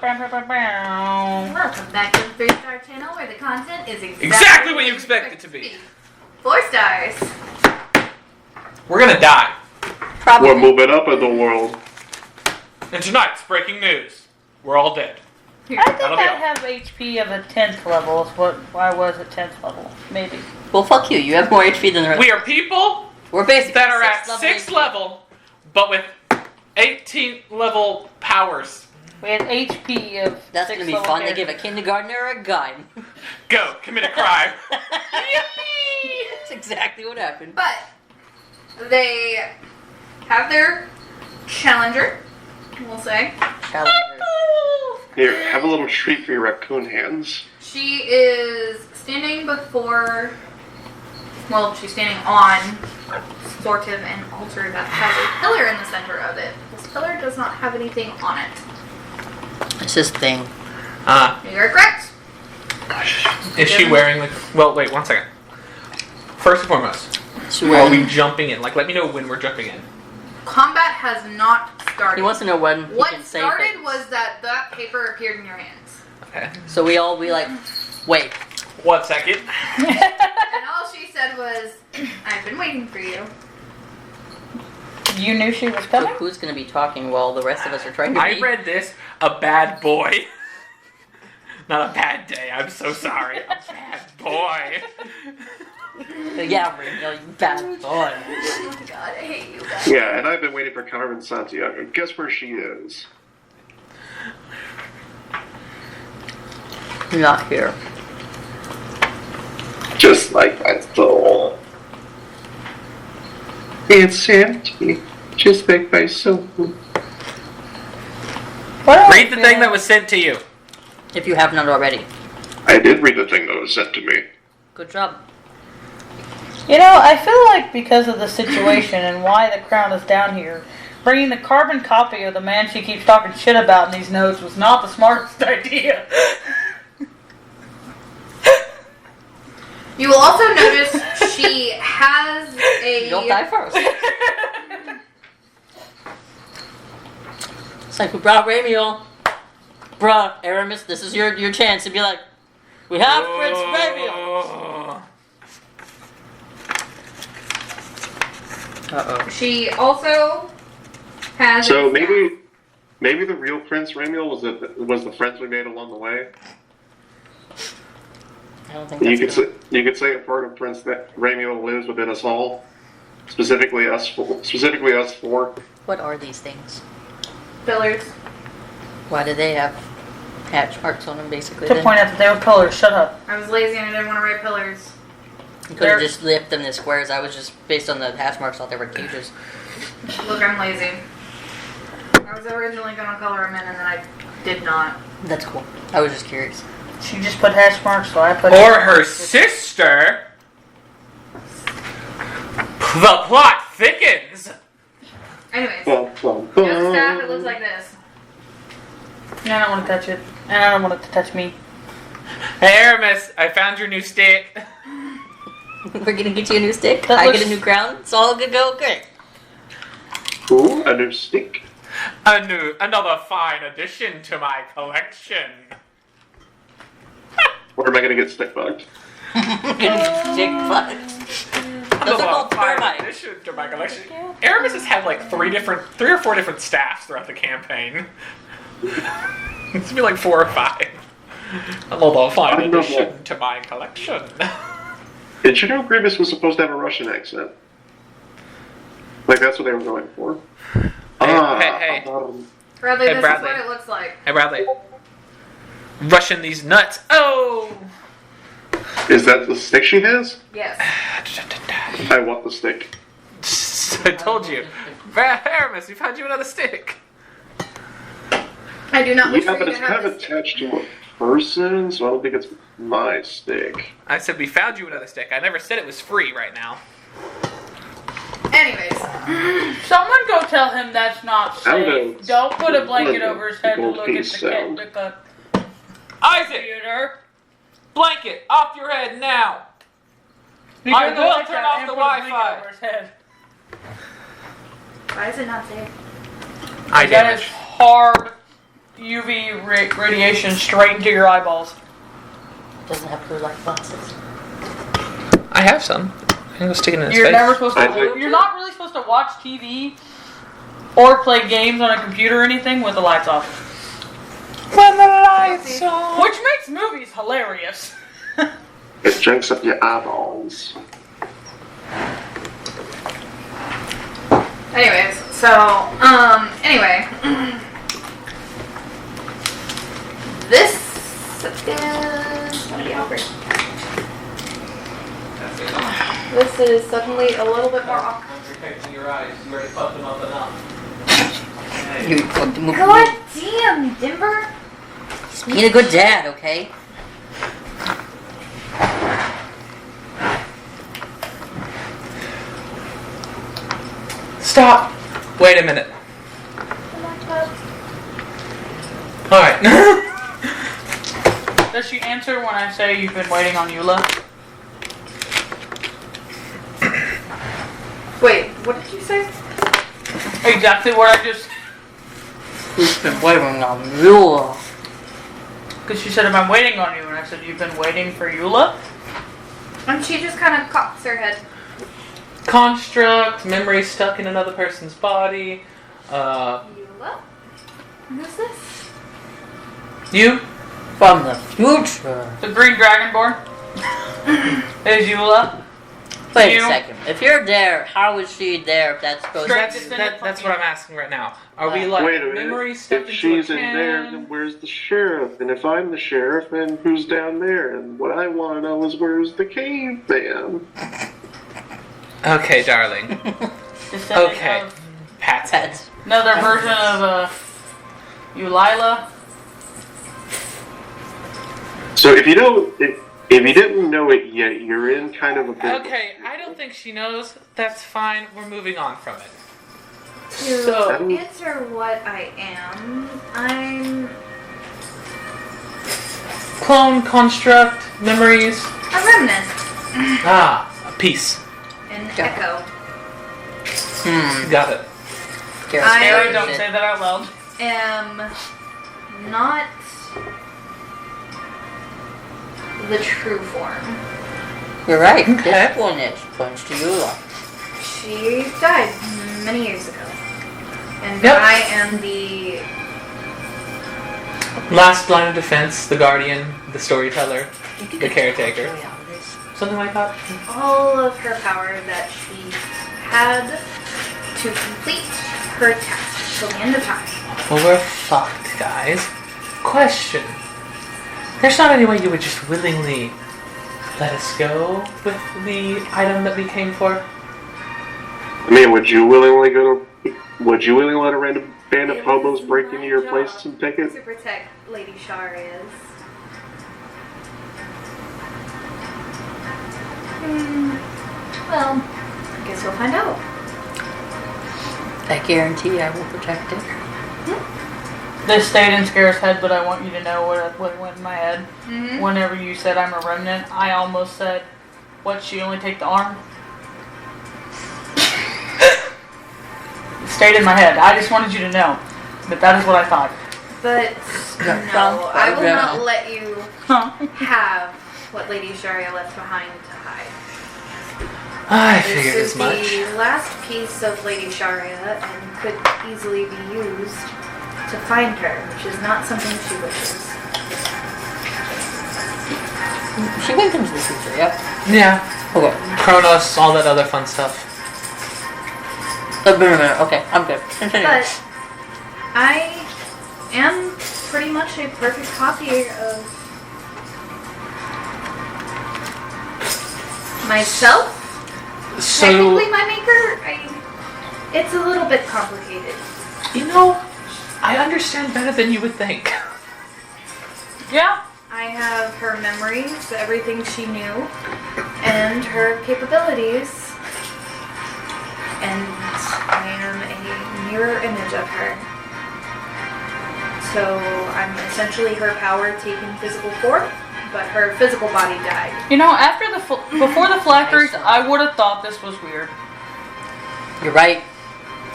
Welcome back to the 3-Star channel where the content is exactly what you expect it to be. 4 stars. We're gonna die. Probably. We're moving up in the world. And tonight's breaking news. We're all dead. I think I have HP of a 10th level is what I was at 10th level. Maybe. Well, fuck you. You have more HP than the rest. We are people We're basically that are at 6th level, but with 18th level powers. We had HP of That's going to be fun. They give a kindergartner a gun. Go, commit a crime. That's exactly what happened. But they have their challenger, we'll say. Challenger. Here, have a little treat for your raccoon hands. She is standing before, well, she's standing on sort of an altar that has a pillar in the center of it. This pillar does not have anything on it. It's this thing. You're correct. Is she wearing like... Well, wait, one second. First and foremost, are we jumping in? Like, let me know when we're jumping in. Combat has not started. He wants to know when he What can say started things. was that paper appeared in your hands. Okay. So we like, wait. 1 second. And all she said was, I've been waiting for you. You knew she was So coming? who's going to be talking while the rest of us are trying to I read this, a bad boy. Not a bad day, I'm so sorry. A bad boy. Yeah, Rachel, you bad boy. Oh my god, I hate you guys. Yeah, and I've been waiting for Carmen Santiago. Guess where she is? Not here. Just like I thought. It's empty. Just like my soul. Read the thing that was sent to you. If you have not already. I did read the thing that was sent to me. Good job. You know, I feel like because of the situation and why the crown is down here, bringing the carbon copy of the man she keeps talking shit about in these notes was not the smartest idea. You will also notice she has a... Don't die first. It's like we brought Ramiel. Bruh, Aramis, this is your chance to be like, we have Prince Ramiel. Uh-oh. She also has... So maybe the real Prince Ramiel was the friends we made along the way. I don't think that's You could say a part of Prince Ramiel lives within us all, specifically us four. What are these things? Pillars. Why do they have hatch marks on them, basically? To point out that they were pillars. Shut up. I was lazy and I didn't want to write pillars. You could have just left them in squares. I was just, based on the hatch marks, thought they were cages. Look, I'm lazy. I was originally going to color them in and then I did not. That's cool. I was just curious. She just put hash marks, so I put... Or her sister. The plot thickens. Anyways, Bum, bum, the bum. staff, it looks like this. And I don't want to touch it. And I don't want it to touch me. Hey Aramis, I found your new stick. We're gonna get you a new stick. That I looks- get a new crown. It's all gonna go great. Ooh, a new stick. Another fine addition to my collection. Where am I gonna get stick bugged? Stick bugs. Those are called fine termites. addition to my collection. Aramis has had like 3 or 4 different staffs throughout the campaign. It's be like 4 or 5. Another fine addition to my collection. Did you know Grievous was supposed to have a Russian accent? Like, that's what they were going for. Hey. Bradley, Hey, this Bradley. is what it looks like. Hey Bradley. Rushing these nuts. Oh! Is that the stick she has? Yes. I want the stick. I told you. Aramis, we found you another stick. I do not wish Yeah, for but you it's to kind have of this. attached to a person, so I don't think it's my stick. I said we found you another stick. I never said it was free right now. Anyways, Someone go tell him that's not I'm safe. gonna- Don't put a blanket I'm over his head to gonna look at peace the sound. Isaac! computer. Blanket off your head now! He I turned the will lights turn out off and the put a blanket Wi-Fi. over his head. why is it not safe? I That is damage. hard UV radiation straight into your eyeballs. Doesn't have blue light glasses. I have some. I'm gonna stick it in his You're face. never supposed to. I- You're not really supposed to watch TV or play games on a computer or anything with the lights off. When the lights on. Which makes movies hilarious. It drinks up your eyeballs. Anyways, so, anyway. This is gonna be awkward. This is suddenly a little bit more awkward. Protecting your eyes. You already fucked them up enough. You fucked him up. God damn, Denver! He's being a good dad, okay? Stop. Wait a minute. All right. Does she answer when I say you've been waiting on Eula? Wait, what did you say? Exactly what I just. He's been waiting on you. Because she said, "If I'm waiting on you," and I said, "You've been waiting for Eula." And she just kind of cocks her head. Construct, memory stuck in another person's body. Eula? Who's this? You? From the future. The Green Dragonborn is Eula. Wait You? a second. If you're there, how is she there if that's supposed Straight to descendant That's from what I'm asking right now. Are we like Wait a memory minute. stuck If into she's a in can? there, then where's the sheriff? And if I'm the sheriff, then who's down there? And what I want to know is where's the caveman? Okay, darling. Descendant Okay. of Patsy. That's another version of Eulila. So if you don't, if you didn't know it yet, you're in kind of a bit. Okay, I don't think she knows. That's fine. We're moving on from it. To So- answer what I am, I'm Clone, construct, memories. a remnant, Ah, a piece. an Yeah. echo. Got it. Harry, don't say that out loud. Am not the true form. You're right. Okay. This one is points to you. She died many years ago. And Yep. I am the Last line of defense, the guardian, the storyteller, the caretaker. Something like that. all of her power that she had to complete her task till the end of time. Well, we're fucked, guys. Question. There's not any way you would just willingly let us go with the item that we came for? I mean, would you willingly let a random band of hobos break into your place and take it? To protect Lady Sharia's. Well, I guess we'll find out. I guarantee I will protect it. This stayed in Scare's head, but I want you to know what went in my head. Mm-hmm. Whenever you said I'm a remnant, I almost said, "What? She only take the arm?" It stayed in my head. I just wanted you to know that that is what I thought. But no, I will not let you Huh? have what Lady Sharia left behind to hide. I This figured is as much. the last piece of Lady Sharia and could easily be used to find her, which is not something she wishes. She went into the future, yeah? Yeah. Okay. Kronos, all that other fun stuff. A minute. Okay, I'm good. Continue. But I am pretty much a perfect copy of myself. So, Technically my maker, it's a little bit complicated. you know, I understand better than you would think. Yeah. I have her memories, everything she knew, and her capabilities. And I am a mirror image of her. So I'm essentially her power taking physical form, but her physical body died. You know, after before the Flackeries, I would have thought this was weird. You're right.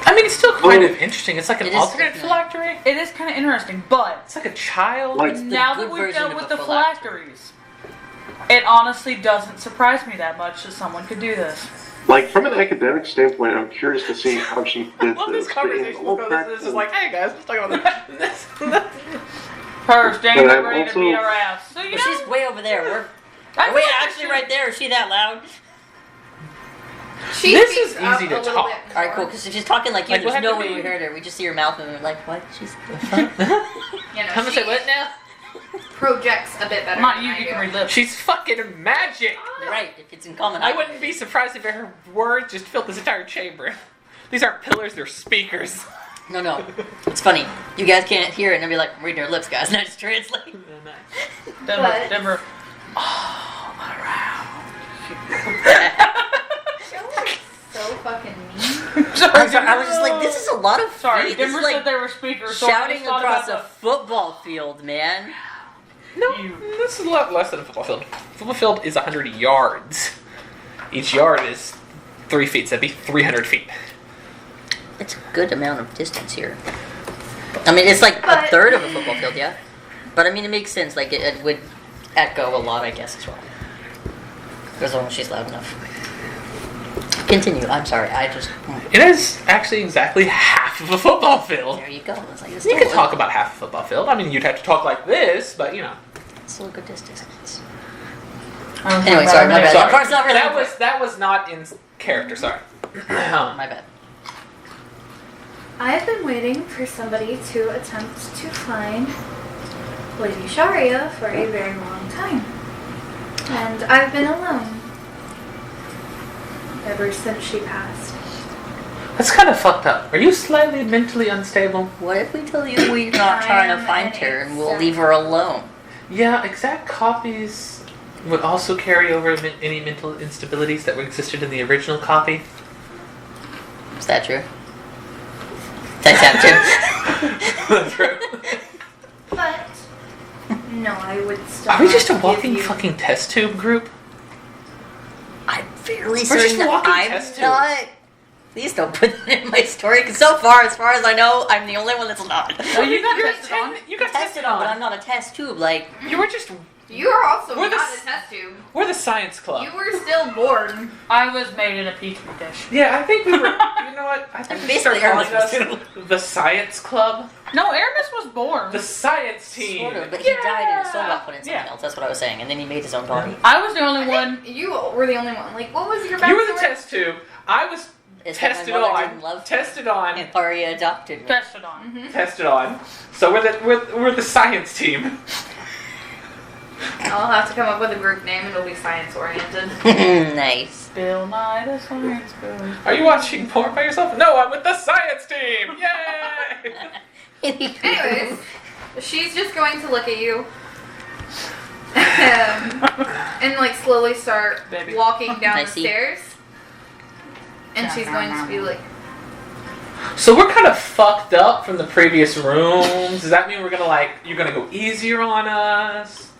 I I mean, it's still kind of interesting. It's like an It is alternate definitely. phylactery. It is kind of interesting, but It's like a child. Like- now good that we've version done of with a the phylactery. phylacteries, it honestly doesn't surprise me that much that someone could do this. Like, from an academic standpoint, I'm curious to see how she I did love this. this But in conversation. all This is like, hey guys, let's talk about this. Her standing But there I'm ready to also- beat our ass. So, you But know, she's way over there. I Are we feel like actually right there? Is she that loud? She This speaks is up easy a to little talk. bit All right, more. cool. Because if she's talking like you, Like, what there's no happened way to we me? heard her. We just see her mouth and we're like, what? She's. You know, I'm gonna she say what now? projects a bit better. Not than you, I you do. can read lips. She's fucking magic. Right, if it's in common. I wouldn't be surprised if her words just filled this entire chamber. These aren't pillars; they're speakers. No. It's funny. You guys can't hear it and I'll be like, I'm reading her lips, guys. And I just translate. Denver, But- Denver. Y'all are so fucking mean. I'm sorry, I was just like, this is a lot of Sorry, feet. This Denver is like said they were speakers. So I shouting just thought across a about football field, man. No, this is a lot less than a football field. Football field is 100 yards. Each yard is 3 feet, so that'd be 300 feet. It's a good amount of distance here. I mean, it's like a But- third of a football field, yeah. But I mean, it makes sense. Like, it would echo a lot, I guess, as well. As long as she's loud enough. Continue. I'm sorry. I just. It is actually exactly half of a football field. There you go. It's like it's You still could talk about half a football field. I mean, you'd have to talk like this, but you know. still a good distance. that. Anyway, sorry, my bad. Sorry. That part's not really That was not in character. Sorry. My bad. I've been waiting for somebody to attempt to find Lady Sharia for a very long time. And I've been alone ever since she passed. That's kind of fucked up. Are you slightly mentally unstable? What if we tell you we're not trying to I'm find an her and we'll exact- leave her alone? Yeah, exact copies would also carry over any mental instabilities that were existed in the original copy. Is that true? Thanks, Tim. That's true. But no, I would still. Are we just a not give walking you- fucking test tube group? I'm fairly just certain that walking I'm test tubes. not. Please don't put that in my story, because so far, as far as I know, I'm the only one that's not. Well, you got You're tested on. You got Tested on, but I'm not a test tube. Like, You were just. You are also We're the not s- a test tube. We're the science club. You were still born. I was made in a petri dish. Yeah, I think we were. You know what? I think I'm we should start basically calling us Ernest. the science club, No, Aramis was born. the science team. sort of, but he died and his soul got put in something Yeah. else. That's what I was saying. And then he made his own body. I was the only one. You were the only one. Like, what was your backstory? You were the test tube. I was Is that my tested mother on. didn't love me. Tested on. And Arya adopted me. Tested on. Mm-hmm. Tested on. So we're the science team. I'll have to come up with a group name. It'll be science oriented. Nice. Bill Nye the Science Girl. Are you watching porn by yourself? No, I'm with the science team. Yay! Anyways, she's just going to look at you and like slowly start Baby. walking down I the see. stairs. And she's going to be like, So we're kind of fucked up from the previous rooms. Does that mean you're gonna go easier on us?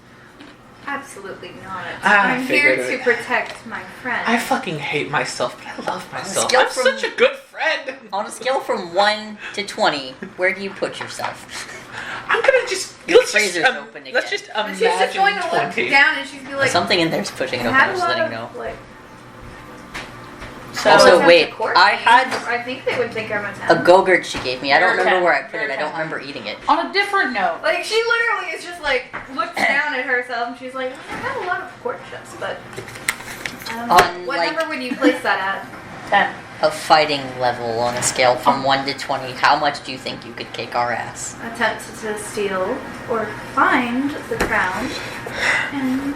absolutely not. I I'm here figured to it. protect my friend. I fucking hate myself, but I love myself. Skill I'm from- such a good friend. On a scale from 1 to 20, where do you put yourself? I'm gonna just Your let's just, freezer's open again. let's just And she's just going imagine to look 20. down and she's be like, Something in there's pushing it I open. had I'm a just lot letting you of know. like. So, Also, attempt wait, to court I me. had I think they would think I'm a 10. A Go-Gurt she gave me. I don't You're a remember 10. where I put You're it. a I don't 10. remember eating it. on a different note, Like, she literally is just like, looks down at herself and she's like, I had a lot of courtships, but. On, what like- number would you place that at? 10. A fighting level on a scale from 1 to 20. How much do you think you could kick our ass? Attempt to steal or find the crown. And.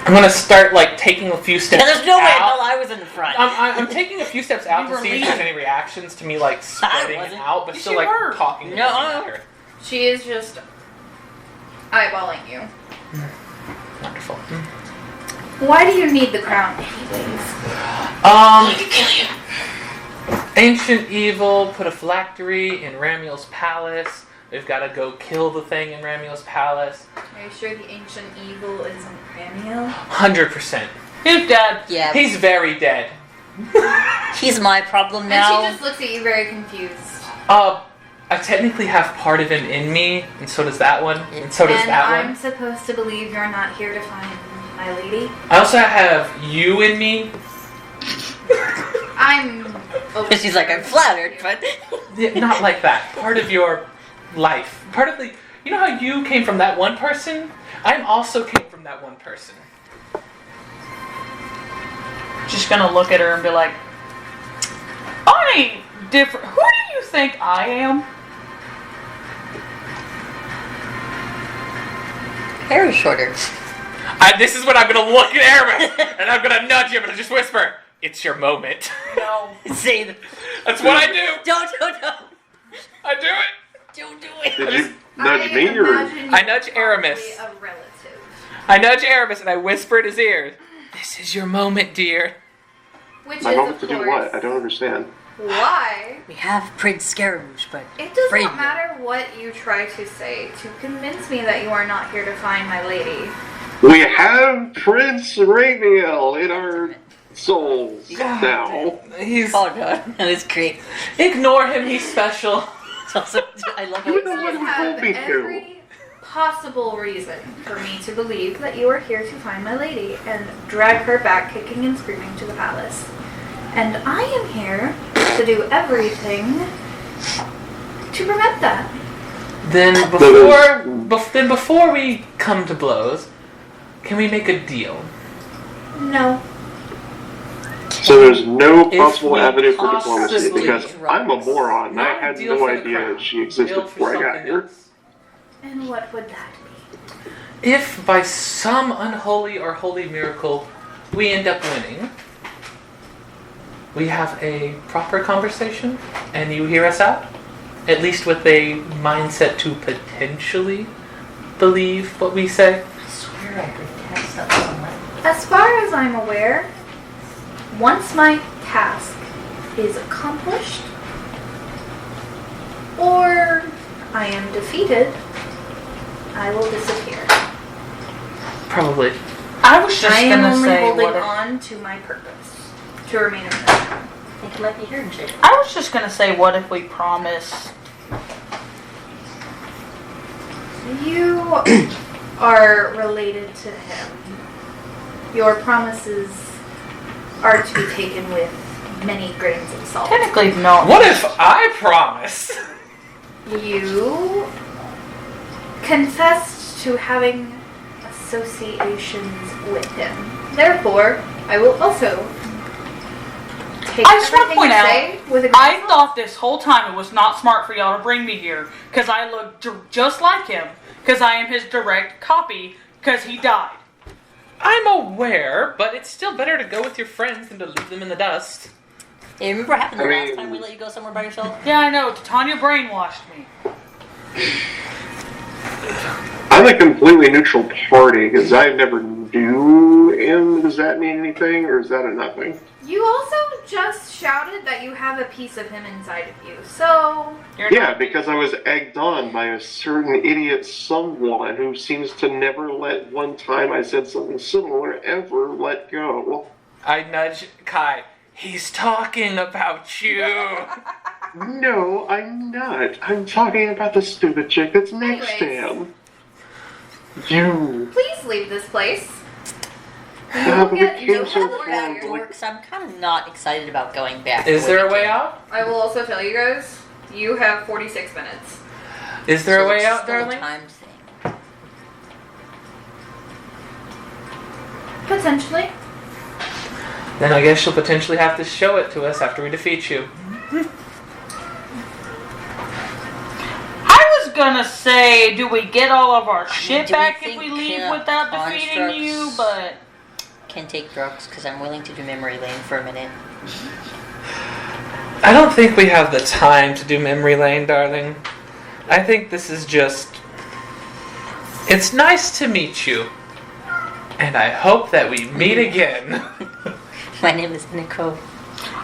I'm gonna start like taking a few steps. Yeah, there's no way in hell out. I was in the front. I'm taking a few steps out You to were see if there's leading. any reactions to me like spreading it wasn't. out, but Yes, still you like were. talking. No. at her. She is just eyeballing you. Wonderful. Why do you need the crown, anyways? Ancient evil put a phylactery in Ramiel's palace. We've got to go kill the thing in Ramiel's palace. Are you sure the ancient evil isn't Ramiel? 100%. He's dead. Yeah. He's very dead. He's my problem And now. she just looks at you very confused. I technically have part of him in me, and so does that one, and so does And that I'm one. supposed to believe you're not here to find my lady? I also have you in me. I'm... She's like, I'm flattered, but... Yeah, not like that. Part of your life. Part of the... You know how you came from that one person? I also came from that one person. Just gonna look at her and be like, I different. Who do you think I am? Hair is shorter. This is when I'm gonna look at Aramis, and I'm gonna nudge him and just whisper, "It's your moment." No. Say the... That's what I do. Don't. I do it. Don't do it. Did you nudge me or? imagine I you're nudge Aramis. probably a relative. I nudge Aramis and I whisper in his ear, "This is your moment, dear." Which My is, moment of to do course, what? I don't understand. why We have Prince Scaramouche, but... it does Afraid not you. matter what you try to say to convince me that you are not here to find my lady. We have Prince Ramiel in our souls now. He's... Oh god, that is great. Ignore him, he's special. It's also, I love You how know what You he have told me to. every possible reason for me to believe that you are here to find my lady and drag her back kicking and screaming to the palace. And I am here to do everything to prevent that. Then before we come to blows, can we make a deal? No. So there's no If possible we avenue for diplomacy possibly because I'm a moron and I Not a had deal no for the idea crown. she existed Deal for before I got something here. else. And what would that be? If by some unholy or holy miracle we end up winning, we have a proper conversation and you hear us out, at least with a mindset to potentially believe what we say. I swear I could cast that somewhere. As far as I'm aware, once my task is accomplished, or I am defeated, I will disappear. Probably. I was just I am gonna only say holding what if, on to my purpose, to remain in this town. I think he might be here and shit. I was just gonna say, what if we promise? You are related to him. Your promises are to be taken with many grains of salt. Technically, no. What if I promise? You confessed to having associations with him. Therefore, I will also take I just want to everything point you out, say with a grain I of salt. thought this whole time it was not smart for y'all to bring me here, because I look just like him, because I am his direct copy, because he died. I'm aware, but it's still better to go with your friends than to leave them in the dust. Hey, remember what happened the I last mean- time we let you go somewhere by yourself? Yeah, I know, Titania brainwashed me. I'm a completely neutral party because I never knew him. Does that mean anything or is that a nothing? You also just shouted that you have a piece of him inside of you, so... You're Yeah, not- because I was egged on by a certain idiot someone who seems to never let one time I said something similar ever let go. I nudge Kai. He's talking about you. No, I'm not. I'm talking about the stupid chick that's next to him. You. Please leave this place. Yeah, but we get came no so help far. out. Dorks, I'm kind of not excited about going back. Is the there a we way came. out? I will also tell you guys, you have 46 minutes. Is there So a way it's out, still a darling? time thing. Potentially. Then I guess you'll potentially have to show it to us after we defeat you. I was gonna say, do we get all of our shit do we back if think, we leave yeah, without defeating you? But Can take drugs because I'm willing to do memory lane for a minute. I don't think we have the time to do memory lane, darling. I think this is just... It's nice to meet you. And I hope that we meet again. My name is Nico.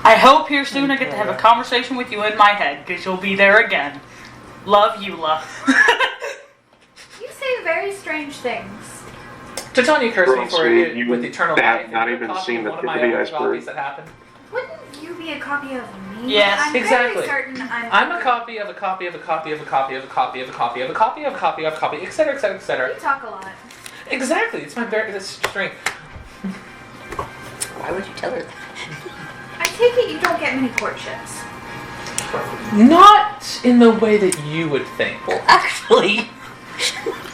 I hope here soon I get to have a conversation with you in my head, because you'll be there again. Love you, love. You say very strange things. Titania cursed me Girl, for sweet, it you with eternal have life. not and even copy seen the one of tip my of the other iceberg. copies that happened. Wouldn't be a copy of me? Yes, I'm exactly. Very certain I'm a copy of a copy of a copy of a copy of a copy of a copy of a copy of a copy of a copy, etc., etc., You etc. talk a lot. Exactly. It's my strength. Why would you tell her that? I take it you don't get many courtships. Not in the way that you would think. Well, actually,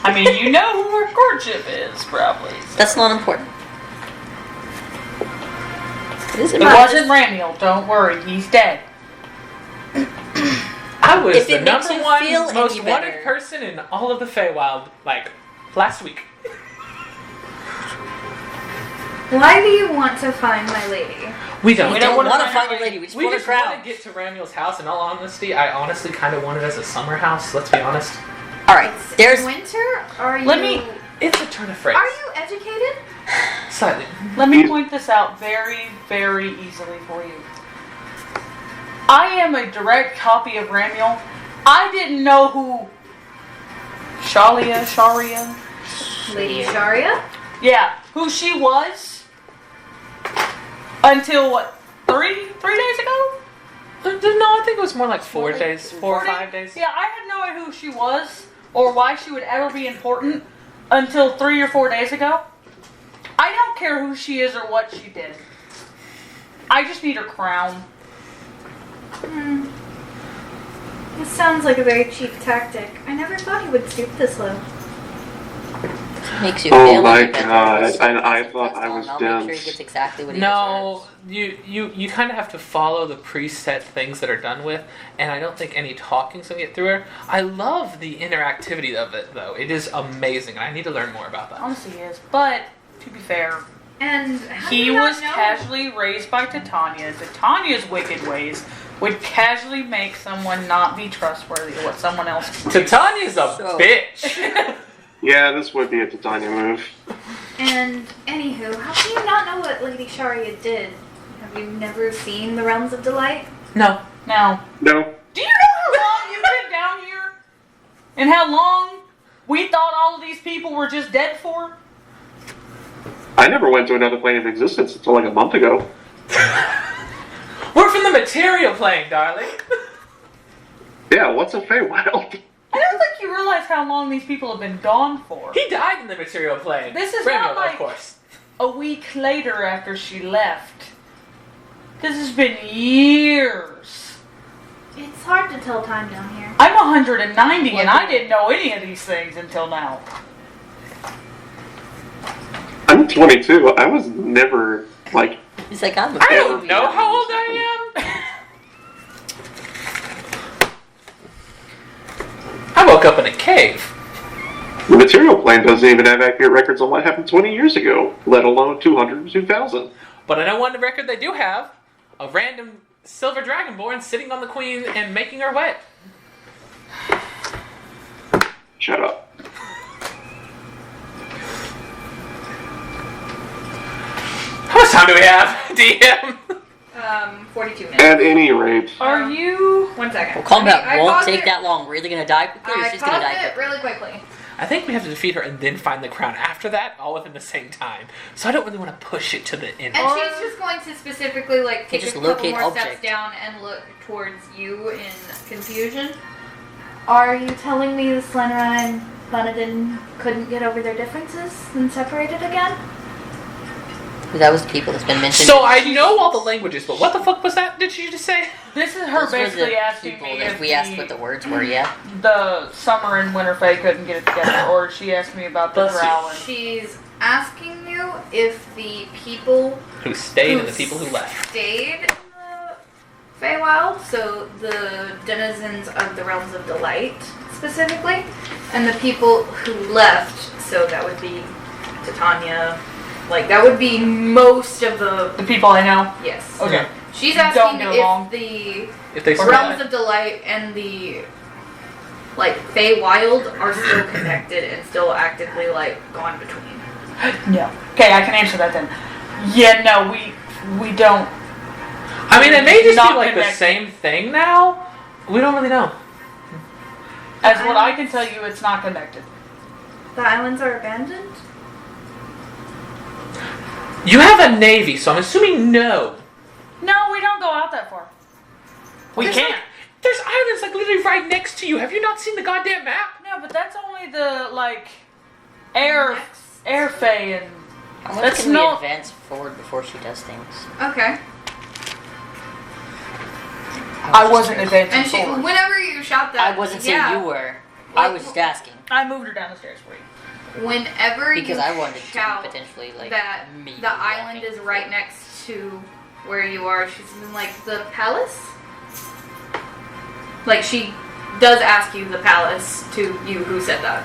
I mean, you know who her courtship is, probably. that's not important. It is It important. wasn't Ramiel. Don't worry, he's dead. I was If the it makes number you one feel most any wanted better. person in all of the Feywild, like, last week. Why do you want to find my lady? We don't. We don't don't wanna want to find find her your lady. We just We want just to want crown. to get to Ramiel's house. In all honesty, I honestly kind of want it as a summer house. Let's be honest. All right, It's there's. winter? Are you... Let me- It's a turn of phrase. Are you educated? Slightly. Let me point this out very, very easily for you. I am a direct copy of Ramiel. I didn't know who Sharia, Lady Sharia? yeah, who she was until what, 3 days ago? No, I think it was more like 4 days, 4 or 5 days. Yeah, I had no idea who she was or why she would ever be important until 3 or 4 days ago. I don't care who she is or what she did. I just need her crown. This sounds like a very cheap tactic. I never thought he would stoop this low. Makes you Oh feel my any better. God, and I thought I was I'll make sure he dense. gets exactly what he No, deserves. you kind of have to follow the preset things that are done with, and I don't think any talking's gonna get through her. I love the interactivity of it, though. It is amazing, and I need to learn more about that. Honestly, he is. But, to be fair, And how do he you not was know? casually raised by Titania. Titania's wicked ways would casually make someone not be trustworthy of what someone else can do. Titania's a So- bitch. Yeah, this would be a Titania move. And anywho, how can you not know what Lady Sharia did? Have you never seen the Realms of Delight? No. Now, No, do you know how long you've been down here? And how long we thought all of these people were just dead for? I never went to another plane of existence until like a month ago. We're from the material plane, darling. Yeah, what's a Feywild? I don't think you realize how long these people have been gone for. He died in the material plane. This is Ramiel, not like- of course. A week later after she left. This has been years. It's hard to tell time down here. I'm 190 and I didn't know any of these things until now. I'm 22. I was never, like, He's like, I'm a I baby. don't know how old I am. I woke up in a cave. the material plane doesn't even have accurate records on what happened 20 years ago, let alone 200 or 2000. But I know one record they do have. A random silver dragonborn sitting on the queen and making her wet. Shut up. How much time do we have, DM? 42 minutes. At any rate, Are you? 1 second. Well, calm down. I Won't paused take it- that long. We're either gonna die quickly or I she's gonna paused die it quickly. really quickly. I think we have to defeat her and then find the crown after that, all within the same time. So I don't really want to push it to the end. And she's just going to specifically like take just a couple locate more object. steps down and look towards you in confusion. Are you telling me the Slenra and Bunadin couldn't get over their differences and separated again? That was the people that's been mentioned. So I know all the languages, but what the fuck was that? Did you just say? This is her Those were basically the asking people me that if we asked what the words were. Yeah. the summer and winter fae couldn't get it together, or she asked me about the Bless you. Growlin. She's asking you if the people Who stayed and the people who left. stayed in the Feywild, so the denizens of the Realms of Delight specifically, and the people who left, so that would be Titania, like that would be most of the, The people I know. yes. Okay. She's Don't asking get along. if the If they Realms of Delight and the like Feywild are still connected and still actively like gone between. No. Okay, I can answer that then. Yeah, no, we don't. I mean, it may just Not be like the connected. same thing now. We don't really know. As what I can tell you, it's not connected. The islands are abandoned? You have a navy, so I'm assuming no. No, we don't go out that far. We There's can't. like- there's islands like literally right next to you. Have you not seen the goddamn map? No, but that's only the like air fay and How much that's can we not. advance forward before she does things? Okay. I wasn't advancing And she, forward. whenever you shout that, I wasn't saying yeah, you were. I was just asking. I moved her down the stairs for you. Whenever Because you I wanted to shout potentially, like, that me the island walking is right next to where you are, she's in like the palace. Like she does ask you the palace to you who said that.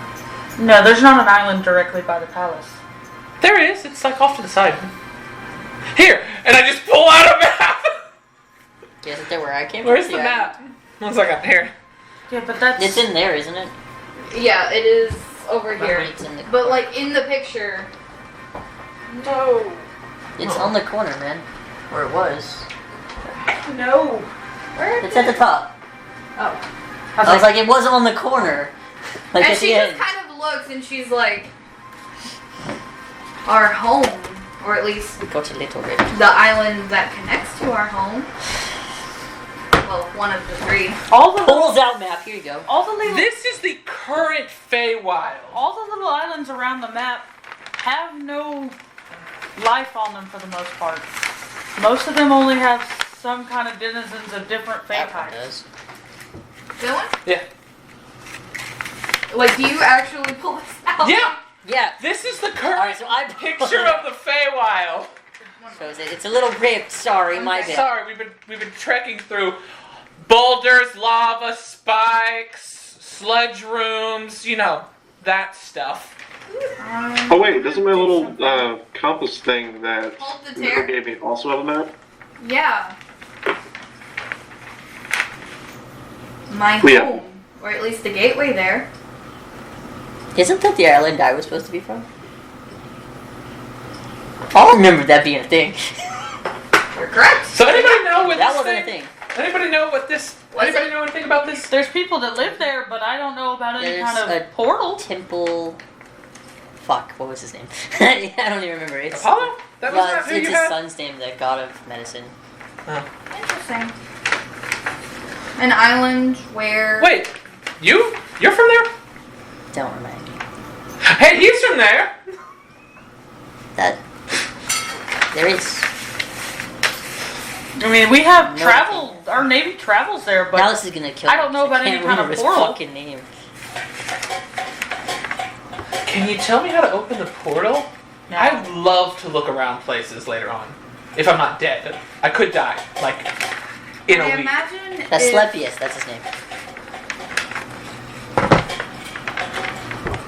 No, there's not an island directly by the palace. There is. It's like off to the side. Here, and I just pull out a map. Isn't there where I came Where's from? the Yeah. map? 1 second. Here. Yeah, but that's It's in there, isn't it? Yeah, it is over here. It's in the But corner. like in the picture, no, It's on the corner, man. Or it was. no. where? It's at the top. Oh. I was like, it wasn't on the corner. Like And at she the just end. kind of looks and she's like, our home, or at least Got a little bit. the island that connects to our home. Well, one of the three. All the Pulls out map. Here you go. all the little This is the current Feywild. all the little islands around the map have no life on them for the most part. Most of them only have some kind of denizens of different fey That one types. does. Dylan? Yeah. Like, do you actually pull this out? Yeah. Yeah. This is the current Alright, so I picture of the Feywild. Shows it. It's a little ripped. Sorry, my Okay. bad. Sorry, we've been trekking through boulders, lava, spikes, sludge rooms, you know, that stuff. Oh wait, doesn't my little compass thing that Hold the Never tear. gave me also have a map? Yeah. My Yeah. home. Or at least the gateway there. Isn't that the island I was supposed to be from? I remember that being a thing. You're correct. So anybody know what That this wasn't a thing? thing. Anybody know what this? Was Anybody it? know anything about this? There's people that live there, but I don't know about any There's kind of a portal. Temple. Fuck, what was his name? I don't even remember. It's Apollo? That was well, not it's, who it's you his had? son's name, the god of medicine. Interesting. An island where... Wait, you're from there? Don't remind me. Hey, he's from there. That there is. I mean, we have No. travel. Our navy travels there, but Now this is gonna kill. I me don't know 'cause about any can't kind of remember his portal. fucking name. Can you tell me how to open the portal? No. I'd love to look around places later on. If I'm not dead. I could die, like, in I a week. imagine That's if- Slepius. That's his name.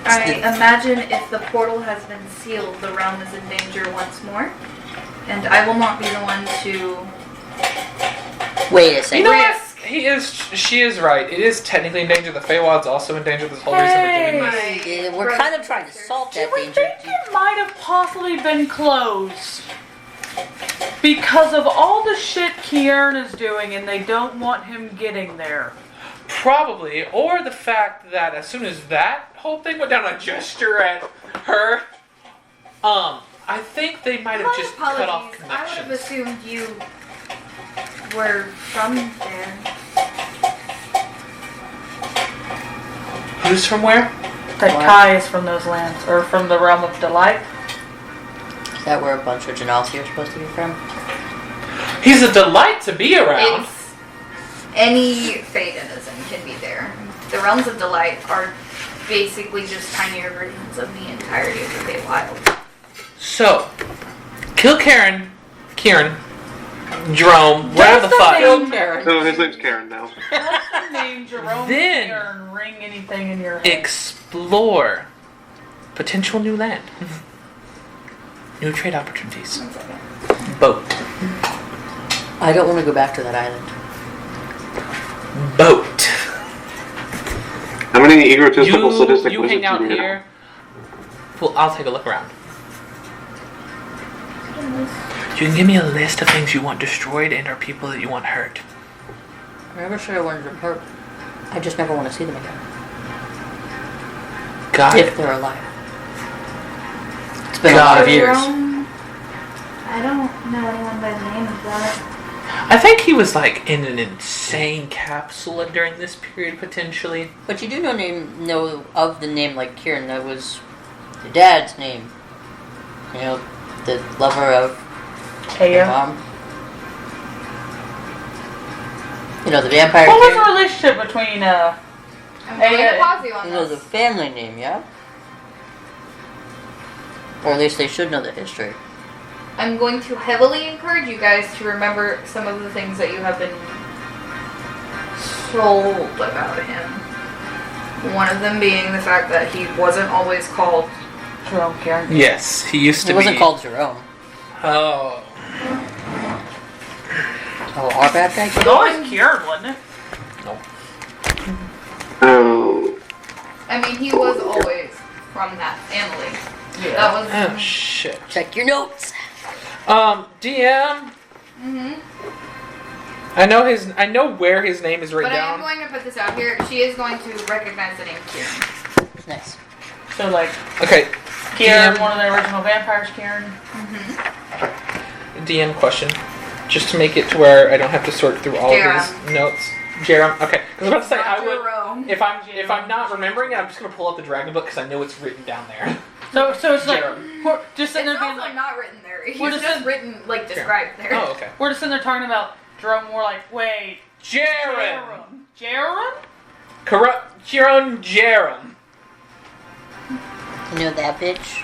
I imagine if the portal has been sealed, the realm is in danger once more. And I will not be the one to... Wait a second. You know what? Risk. She is right. It is technically in danger. The Feywild's also in danger. This whole reason we're doing this. Yeah, we're kind of trying to solve do that we danger. think it might have possibly been closed because of all the shit Kiern is doing, and they don't want him getting there? Probably, or the fact that as soon as that whole thing went down, a gesture at her, I think they might have My just cut off apologies. I would have connections. assumed you were from there. Who's from where? That What? Kai is from those lands, or from the realm of delight. Is that where a bunch of Janalsi are supposed to be from? He's a delight to be around. It's any Fey denizen can be there. The realms of delight are basically just tinier versions of the entirety of the Feywild. So, kill Kieran, Jerome, whatever the fuck. name. Oh, his name's Karen now. What's the name, Jerome Then- Kiern? Ring anything in your head? Explore potential new land, new trade opportunities. Boat, I don't want to go back to that island. boat. How many egotistical sadistic You wizards hang out do you have? here. Well, I'll take a look around. You can give me a list of things you want destroyed and or people that you want hurt. I never said I wanted them hurt. I just never want to see them again. Got If it. they're alive. It's been a lot of years. I don't know anyone by the name of that. I think he was like in an insane capsule during this period, potentially. But you do know of the name like Kieran. That was your dad's name. You know, the lover of your Aya. mom. You know, the vampire. What was Kieran? the relationship between I'm going Aya? to pause you on You know the this. family name, yeah? Or at least they should know the history. I'm going to heavily encourage you guys to remember some of the things that you have been told about him. One of them being the fact that he wasn't always called. Jerome Kieran. Yes, he used to He be. wasn't called Jerome. Oh. Oh, our bad guy? It was always Kieran, wasn't it? No. Oh. I mean, he was always from that family. Yeah. That was. Oh, shit. Check your notes. DM. Mm-hmm. I know where his name is written But I am down. going to put this out here. She is going to recognize the name Kieran. Nice. So, like, Okay. Kieran, DM. one of the original vampires, Kieran. Mm-hmm. DM question. Just to make it to where I don't have to sort through all of his notes. Jerem. Okay. Because I was about to say I would. Jerome. If I'm not remembering it, I'm just gonna pull up the Dragon Book because I know it's written down there. So it's like, Jerome. we're just sitting It's there being also like, not written there. He's We're just just in- written, like, described there. Oh, okay. we're just sitting there talking about Jerome, and we're like, wait, Jerem. Jerome? Corrupt. Jerem. You know that bitch?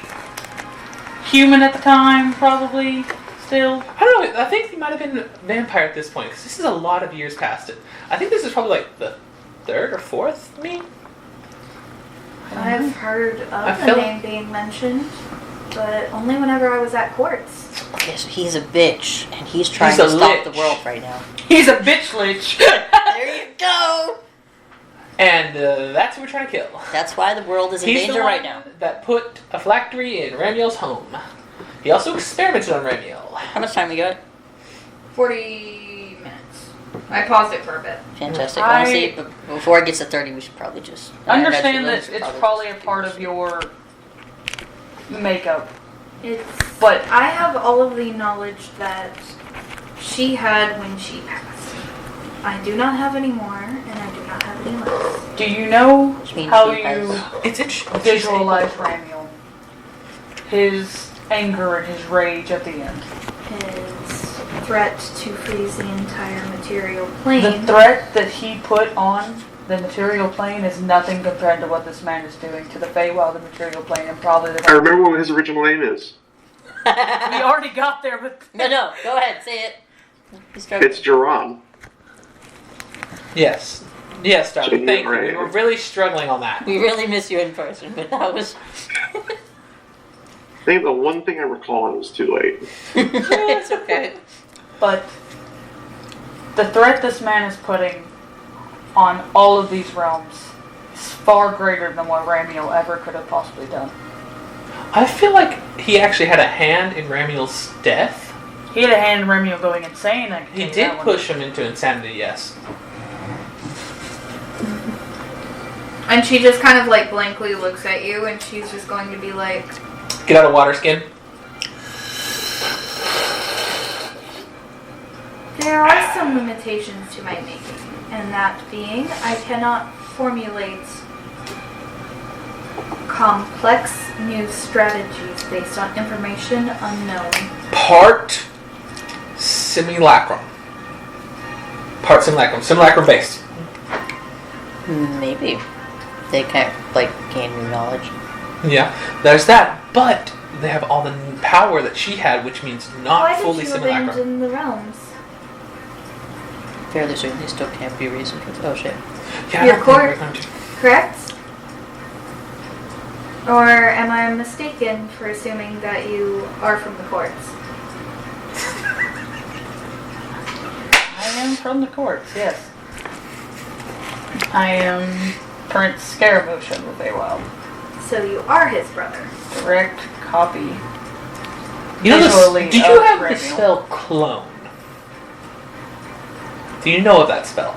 Human at the time, probably, still. I don't know. I think he might have been vampire at this point because this is a lot of years past it. I think this is probably like the third or fourth me. I've heard of I the feel- name being mentioned, but only whenever I was at courts. Okay, so he's a bitch, and he's trying He's to a stop the lich. world right now. He's a bitch lich. There you go! And that's who we're trying to kill. That's why the world is in He's danger the one right now. that put a phylactery in Ramiel's home. He also experimented on Ramiel. How much time we got? 40 minutes. I paused it for a bit. Fantastic. I- Honestly, before it gets to 30, we should probably just... Understand actually, we that should it's probably a just part do of your makeup. It's, But- I have all of the knowledge that she had when she passed. I do not have any more, and I do not have any less. Do you know Which means how she you has- It's interesting. visualize Ramiel? His anger and his rage at the end. His threat to freeze the entire material plane. The threat that he put on the material plane is nothing compared to what this man is doing to the Feywild, the material plane, and probably I the... remember what his original name is. We already got there, but... No, go ahead, say it. He's struggling. It's Jerome. Yes. Yes, darling. So Thank you're you. We right. were really struggling on that. We really miss you in person, but that was... I think the one thing I recall it was too late. It's okay. But the threat this man is putting on all of these realms is far greater than what Ramiel ever could have possibly done. I feel like he actually had a hand in Ramiel's death. He had a hand in Ramiel going insane. I can He tell you did that one. push him into insanity, yes. And she just kind of like blankly looks at you, and she's just going to be like, Get out of water skin. there are some limitations to my making, and that being, I cannot formulate complex new strategies based on information unknown. Part simulacrum. Part simulacrum. Simulacrum based. Maybe. They can't, like, gain new knowledge. Yeah, there's that. But they have all the power that she had, which means not Why did fully you simulacrum. abandon the realms? Fairly certain they still can't be reasoned with. Oh shit. Yeah, I Your don't think court. we're going to. Correct? Or am I mistaken for assuming that you are from the courts? I am from the courts, yes. I am Prince Scaramouche of the Feywild. So you are his brother. Direct copy. You know Visually this, did you of have the Ramiel. spell clone? Do you know of that spell?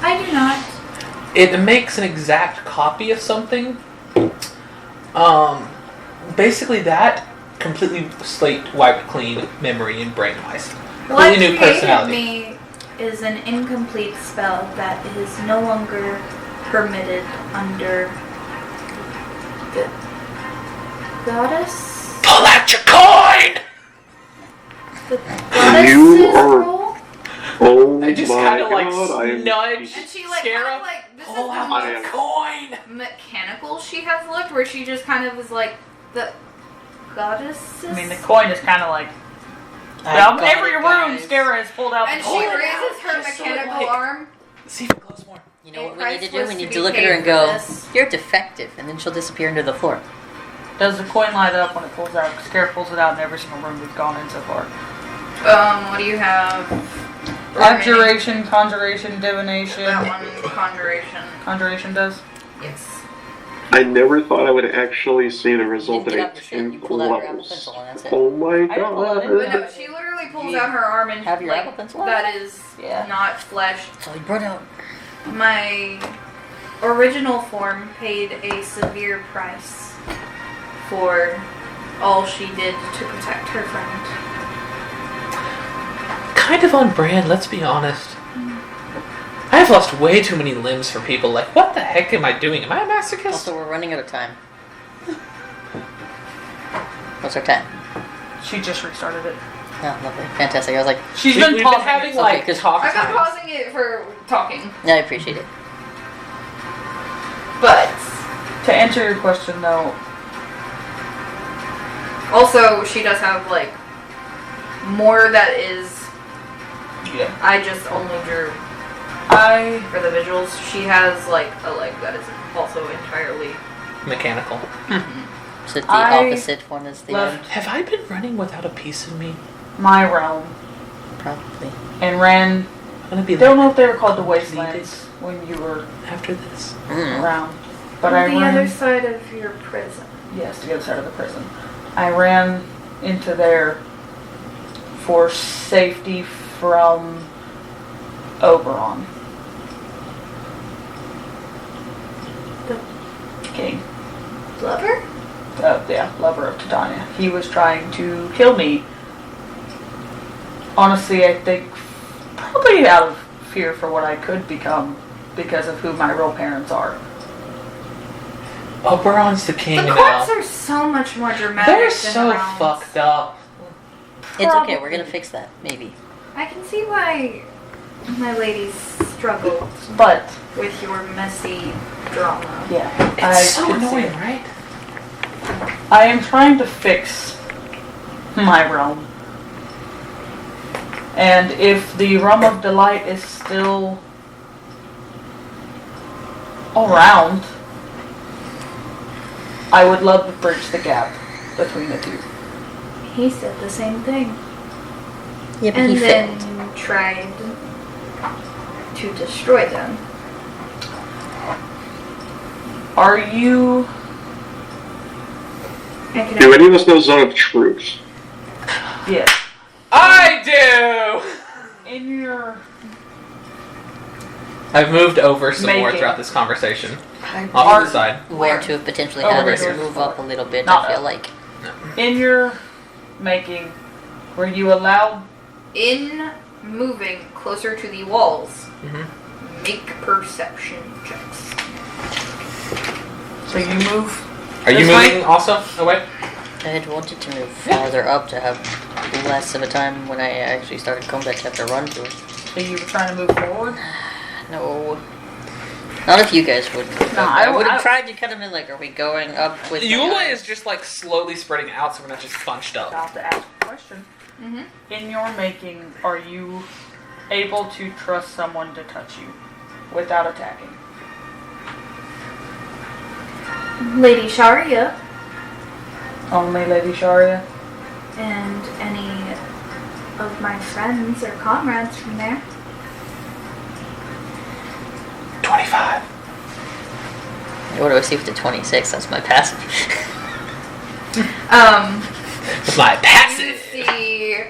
I do not. It makes an exact copy of something. Basically that completely slate wiped clean memory and brain wise. What new created personality. me is an incomplete spell that is no longer permitted under the goddess. Pull out your coin! The goddess's You are- role. Oh I just my kind of like god, nudge, And she like scare kind him. of like this Pull is out the my most coin! mechanical she has looked, where she just kind of is like the goddess. I mean, the coin is kind of like. I Well, got every it, room, guys. Skara has pulled out And the she coin. raises her Just so mechanical like- arm. See if it glows more. You know what A we need to price do? was We to need be to look at paid her and for go, this. "You're defective," and then she'll disappear into the floor. Does the coin light up when it pulls out? Skara pulls it out in every single room we've gone in so far. What do you have? Abjuration, conjuration, divination. That one, conjuration. Conjuration does. Yes. I never thought I would actually see the result You of get a out the shit, you 10 pull out your Apple levels. Pencil and that's it. Oh my I didn't pull it in, But no, god. she literally pulls out her arm and Have your like, Apple Pencil out? that is Yeah. not flesh. So he brought out. My original form paid a severe price for all she did to protect her friend. Kind of on brand, let's be honest. I have lost way too many limbs for people. Like, what the heck am I doing? Am I a masochist? Also, we're running out of time. What's our time? She just restarted it. Oh, lovely. Fantastic. I was like, She's We've been been pausing having it. like Okay, 'cause talk I've been times. pausing it for talking, yeah, I appreciate it. but To answer your question though, also she does have like more that is. yeah, I just only drew I for the visuals. She has like a leg that is also entirely. Mechanical. Is it the I opposite one as the left Have I been running without a piece of me? my realm Probably. and ran. I'm gonna be Don't like know if they were called the Wastelands when you were after this. Mm. around, but I on the ran. other side of your prison. Yes, the other side of the prison. I ran into there for safety from Oberon. The King. lover? Yeah, lover of Titania. He was trying to kill me. Honestly, I think probably out of fear for what I could become because of who my real parents are. Oberon's the king The now. courts are so much more dramatic. They're than so rounds. fucked up. It's okay, we're gonna fix that, maybe. I can see why my ladies struggle But, with your messy drama. yeah. It's so could see annoying, it. right? I am trying to fix my realm. And if the realm of delight is still around, I would love to bridge the gap between the two. He said the same thing. Yeah, but And he then failed. tried to destroy them. Are you... I can Do any of us know Zone of Truth? Yes. I do! In your... I've moved over some more Making. throughout this conversation. Off Are- to the side. Where to have potentially Oh, had right us here. move up a little bit, Not I feel up. like. In your making, were you allowed... In moving closer to the walls, Mm-hmm. make perception checks. So you move... Are you This way? moving also away? I had wanted to move farther up to have less of a time when I actually started combat to have to run to it. So you were trying to move forward? No. Not if you guys would. No, I would I- have tried to kind of been like, are we going up with Eula the is just like slowly spreading out so we're not just bunched I'll up. have to ask a question. Mm-hmm. In your making, are you able to trust someone to touch you without attacking? Lady Sharia Only Lady Sharia? and any of my friends or comrades from there. 25. What do I see with the 26? That's my passive. With my You passive. see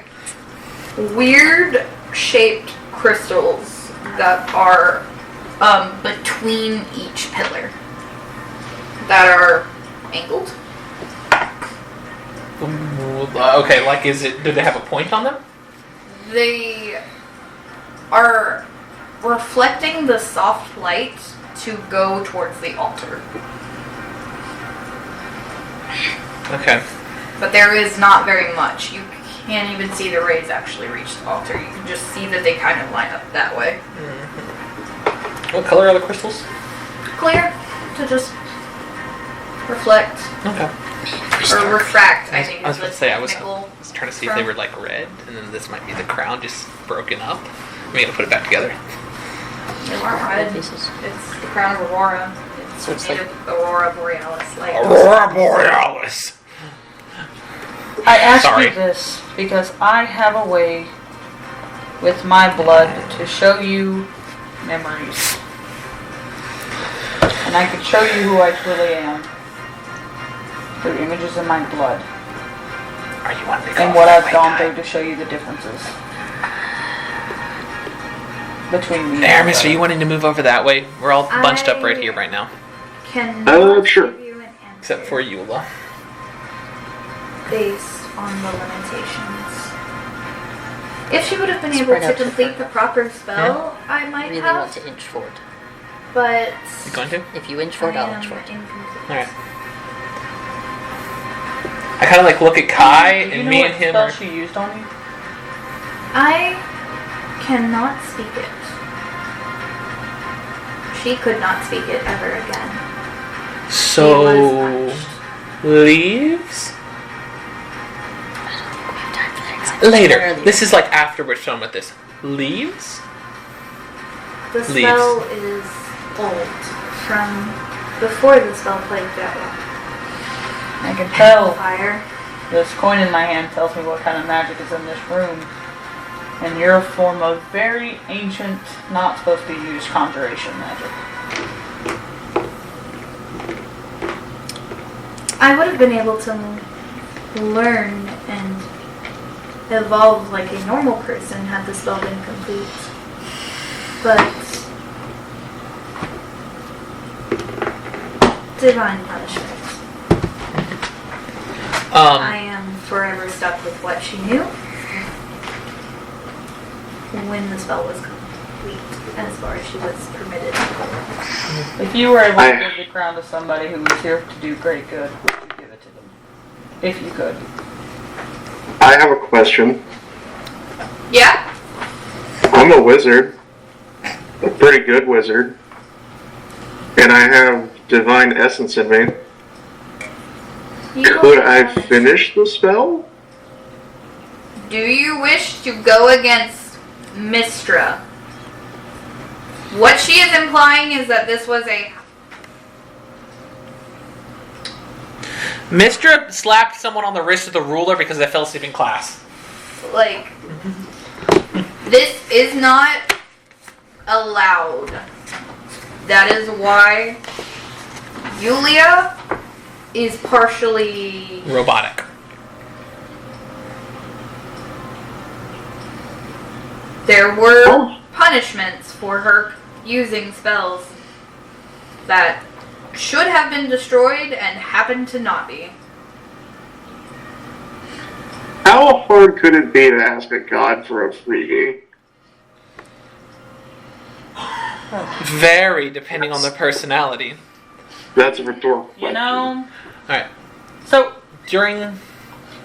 weird shaped crystals that are between each pillar that are angled. Okay, like is it, do they have a point on them? they are reflecting the soft light to go towards the altar. Okay. But there is not very much. You can't even see the rays actually reach the altar. You can just see that they kind of line up that way. Mm-hmm. What color are the crystals? Clear to just reflect. Okay. Or refract, I think. I was is going the to say, I was technical trying to see if they were like red, and then this might be the crown just broken up. I'm going to put it back together. They weren't red. It's the crown of Aurora. It's So it's made like- of Aurora Borealis light. Aurora Borealis! I ask Sorry. you this because I have a way with my blood to show you memories. And I can show you who I truly am through images in my blood Are you wanting to go and what I've away, gone guy? through to show you the differences between me and Aramis, my are you wanting to move over that way? We're all bunched up right I- here right now. Cannot Sure. give you an answer Except for Eula. based on the limitations. If she would have been able Spread to out to complete the front. proper spell, I might Really have. want to inch forward. But You going to? If you inch forward, I'll inch I forward. am incomplete. Alright. I kind of like look at Kai, Do you and know me what and him spell are... she used on you? I cannot speak it. She could not speak it ever again. So... She was punished. Leaves? Later. This is like after we're done with this. Leaves? The Leaves. spell is old, from before the spell plague got I can tell. fire. This coin in my hand tells me what kind of magic is in this room. And you're a form of very ancient, not supposed to be used conjuration magic. I would have been able to learn and evolve like a normal person had the spell been complete. But divine punishment. I am forever stuck with what she knew when the spell was complete, as far as she was permitted. If you were able to give the crown to somebody who was here to do great good, would you give it to them? If you could. I have a question. Yeah? I'm a wizard. A pretty good wizard. And I have divine essence in me. You Could will I punish. finish the spell? Do you wish to go against Mistra? What she is implying is that this was a... Mistra slapped someone on the wrist with a ruler because they fell asleep in class. Like, this is not allowed. That is why Yulia is partially... Robotic. There were punishments for her using spells that should have been destroyed and happened to not be. How hard could it be to ask a god for a freebie? Very, depending on the personality. That's a rhetorical question. You know? Alright. So, During...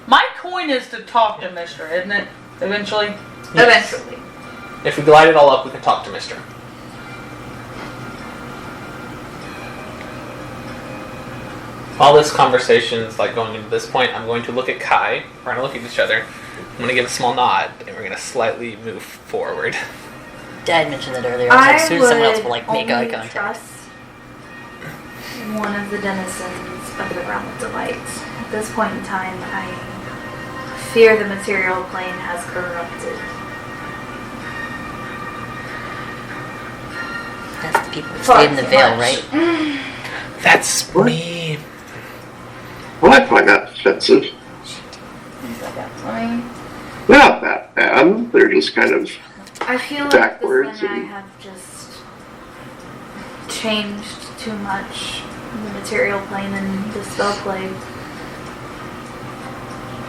my coin is to talk to Mister, isn't it? Eventually? Yes. Eventually. If we glide it all up, we can talk to Mister. While this conversation is like going into this point, I'm going to look at Kai. We're going to look at each other. I'm going to give a small nod, and we're going to slightly move forward. Dad mentioned it earlier. I was like, soon someone else will like make eye only contact. trust one of the denizens of the realm of delight. At this point in time, I fear the material plane has corrupted. That's the people who Far stayed in the too veil, much. right? That's me. Well, I find that offensive. Things like that. I mean, They're not that bad. They're just kind of... I feel like Backwards this one I and- have just changed too much in the material plane and the spell play.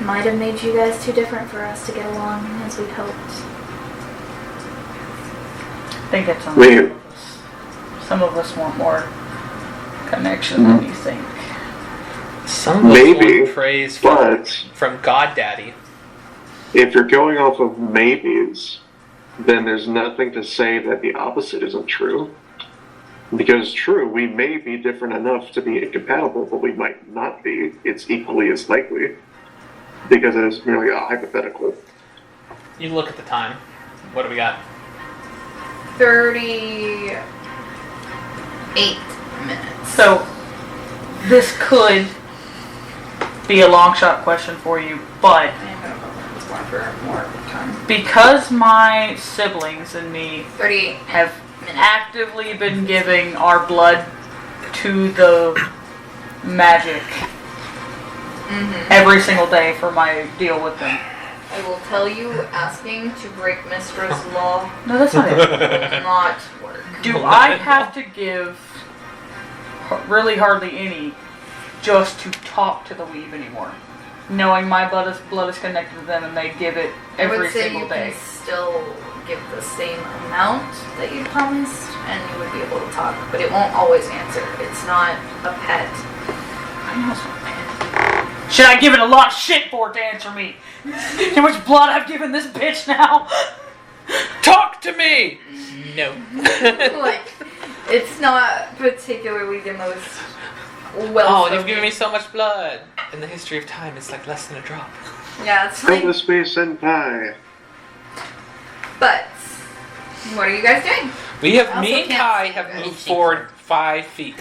Might have made you guys too different for us to get along as we'd hoped. I think it's on Wait. some of us want more connection than you think. Some of us Maybe, want praise but from God Daddy. if you're going off of maybes, then there's nothing to say that the opposite isn't true. Because true, we may be different enough to be incompatible, but we might not be. It's equally as likely. Because it is merely a hypothetical. You look at the time. What do we got? 38 minutes. So, this could be a long shot question for you, but I'm gonna put this one for more time. because my siblings and me 38 have minutes. actively been giving our blood to the magic every single day for my deal with them. I will tell you, asking to break Mistra's law No, that's not it. will not work. Do I have to give really hardly any just to talk to the weeb anymore? Knowing my blood is connected to them and they give it I every would say single you day. can still give the same amount that you promised, and you would be able to talk, but it won't always answer. It's not a pet. I know it's not bad. Should I give it a lot of shit for it to answer me? How much blood I've given this bitch now? Talk to me! No. Like, it's not particularly the most well. Oh, you've given me so much blood. In the history of time, it's like less than a drop. Yeah, it's like. Kill the space senpai. But what are you guys doing? We have, I me also and can't Kai see have you. moved forward 5 feet.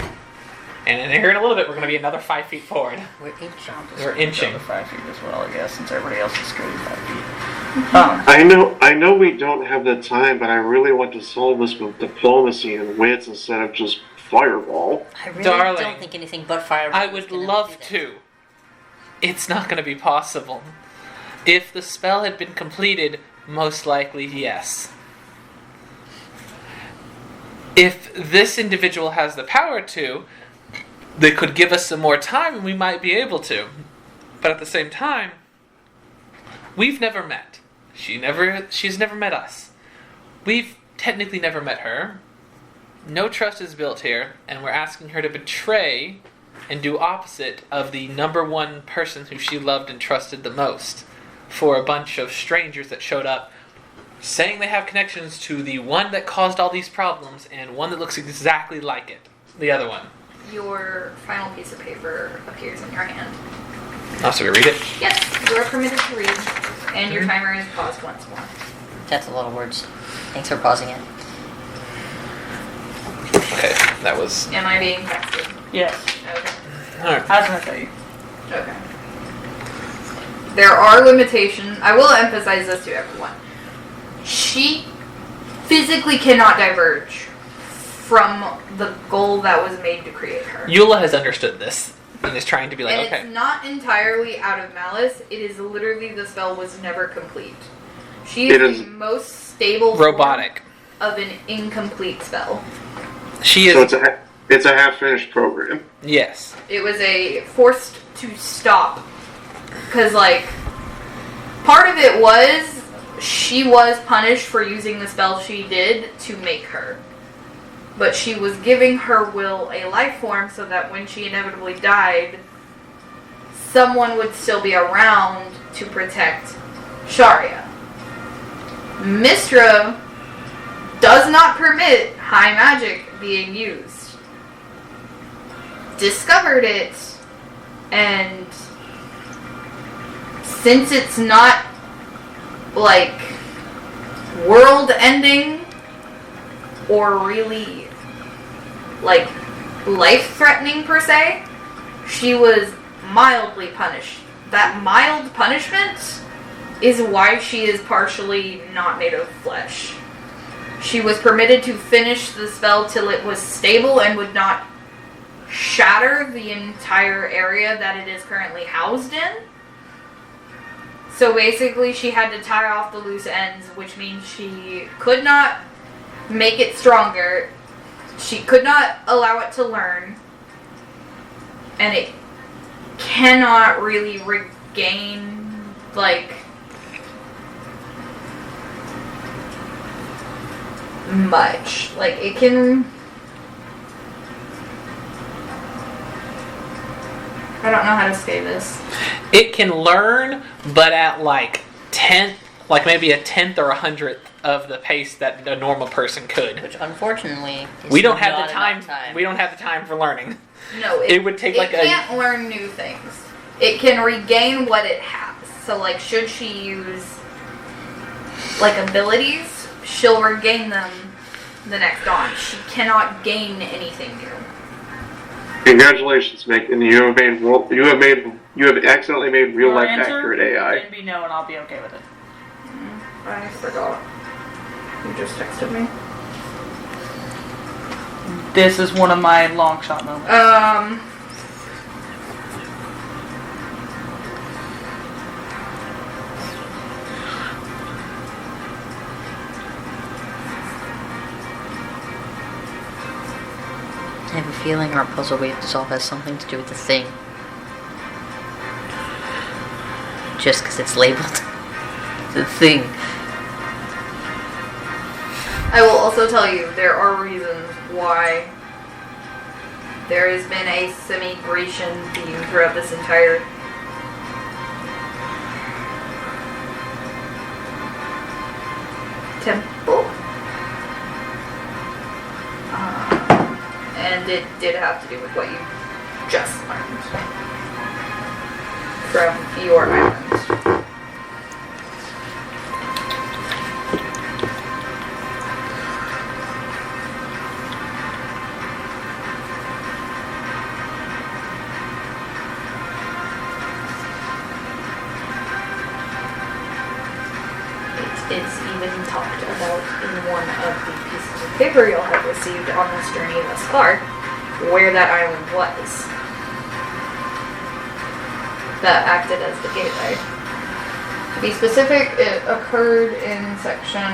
And in here in a little bit, we're going to be another 5 feet forward. We're inching. We're inching. Another 5 feet as well, I guess, since everybody else is scooting 5 feet. I know we don't have the time, but I really want to solve this with diplomacy and wits instead of just fireball. I really Darling, don't think anything but fire. I is would gonna love do that. to. It's not going to be possible. If the spell had been completed, most likely yes. If this individual has the power to, they could give us some more time and we might be able to. But at the same time, we've never met. She's never met us. We've technically never met her. No trust is built here, and we're asking her to betray and do opposite of the number one person who she loved and trusted the most for a bunch of strangers that showed up saying they have connections to the one that caused all these problems and one that looks exactly like it. The other one. Your final piece of paper appears in your hand. Oh, so we read it? Yes, you are permitted to read, and your timer is paused once more. That's a lot of words. Thanks for pausing it. Okay, that was... Am I being texted? Yes. Okay. Alright. I was going to tell you. Okay. There are limitations. I will emphasize this to everyone. She physically cannot diverge from the goal that was made to create her. Eula has understood this and is trying to be like, And okay. it's not entirely out of malice. It is literally the spell was never complete. She It is is the most stable form Robotic. of an incomplete spell. She So is... it's a half-finished program. Yes. It was a forced to stop. Because, like, part of it was she was punished for using the spell she did to make her. But she was giving her will a life form so that when she inevitably died, someone would still be around to protect Sharia. Mistra does not permit high magic being used. Discovered it, and since it's not like world ending or really like life threatening per se, she was mildly punished. That mild punishment is why she is partially not made of flesh. She was permitted to finish the spell till it was stable and would not shatter the entire area that it is currently housed in. So basically she had to tie off the loose ends, which means she could not make it stronger. She could not allow it to learn. And it cannot really regain like much. Like it can. I don't know how to say this. It can learn, but at like maybe a 10th or 100th of the pace that a normal person could. Which unfortunately, is We don't have not the time. enough time. We don't have the time for learning. No, It would take like it can't learn new things. It can regain what it has. So like, should she use like abilities, she'll regain them the next dawn. She cannot gain anything new. Congratulations, Mick, and you have accidentally made real life accurate AI. Can be no, and I'll be okay with it. I forgot. You just texted me. This is one of my long shot moments. I have a feeling our puzzle we have to solve has something to do with the thing. Just because it's labeled the thing. I will also tell you, there are reasons why there has been a semi-Grecian theme throughout this entire temple. And it did have to do with what you just learned from your island. It is even talked about in one of the pieces of paper you'll have received on this journey thus far, where that island was. That acted as the gateway. To be specific, it occurred in section...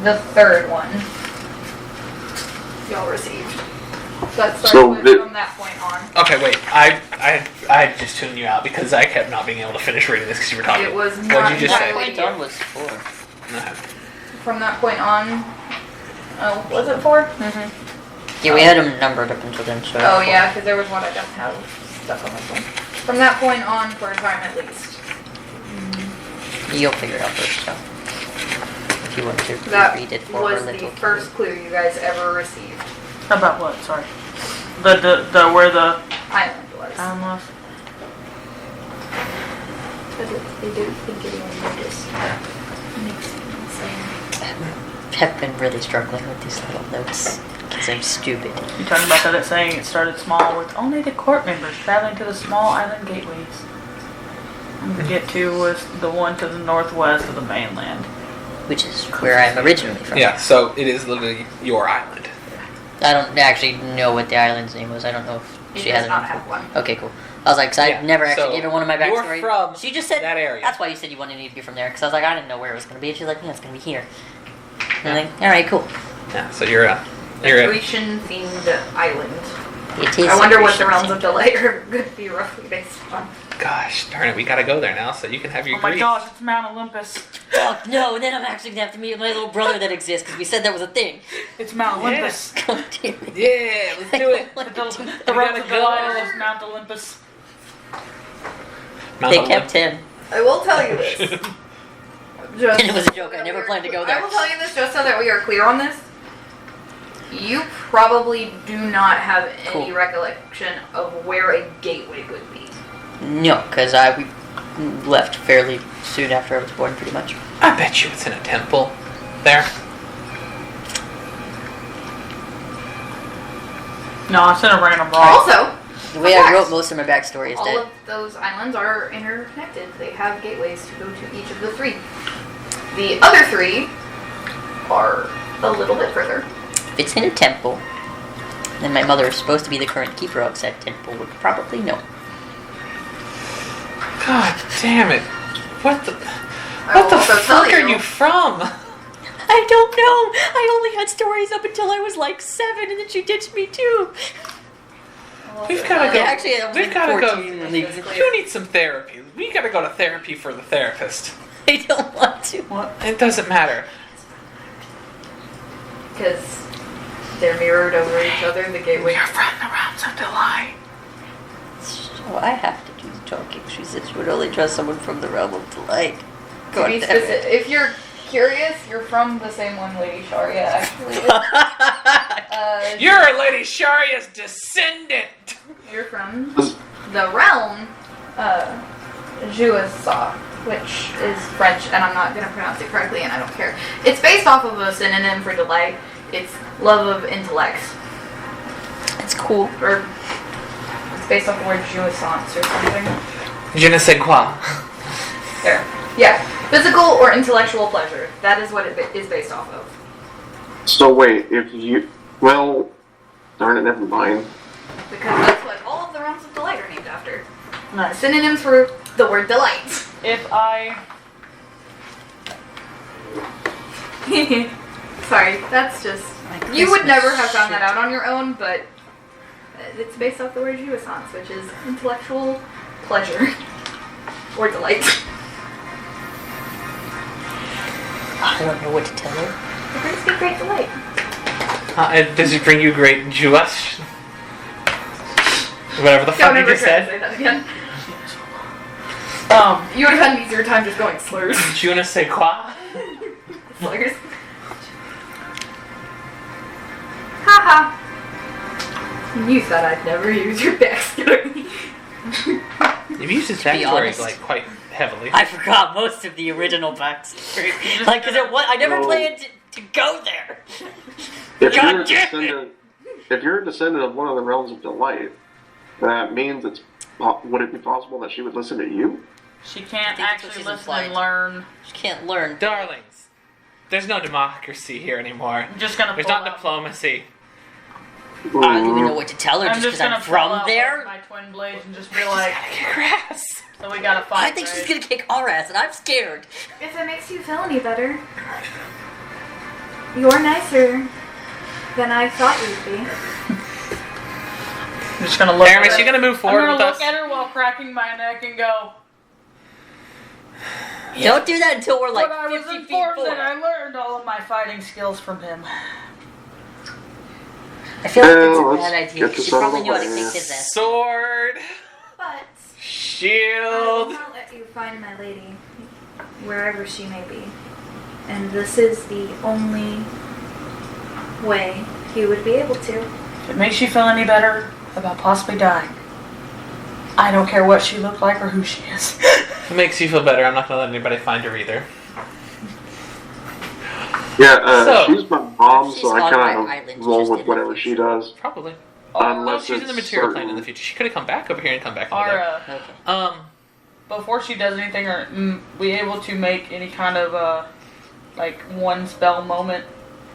the third one y'all received. That started from that point on. Okay, wait. I just tuned you out because I kept not being able to finish reading this because you were talking. It was What'd not you just say? exactly Done was 4. No. from that point on. Oh, was it 4? Mm-hmm. Yeah, we had them numbered up until then, so. Oh yeah, because there was one I don't have stuck on this one. From that point on, for a time at least. You'll figure it out first, so. If you want to That read it for was her the little first clue you guys ever received. About what? Sorry. The where the Island was. was. But they didn't think anyone noticed. Makes me insane. I've been really struggling with these little notes because I'm stupid. You talking about that saying it started small with only the court members traveling to the small island gateways. And the get to was the one to the northwest of the mainland. Which is where I'm originally from. Yeah, so it is literally your island. I don't actually know what the island's name was. I don't know if It she does has not it. have one. Okay, cool. I was like, because Yeah, I never actually so gave her one of my you're backstory. from She just said that area. That's why you said you wanted me to be from there. Because I was like, I didn't know where it was going to be. And she's like, yeah, it's going to be here. And I'm like, all right, cool. Yeah, so you're A Grecian themed island. It is. I wonder what the Grecian realms thing. of delay are going to be roughly based on. Gosh darn it, we gotta go there now so you can have your Oh my Greece. gosh, it's Mount Olympus. Fuck no! Then I'm actually gonna have to meet my little brother that exists because we said that was a thing. It's Mount Olympus. God damn it. Yeah, let's do it. The We road gotta to go. Delilah is Mount Olympus. Mount They Olympus. kept him, I will tell you this. Just and it was a joke. I never planned to go there. I will tell you this just so that we are clear on this. You probably do not have any Cool. recollection of where a gateway would be. No, because we left fairly soon after I was born, pretty much. I bet you it's in a temple there. No, it's in a random rock. Also, The way I wrote most of my backstory is all that of those islands are interconnected. They have gateways to go to each of the 3. The other 3 are a little bit further. if it's in a temple, then my mother is supposed to be the current keeper of said temple, would probably know. God damn it. What the... I What will the also tell fuck are you from? I don't know. I only had stories up until I was like 7, and then she ditched me too. We've gotta go. Yeah, actually, I was We've like gotta go. 14 when they- You need some therapy. We gotta go to therapy for the therapist. I don't want to. What? It doesn't matter. Because they're mirrored over each other, the gateway. You're from the realms of delight. So I have to do the talking. She said she would only trust someone from the realm of delight. To God be damn it. specific, if you're curious, you're from the same one Lady Sharia actually is. You're Lady Sharia's descendant. You're from the realm, Jouissat, which is French, and I'm not going to pronounce it correctly, and I don't care. It's based off of a synonym for delight. It's love of intellect. It's cool. Or it's based off the word jouissance or something. Je ne sais quoi. There. Yeah. Physical or intellectual pleasure. That is what it is based off of. So wait, if you... Well, darn it, never mind. Because that's what all of the realms of delight are named after. Nice. Synonyms for the word delight. If I... Sorry, that's just... You would never have found that out on your own, but it's based off the word jouissance, which is intellectual pleasure. Or delight. I don't know what to tell her. It brings me great delight. Does it bring you great Jewish? Whatever the fuck Don't you ever just try to said. say that again. You You would have had an easier time just going slurs. Je ne sais quoi. Slurs. Haha. You thought I'd never use your backstory. You've used his be backstory honest. like quite heavily. I forgot most of the original backstory. Like, cause I never No. planned to go there. If you're, God a damn it. descendant, if you're a descendant of one of the realms of delight, that means it's... Would it be possible that she would listen to you? She I can't think that's what actually she's listen implied. and learn. She can't learn. Darlings, there's no democracy here anymore. I'm just gonna There's pull not out- diplomacy. I don't even know what to tell her I'm just just because gonna I'm pull from out there. my twin blades and just be like, Kick her ass. so we gotta fight. I think she's right? gonna kick our ass, and I'm scared. If it makes you feel any better, you're nicer than I thought you'd be. I'm just gonna look Aramis, at her. you gonna move forward I'm with gonna us? look at her while cracking my neck and go, Don't do that until we're like but I was 50 feet informed that forward. I learned all of my fighting skills from him. I feel like that's Well, a let's bad idea. get She this out of probably the knew how to way. kick his ass. Sword, But I will shield. not let you find my lady, wherever she may be. And this is the only way you would be able to. If it makes you feel any better about possibly dying, I don't care what she looked like or who she is. If it makes you feel better, I'm not gonna let anybody find her either. Yeah, So- she's my mom, She's so I on kind my island, of she roll just with didn't whatever think she so. does. Probably. Well, Unless she's in the it's material plane in certain. the future. She could have come back over here and come back over Are, there. Okay. before she does anything, are we able to make any kind of, like, one spell moment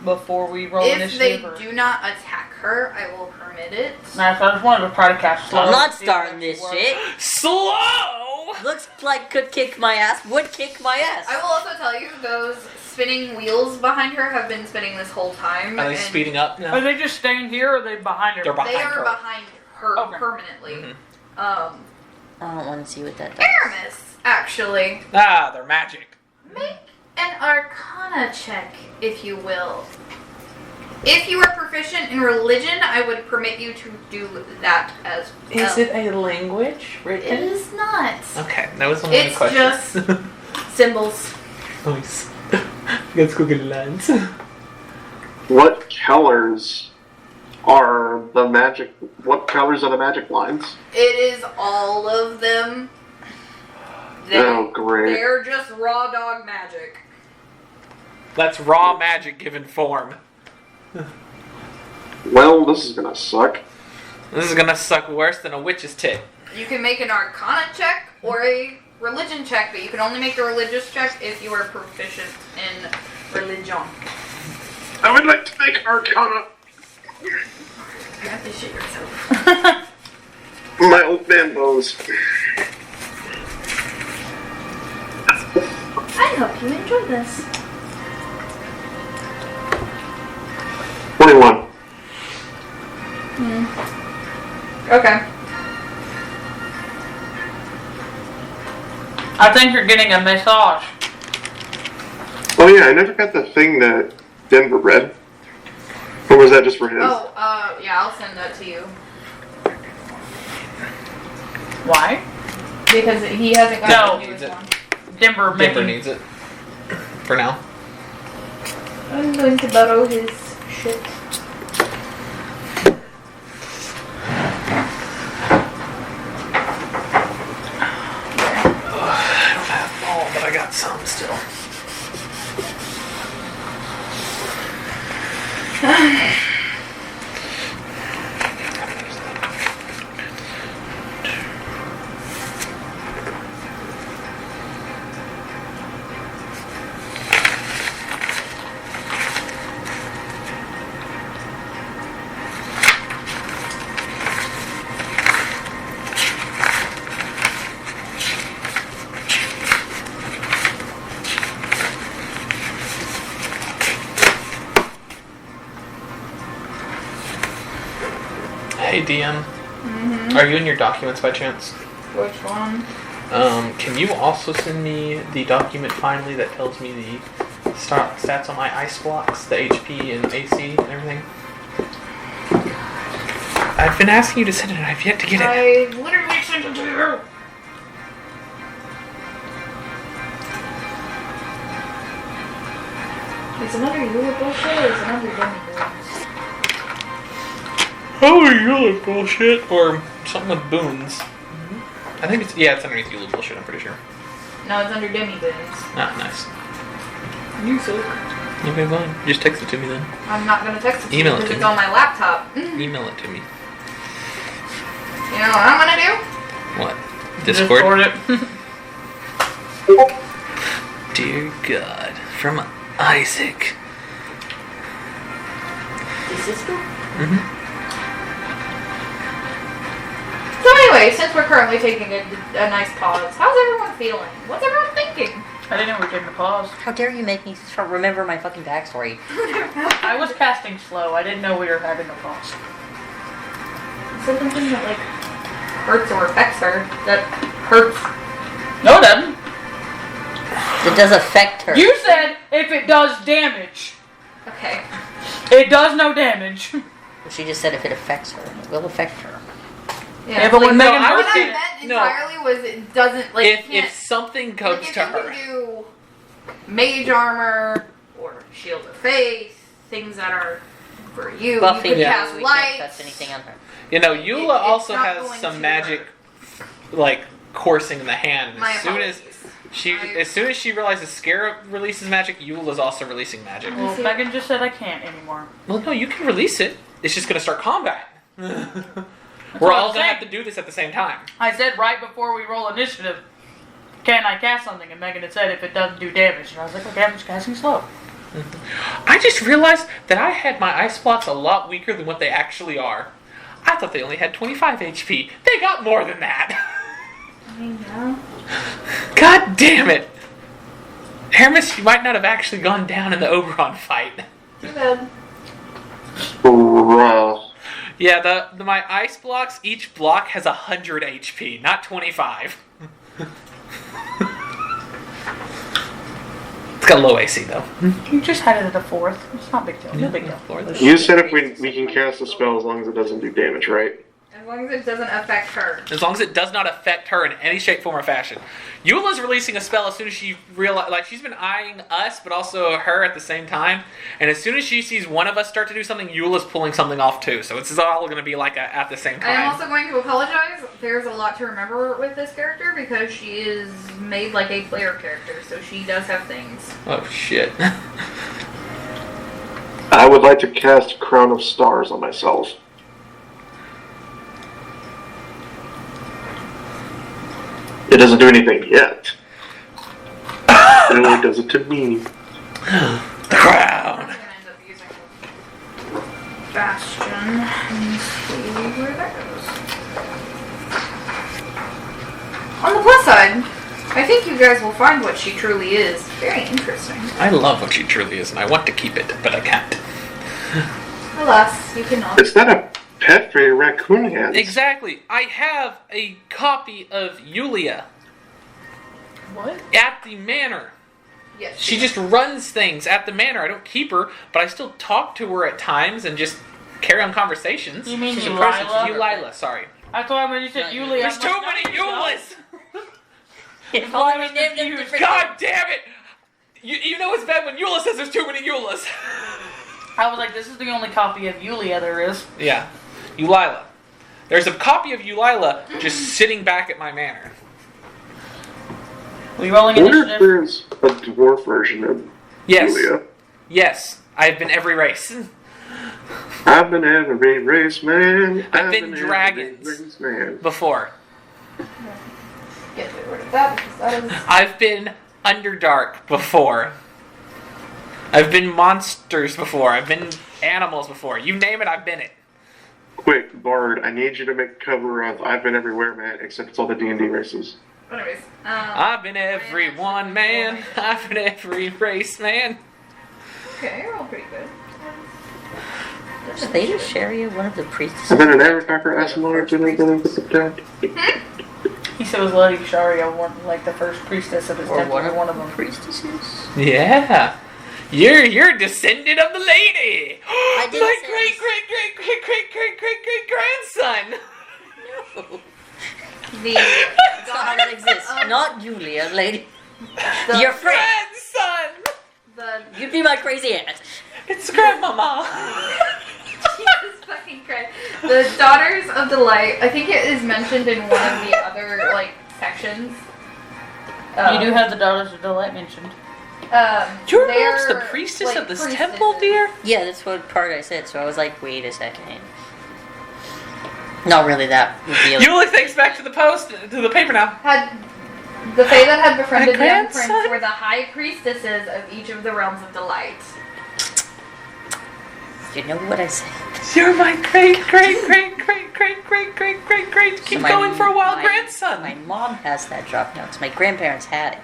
before we roll If initiative? they or- do not attack her, I will permit it. Nah, so I just wanted to try to cast slow. I'm not see if starting it this works. shit. Slow! Looks like could kick my ass, would kick my ass. I will also tell you, those spinning wheels behind her have been spinning this whole time. Are they and speeding up Are now? they just staying here or are they behind her? They're behind They are her. behind her Okay. permanently. Mhm. I don't want to see what that does. Aramis, actually, Ah, they're magic. make an Arcana check, if you will. If you are proficient in religion, I would permit you to do that as well. Is it a language It written? is not. Okay, that was one of It's the questions. just symbols. Nice. Let's go get lens. What colors are the magic? What colors are the magic lines? It is all of them. Oh, great. They're just raw dog magic. That's raw magic given form. Well, this is gonna suck. This is gonna suck worse than a witch's tit. You can make an Arcana check or a religion check, but you can only make the religious check if you are proficient in religion. I would like to make Arcana. You have to shit yourself. My old man bows. I hope you enjoy this. 21. Okay. I think you're getting a massage. Oh yeah, I never got the thing that Denver read. Or was that just for his? Oh, yeah, I'll send that to you. Why? Because he hasn't got No. the newest Needs it. one. Denver Denver maybe. needs it. For now. I'm going to borrow his shit. I don't have all, but I got some still. Hey DM, are you in your documents by chance? Which one? Can you also send me the document finally that tells me the stats on my ice blocks, the HP and AC and everything? I've been asking you to send it and I've yet to get it. I literally sent it to you. Is another Yule bullshit or is another Demi Beans? Oh, Yule bullshit or something with boons. I think it's underneath Yule bullshit. I'm pretty sure. No, it's under Demi Beans. Ah, nice. You suck. Okay, fine. Just text it to me then. I'm not gonna text it to Email you it because to it's me. on my laptop. You Email it to me. know what I'm gonna do? What? Discord? it. Dear God, from Isaac. Your sister? Mm-hmm. So anyway, since we're currently taking a nice pause, how's everyone feeling? What's everyone thinking? I didn't know we were taking a pause. How dare you make me remember my fucking backstory? I was casting slow. I didn't know we were having a pause. Something that like hurts or affects her. That hurts. No, it doesn't. It does affect her. You said if it does damage. Okay. It does no damage. She just said if it affects her, it will affect her. Yeah, but when Megan I What would I say meant no. entirely was it doesn't like If you can't, something goes like, if to you her, can do mage armor or shield of faith, things that are for you. Buffy, you could yeah. cast we can't lights. touch anything on her. you know, It's Eula not also has going some to magic, hurt. like coursing in the hand. My As soon as apologies. as she realizes Scarab releases magic, Eula's also releasing magic. Well, Megan just said I can't anymore. Well, no, you can release it. It's just gonna start combat. We're what all I'm gonna saying. have to do this at the same time. I said right before we roll initiative, can I cast something? And Megan had said if it doesn't do damage. And I was like, okay, I'm just casting slow. I just realized that I had my ice blocks a lot weaker than what they actually are. I thought they only had 25 HP. They got more than that. I mean, yeah. God damn it! Hermes, you might not have actually gone down in the Oberon fight. Too bad. Bruh. Yeah, my ice blocks, each block has 100 HP, not 25. It's got low AC though. You just had it at a 4th. It's not a big deal. No big deal. You said if we can cast a spell as long as it doesn't do damage, right? As long as it doesn't affect her. As long as it does not affect her in any shape, form, or fashion. Eula's releasing a spell as soon as she realized, like, she's been eyeing us, but also her at the same time. And as soon as she sees one of us start to do something, Eula's pulling something off too. So it's all going to be like at the same I am time. also going to apologize. There's a lot to remember with this character because she is made like a player character, so she does have things. Oh shit. I would like to cast Crown of Stars on myself. It doesn't do anything yet. It only does it to me. The crown. I'm gonna end up using Bastion and see where that goes. On the plus side, I think you guys will find what she truly is very interesting. I love what she truly is, and I want to keep it, but I can't. Alas, you cannot. It's not a pet for your raccoon hands. Exactly. I have a copy of Yulia What? at the manor. Yes. She just runs things at the manor. I don't keep her, but I still talk to her at times and just carry on conversations. You mean She's a Ulila? person. Ulila, sorry. I thought when you said Yulia. There's too many Yulas! If only we named them different. God damn it! You know it's bad when Eula says there's too many Eulas. I was like, this is the only copy of Yulia there is. Yeah. Ulila. There's a copy of Ulila just sitting back at my manor. Are you rolling I wonder if initiative? there's a dwarf version of Yes. Julia. Yes. I've been every race. I've been every race man. I've been every dragons. race man. Before. Get rid of that because that is. I've been Underdark before. I've been monsters before. I've been animals before. You name it, I've been it. Quick, Bard, I need you to make a cover of I've Been Everywhere Man, except it's all the D&D races. Anyways, I've been every one man. I've been every race man. okay, you're all pretty good. Is Lady Sharia one of the priestesses? I've been an Arakaka, Asmar, He said it was Lady Sharia, one, like the first priestess of his Or temple. one of them. priestesses? Yeah. You're a descendant of the lady. I didn't My say great this. great great great great great great great grandson. No. The That's not how that exists. Not Julia, lady. Your friend. Grandson. the You'd be my crazy aunt. It's grandmama. Jesus fucking Christ. The Daughters of Delight. I think it is mentioned in one of the other sections. You do have the Daughters of Delight mentioned. Do you remember they're, the priestess like, of this priestesses. temple, dear? Yeah, that's what part I said, so I was like, wait a second. Not really that revealing. Yuli thinks back to the paper now. Had the Fae that had befriended the young grandson? prince were the high priestesses of each of the realms of delight. You know what I said. You're my great great great great great great great great great. Keep So my- going for a while, my- grandson. My mom has that drop notes. My grandparents had it.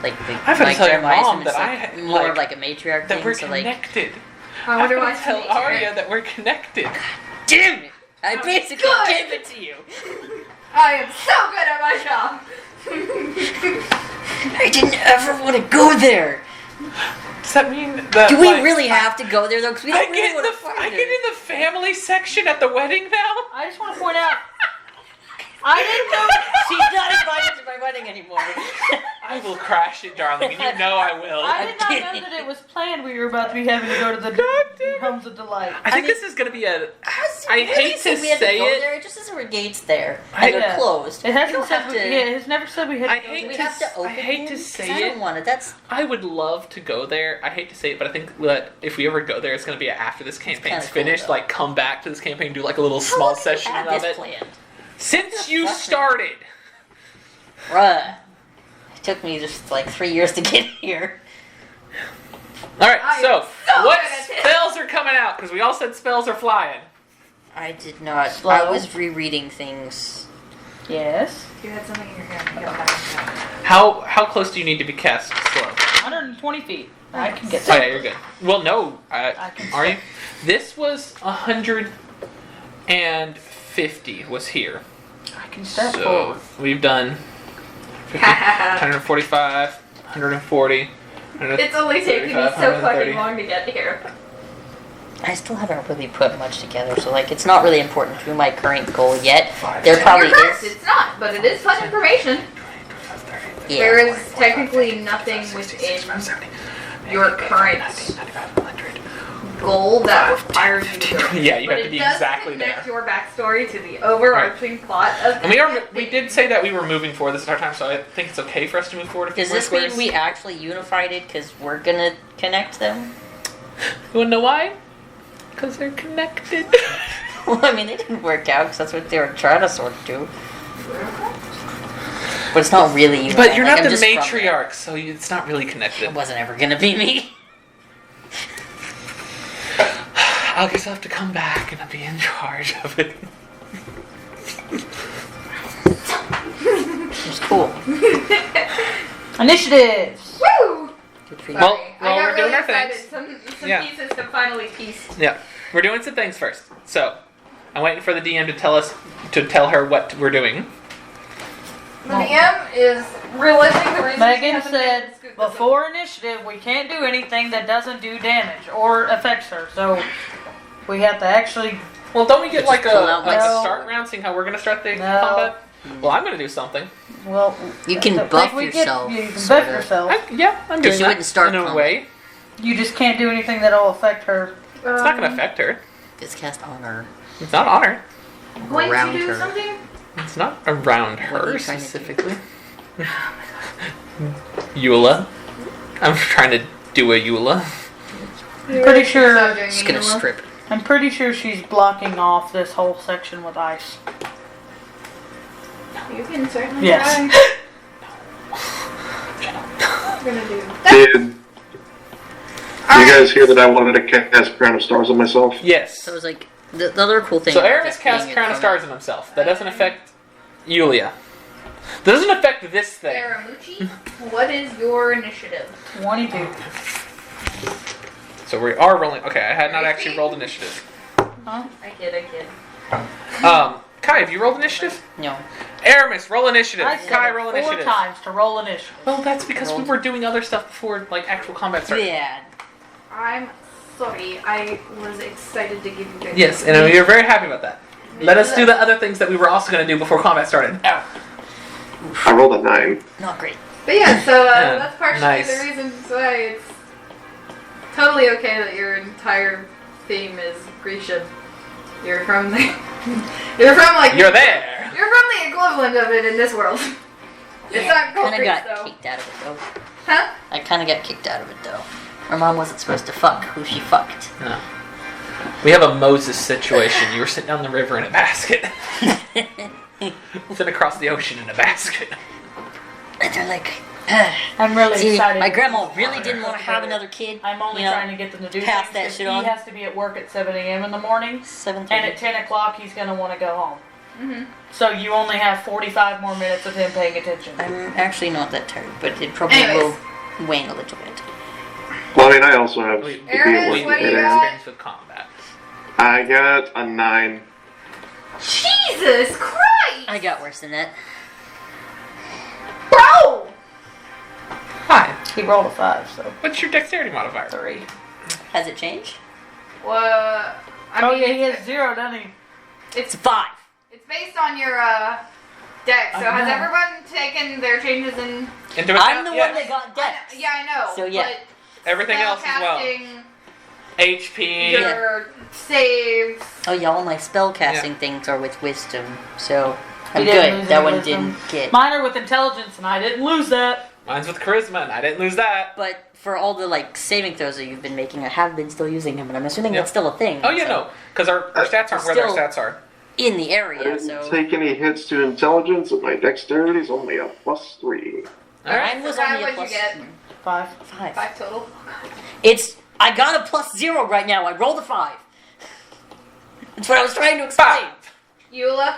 Like the, I've got to like tell your Jeremiah's mom and that it's I like had, more like, of like a matriarch that thing. we're So like, connected. I wonder I'm why gonna tell she Arya that we're connected. damn it! I basically good. gave it to you. I am so good at my job. I didn't ever want to go there. Does that mean that? Do we like, really have to go there though? Because we I don't really get want in to the find I her. get in the family section at the wedding now. I just want to point out, I didn't know. She's not invited to my wedding anymore. I will crash it, darling, and you know I will. I did not know that it was planned we were about to be having to go to the Homes of Delight. I think mean- this is gonna be a. I hate really to said we had say to go it. there. It just says we're gates there, I- and they're Yeah. closed. It We hasn't don't said. have We, to. yeah, it's never said we had. I to hate go We there. have to open. I hate to them, 'cause say I don't it. want it. That's I would love to go there. I hate to say it, but I think that if we ever go there, it's gonna be after this campaign's kinda cool, finished. though. Like, come back to this campaign, do like a little how small long have you session had of this it. planned? Since you Fuck me. started. Bruh. It took me just like 3 years to get here. All right, I so am so what good at this. spells are coming out? Because we all said spells are flying. I did not. Slow. I was rereading things. Yes. You had something in your hand. You don't have How close do you need to be cast slow? 120 feet. I can get Oh there. yeah, you're good. Well, no, I can are you? step. This was 150 was here. I can step So forward. we've done 50, 145, 140. It's only taking me so 130. fucking long to get here. I still haven't really put much together, so like it's not really important to my current goal yet. Five, There ten. probably You're correct, is. it's not, but it is fun information. Yeah. There is technically nothing within your current goal that requires you to go. Yeah, you But have to it be does exactly connect there. your backstory to the overarching plot of And the we did say that we were moving forward this entire time, so I think it's okay for us to move forward. A few Does more this mean squares. we actually unified it because we're gonna connect them? You wanna know why? Because they're connected. Well, I mean, it didn't work out because that's what they were trying to sort of do. But it's not really unified. But you're like, not I'm the just from there. matriarch, so it's not really connected. It wasn't ever gonna be me. I guess I'll have to come back and I'll be in charge of it. It's cool. Initiatives. Woo! Good for you. Well, I got we're doing really our excited. things. Some Yeah. pieces have finally pieced. Yeah, we're doing some things first. So, I'm waiting for the DM to tell her what we're doing. The DM is realizing the reason she Megan hasn't said been scooped this before initiative we can't do anything that doesn't do damage or affects her. So we have to actually. Well, don't we get like a pull out like a No. start round, seeing how we're gonna start the No. combat? Well, I'm gonna do something. Well, You can like buff we get- yourself, You can sorta. buff yourself. I'm doing Because you that wouldn't start in a combat. way. You just can't do anything that'll affect her. It's not gonna affect her. It's cast on her. It's not on her. Going Around to do her. something? It's not around What are her you trying to do? specifically. Eula. I'm trying to do a Eula. Pretty sure. Stop doing Just it gonna anymore. strip. I'm pretty sure she's blocking off this whole section with ice. You can certainly Yes. try. I'm gonna do that. Did you guys hear that I wanted to cast Crown of Stars on myself? Yes. So it was like the other cool thing. So about Aramis this casts being Crown of from- Stars on himself. That doesn't affect Yulia. That doesn't affect this thing. Saramucci, what is your initiative? 22. So we are rolling. Okay, I had not actually rolled initiative. Huh? I kid. Kai, have you rolled initiative? No. Aramis, roll initiative. I said Kai, it roll 4 initiative. times to roll initiative. Well, that's because we were doing other stuff before, like, actual combat started. Yeah. I'm sorry. I was excited to give you guys. Yes, and we are very happy about that. Let us do the other things that we were also going to do before combat started. Ow. I rolled a 9. Not great. But yeah, so Yeah, that's partially nice. the reason why it's totally okay that your entire theme is Grecian. You're from the. You're from like. You're there. You're from the equivalent of it in this world. It's not called Kind of Greece got though. kicked out of it though. Huh? I kind of got kicked out of it though. My mom wasn't supposed to fuck who she fucked. No. We have a Moses situation. You were sitting down the river in a basket. Sitting across the ocean in a basket. And they're like, I'm really see, excited. my grandma really didn't want to have another kid. I'm only you know, trying to get them to do pass things that 'cause shit he on. has to be at work at 7 a.m. in the morning, 7:30. and at 10 o'clock he's going to want to go home. Mm-hmm. So you only have 45 more minutes of him paying attention. I'm actually not that tired, but it probably Anyways. will wane a little bit. Well, I mean, I also have We- to Aramis, deal We with what do you it. got? experience with combat. I got a 9. Jesus Christ! I got worse than that. Bro! Hi. He rolled a 5, so What's your dexterity modifier? 3. Has it changed? Well, I Oh mean, yeah, he has 0, doesn't he? It's 5. It's based on your deck. So I has know. everyone taken their changes in? Into account? I'm the Yes. one that got dex. Yeah, I know. So, yeah. But Everything else as well. spellcasting, HP. your saves. Oh yeah, all my spell casting things are with wisdom, so I'm He didn't good. lose That any one wisdom. didn't get. Mine are with intelligence, and I didn't lose that. Mine's with charisma, and I didn't lose that. But for all the like saving throws that you've been making, I have been still using them, and I'm assuming Yeah. that's still a thing. Oh, yeah, so- no. Because our stats aren't where their Still- stats are. In the I area, didn't so take any hits to intelligence, and my dexterity is only a +3. Alright. mine was So, Kai, only a what'd you plus get? 5. 5. 5 total. It's I got a +0 right now. I rolled a 5. That's what I was trying to explain. 5. Eula.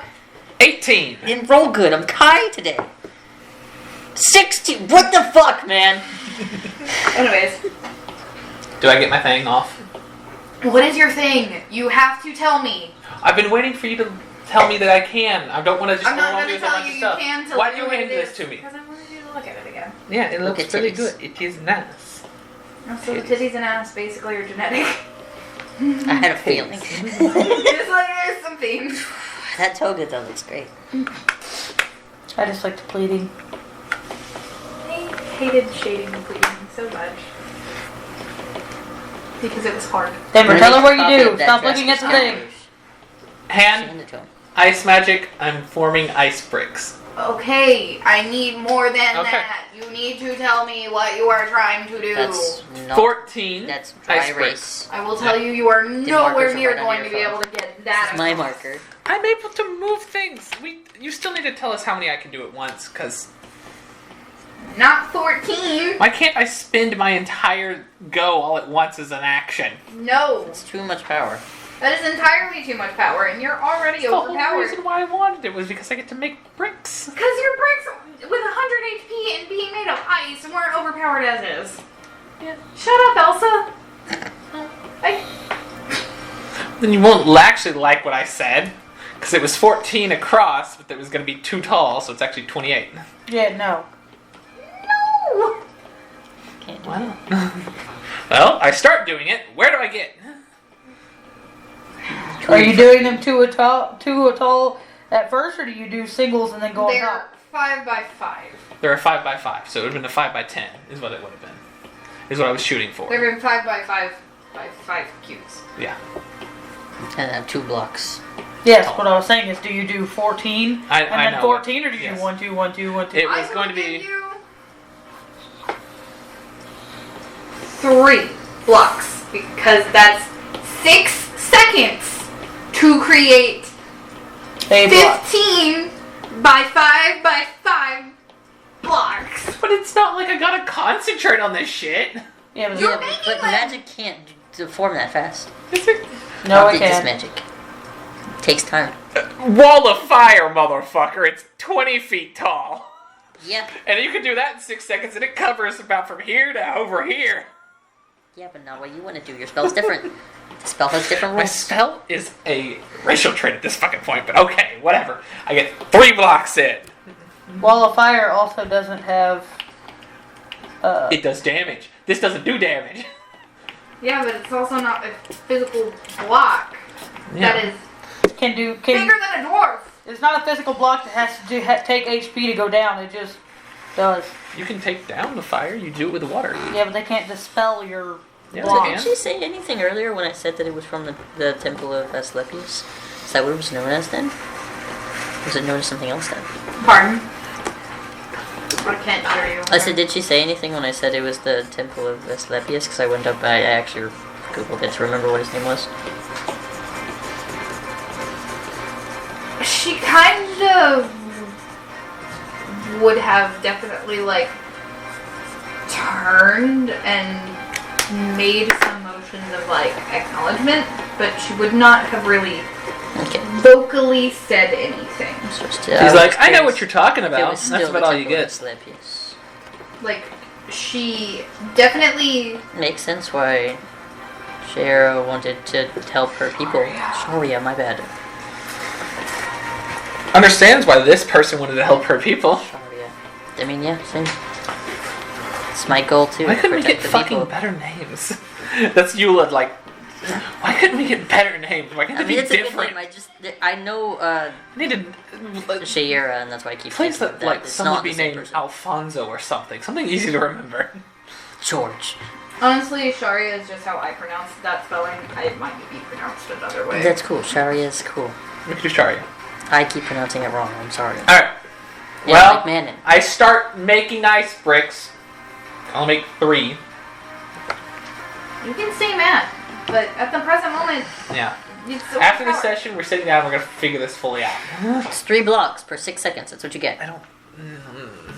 18. Didn't roll good. I'm Kai today. 16. What the fuck, man? Anyways, Do I get my thing off? what is your thing? You have to tell me. I've been waiting for you to tell me that I can. I don't want to just I'm not go on going to with a tell bunch you of you stuff. can till Why you do you know what hand it this is. to me? Because I wanted you to look at it again. Yeah, it Look looks at really titties. good. It is nice. So the titties and ass basically are genetic. I had a feeling. Just like there's some themes. That toga though looks great. I just like the pleating. I hated shading and pleating so much. Because it was hard. Denver, tell her what Copy you do. of that Stop dress looking at was the thing. covered. Hand, Hand it to him. ice magic, I'm forming ice bricks. Okay, I need more than Okay. that. You need to tell me what you are trying to do. That's not. 14 That's dry ice erase. bricks. I will tell you, you are markers nowhere are near right under going your to be phone. able to get that. This is my across. marker. I'm able to move things. You still need to tell us how many I can do at once, because Not 14. why can't I spend my entire go all at once as an action? No. It's too much power. That is entirely too much power, and you're already The whole overpowered. reason why I wanted it was because I get to make bricks. Because your bricks with 100 HP and being made of ice weren't overpowered as is. Yeah. Shut up, Elsa. Then you won't actually like what I said. Because it was 14 across, but it was going to be too tall, so it's actually 28. Yeah, no. No! Can't do Wow. Well, I start doing it. Where do I get? Are you doing them two a tall at first, or do you do singles and then go on They're top? 5 by 5. They're a 5 by 5, so it would have been a 5 by 10, is what it would have been. Is what I was shooting for. They're 5 by 5 by 5 cubes. Yeah. And 2 blocks. Yes, what I was saying is, do you do 14 I and then know 14, or do you yes. do 1, 2, 1, 2, 1, 2? It was I will going to give be... you 3 blocks because that's 6 seconds to create A block. 15 by 5 by 5 blocks. But it's not like I gotta concentrate on this shit. Yeah, but You're Yeah, making but them. magic can't form that fast. no, Not it this can't. magic. It takes time. Wall of fire, motherfucker. It's 20 feet tall. Yeah. And you can do that in 6 seconds, and it covers about from here to over here. Yeah, but not what you want to do. Your spell's different. The spell has different My rules. spell is a racial trait at this fucking point, but okay, whatever. I get 3 blocks in. Wall of Fire also doesn't have... It does damage. This doesn't do damage. Yeah, but it's also not a physical block that is can bigger than a dwarf. It's not a physical block that has to take HP to go down. It just does. You can take down the fire, you do it with water. Yeah, but they can't dispel your Yeah, block. they Did she say anything earlier when I said that it was from the Temple of Asclepius? Is that what it was known as then? Was it known as something else then? Pardon? I can't hear you. I said, did she say anything when I said it was the Temple of Asclepius? Because I went up, I actually googled it to remember what his name was. She kind of would have definitely like turned and made some motions of like acknowledgement, but she would not have really Okay. vocally said anything. So She's like, I know what you're talking about. That's about all you get. Asclepius. Like, she definitely. Makes sense why Shara wanted to help her people. Sharia, my bad. Understands why this person wanted to help her people. Sharia. I mean, yeah, same. It's my goal too. Why couldn't we protect get the fucking people. better names? That's Eula, like, why couldn't we get better names? Why can't I they mean, be it's a good different? name. I know I need to Shayera, and that's why I keep place thinking of that, that. like, It's someone not be the same named person. Alfonso or something. Something easy to remember. George. Honestly, Sharia is just how I pronounce that spelling. It might be pronounced another way. That's cool. Sharia is cool. We could do Sharia. I keep pronouncing it wrong. I'm sorry. Alright. Yeah, Well, like Manon. I start making ice bricks. I'll make 3. You can say math, but at the present moment, Yeah. it's so After this power. session, we're sitting down. We're gonna figure this fully out. It's 3 blocks per 6 seconds. That's what you get. I don't.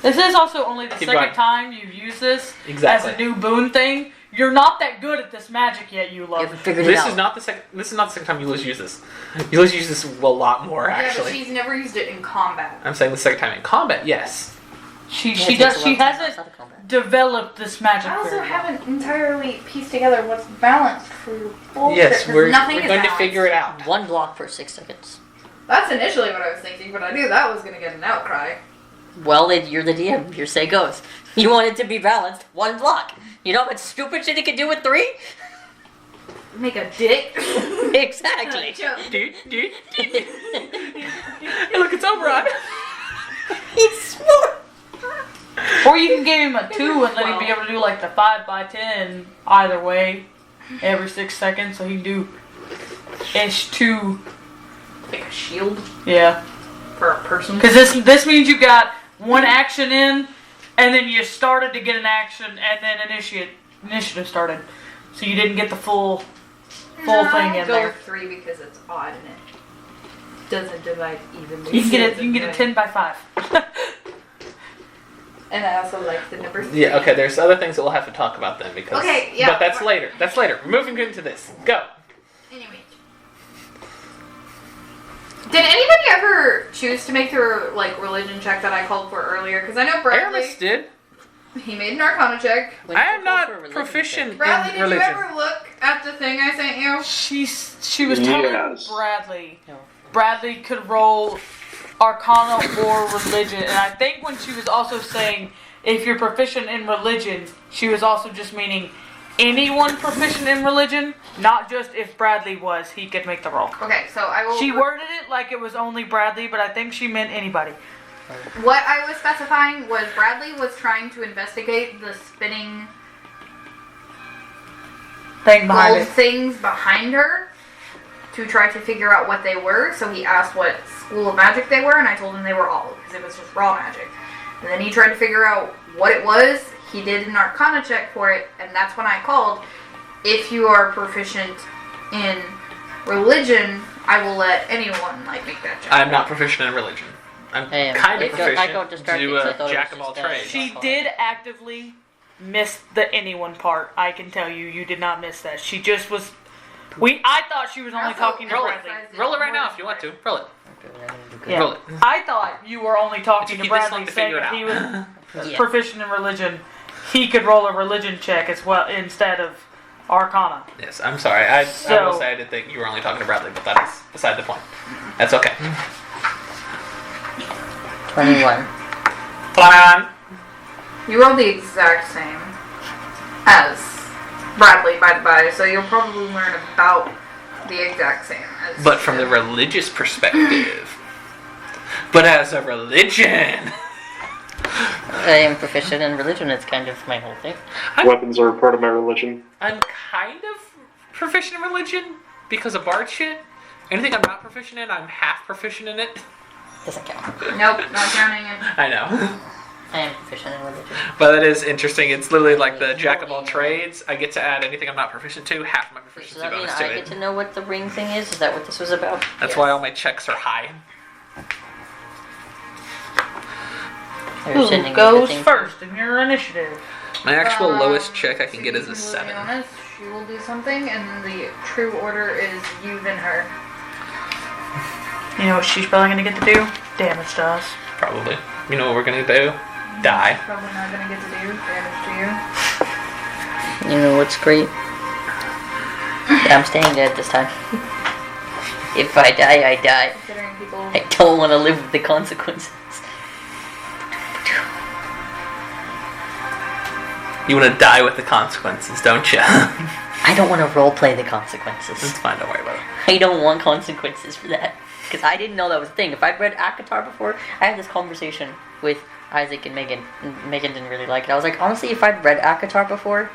This is also only the Keep second going. time you've used this Exactly. as a new boon thing. You're not that good at this magic yet, you You love. haven't figured it This out. is not the second. This is not the second time Eula's used this. Eula's used this a lot more, Yeah, but actually. she's never used it in combat. I'm saying the second time in combat. Yes. She Yeah, it she takes does a she long time hasn't outside of combat. developed this magic. I also very well. haven't entirely pieced together what's balanced for your bullshit. Yes, 'cause we're nothing going is to balanced. figure it out. 1 block per 6 seconds. That's initially what I was thinking, but I knew that was going to get an outcry. Well, you're the DM. Your say goes. You want it to be balanced. 1 block. You know what stupid shit you can do with 3? Make a dick. Exactly. Dude. Hey, look, it's Oberon. He's smart. Or you can give him a 2 and let him be able to do like the 5 by 10 either way every 6 seconds, so he can do ish 2. Like a shield Yeah. for a person. Because this means you got 1 action in, and then you started to get an action, and then initiative started. So you didn't get the full thing in go there. with 3 because it's odd and it doesn't divide evenly. You can get So it. You can get a it's 10 by 5. And I also like the number 3. Yeah. Okay. There's other things that we'll have to talk about then because. Okay, yeah. But that's later. That's later. We're moving into this. Go. Anyway, Did anybody ever choose to make the religion check that I called for earlier? Because I know Bradley. Aramis did. He made an Arcana check. When I you am go not for a religion proficient check- Bradley, in did religion. you ever look at the thing I sent you? She was telling Yes. Bradley. No. Bradley could roll Arcana or religion, and I think when she was also saying if you're proficient in religion, she was also just meaning anyone proficient in religion, not just if Bradley was, he could make the roll. Okay, so I will. She worded it like it was only Bradley, but I think she meant anybody. What I was specifying was Bradley was trying to investigate the spinning Thing behind gold it. things behind her to try to figure out what they were. So he asked what school of magic they were, and I told him they were all, because it was just raw magic. And then he tried to figure out what it was. He did an Arcana check for it, and that's when I called. If you are proficient in religion, I will let anyone make that check. I'm not proficient in religion. I'm I am. kind of I proficient got to distracted do 'cause I a thought it jack was of all just, trades. She did actively miss the anyone part. I can tell you, you did not miss that. She just was. I thought she was only Also, talking to Roll Bradley. it. Roll it right now if you want to. Roll it. Yeah. Roll it. I thought you were only talking But to you just Bradley, need to saying figure it if he out. was Yeah. proficient in religion, he could roll a religion check as well instead of Arcana. Yes, I'm sorry. I will So- say I did think you were only talking to Bradley, but that is beside the point. That's okay. 21. Plan. You rolled the exact same as Bradley, by the by, so you'll probably learn about the exact same as. But from the religious perspective. But as a religion. I am proficient in religion. It's kind of my whole thing. Weapons are a part of my religion. I'm kind of proficient in religion because of bard shit. Anything I'm not proficient in, I'm half proficient in it. Doesn't count. Nope, not counting it. I know. I am proficient in religion. But that is interesting. It's literally like the jack of all trades. I get to add anything I'm not proficient to, half my Does proficiency that mean bonus I to get it. to know what the ring thing is? Is that what this was about? That's Yes. why all my checks are high. You're Who sending me the goes thing. first in your initiative? My actual lowest check I can get is a to be completely 7. honest, she will do something, and the true order is you then her. You know what she's probably going to get to do? Damage to us. Probably. You know what we're gonna do? Die. Probably not gonna get to do damage to you. You know what's great? Yeah, I'm staying dead this time. If I die, I die. Considering people. I don't want to live with the consequences. You wanna die with the consequences, don't you? I don't want to roleplay the consequences. It's fine, don't worry about it. I don't want consequences for that. Because I didn't know that was a thing. If I'd read Akatar before, I had this conversation with Isaac and Megan. And Megan didn't really like it. I was like, honestly, if I'd read Akatar before,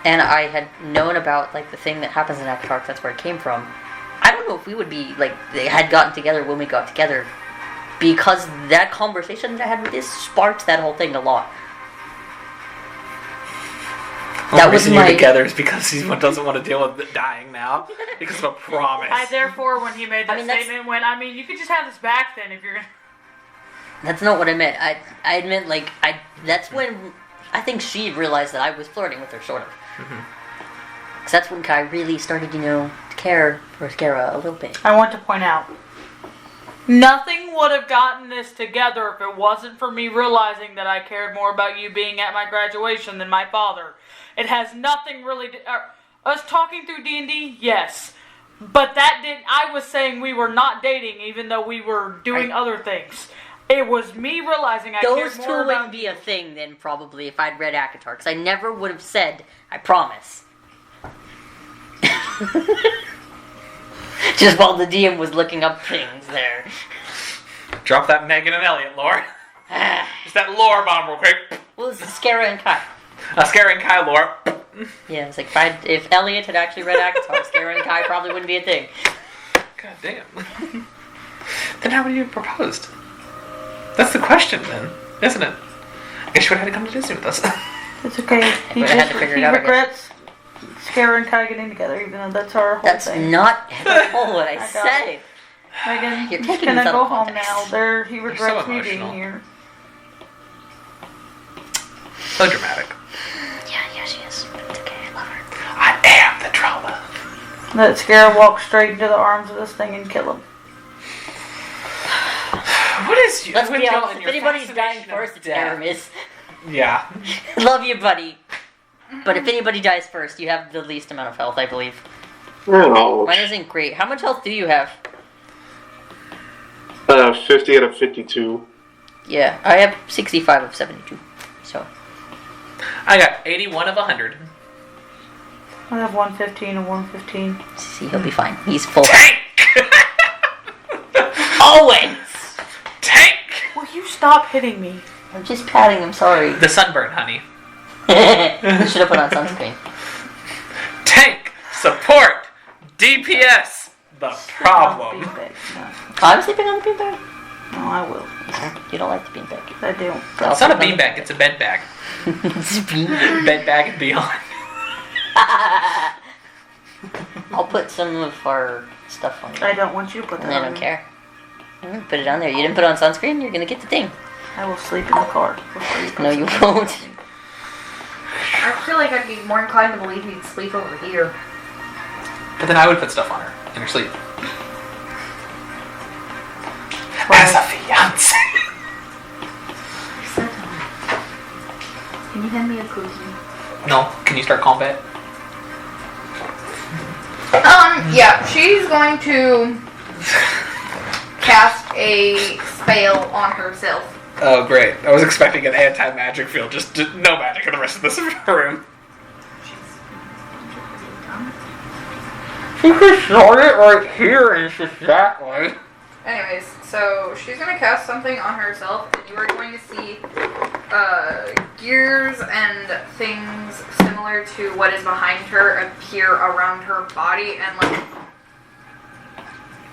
and I had known about like the thing that happens in Akatar, 'cause that's where it came from, I don't know if we would be, like, they had gotten together when we got together. Because that conversation that I had with this sparked that whole thing a lot. That was you're together is because he doesn't want to deal with dying now because of a promise. I therefore, when he made that that's- statement, you could just have this back then if you're gonna. That's not what I meant. I meant, like, that's when I think she realized that I was flirting with her, sort of. Because that's when Kai really started, to care for Skara a little bit. I want to point out, nothing would have gotten this together if it wasn't for me realizing that I cared more about you being at my graduation than my father. It has nothing really to... us talking through D&D, yes. But that didn't... I was saying we were not dating even though we were doing other things. It was me realizing I Those cared two more wouldn't about be a thing then, probably, if I'd read Akatar. Because I never would have said, I promise. Just while the DM was looking up things there. Drop that Megan and Elliot lore. Just that lore bomb real quick. Well, this is Skara and Kai. Scary and Kai lore. Yeah, it's like, if Elliot had actually read Akatar, Skara and Kai probably wouldn't be a thing. God damn. Then how would you have proposed? That's the question then, isn't it? I guess you would have had to come to Disney with us. It's okay. He Would've had to figure it out, I guess. regrets Skara and Kai getting together, even though that's our whole That's thing. not at all what I got said. Megan, You're he's taking gonna this out go of home context. now. He regrets so me being emotional. here. So dramatic. Yeah, she is. But it's okay, I love her. I am the drama. Let Skara walk straight into the arms of this thing and kill him. Yes, Let's would be y'all honest. in If your anybody's dying fascination of first, it's death. Aramis. Yeah. Love you, buddy. But if anybody dies first, you have the least amount of health, I believe. No. Mine isn't great. How much health do you have? 50 out of 52. Yeah, I have 65 of 72. So. I got 81 of 100. I have 115 and 115. See, he'll be fine. He's full. Tank! Always! Tank! Will you stop hitting me? I'm just patting him, sorry. The sunburn, honey. You should have put on sunscreen. Tank! Support! DPS! The problem. Beanbag. No. I'm sleeping on the beanbag. No, I will. You don't like the beanbag. I don't. It's not a beanbag, it's a bed bag. It's a beanbag. Bed bag and beyond. I'll put some of our stuff on you. I don't want you to put that I on don't me. care. Put it on there. You didn't put on sunscreen, you're gonna get the thing. I will sleep in the car before you put No, you something on won't. me. I feel like I'd be more inclined to believe you'd sleep over here. But then I would put stuff on her in her sleep. As a fiance. Can you hand me a cookie? No, can you start combat? Yeah, she's going to cast a spell on herself. Oh, great. I was expecting an anti-magic field, just no magic in the rest of this room. You could start it right here and just that way. Anyways, so she's going to cast something on herself, and you are going to see gears and things similar to what is behind her appear around her body and like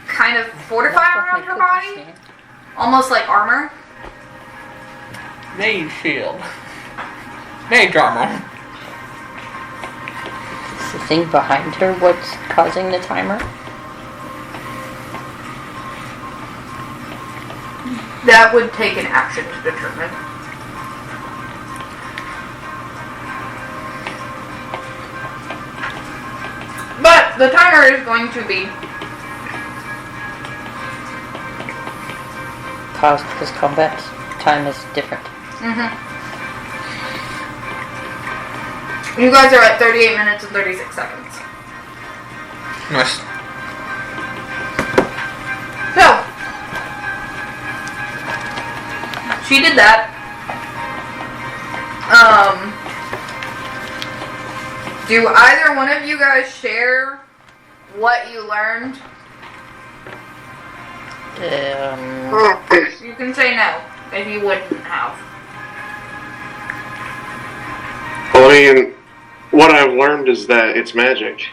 kind of fortify around her body, almost like armor. Mage shield. Mage armor. Is the thing behind her what's causing the timer? That would take an action to determine. But the timer is going to be Paused because combat time is different. You guys are at 38 minutes and 36 seconds. Nice. So, she did that. Do either one of you guys share what you learned? You can say no if you wouldn't have. Well, I mean, what I've learned is that it's magic.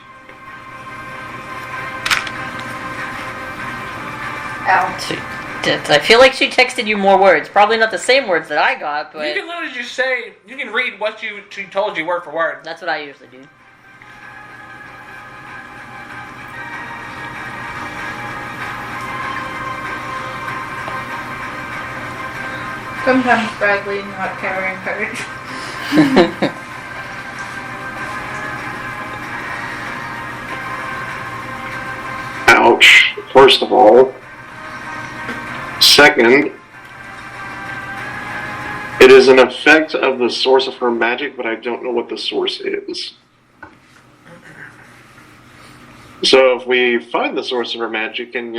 I feel like she texted you more words. Probably not the same words that I got, but You can literally just say, you can read what she told you word for word. that's what I usually do. Sometimes Bradley not carrying courage. Ouch. First of all. Second, it is an effect of the source of her magic, but I don't know what the source is. So if we find the source of her magic and,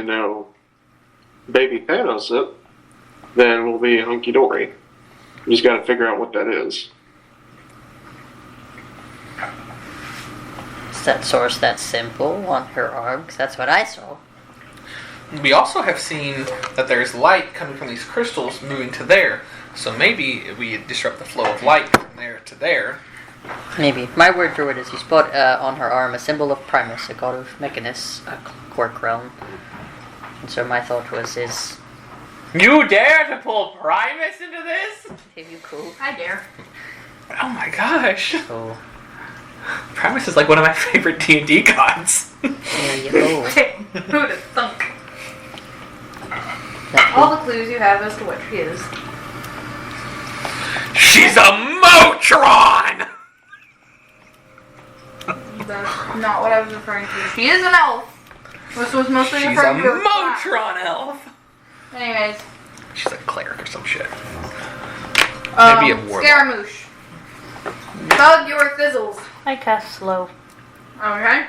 baby Thanos it, then we'll be hunky-dory. We just gotta figure out what that is. Is that source that simple on her arm? 'Cause that's what I saw. We also have seen that there's light coming from these crystals moving to there. So maybe we disrupt the flow of light from there to there. Maybe. My word for it is you spot on her arm a symbol of Primus, a god of Mechanus, a quark realm. And so my thought was, You dare to pull Primus into this? are you cool? I dare. Oh my gosh. Oh, Primus is like one of my favorite D&D gods. there you go. Who would have thunk? That All the clues you have as to what she is. She's a Motron! That's not what I was referring to. She is an elf. This was mostly She's a referring to her class. Motron elf! Anyways, She's like a cleric or some shit. Maybe a warlock. Scaramouche. Bug your fizzles. I cast slow. Okay.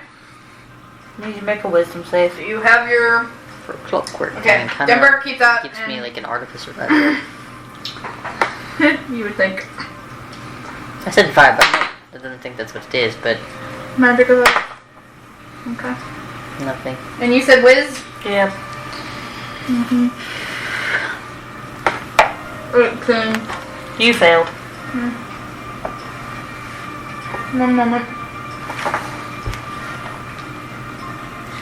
Need to make a wisdom save. So you have your... For clockwork. Okay, Denver, keep that. Gives and- me like an artificer that. You would think. I said 5, but I don't think that's what it is, but Magic of that. Okay. nothing. And you said whiz? Yeah. Okay. You failed. One moment.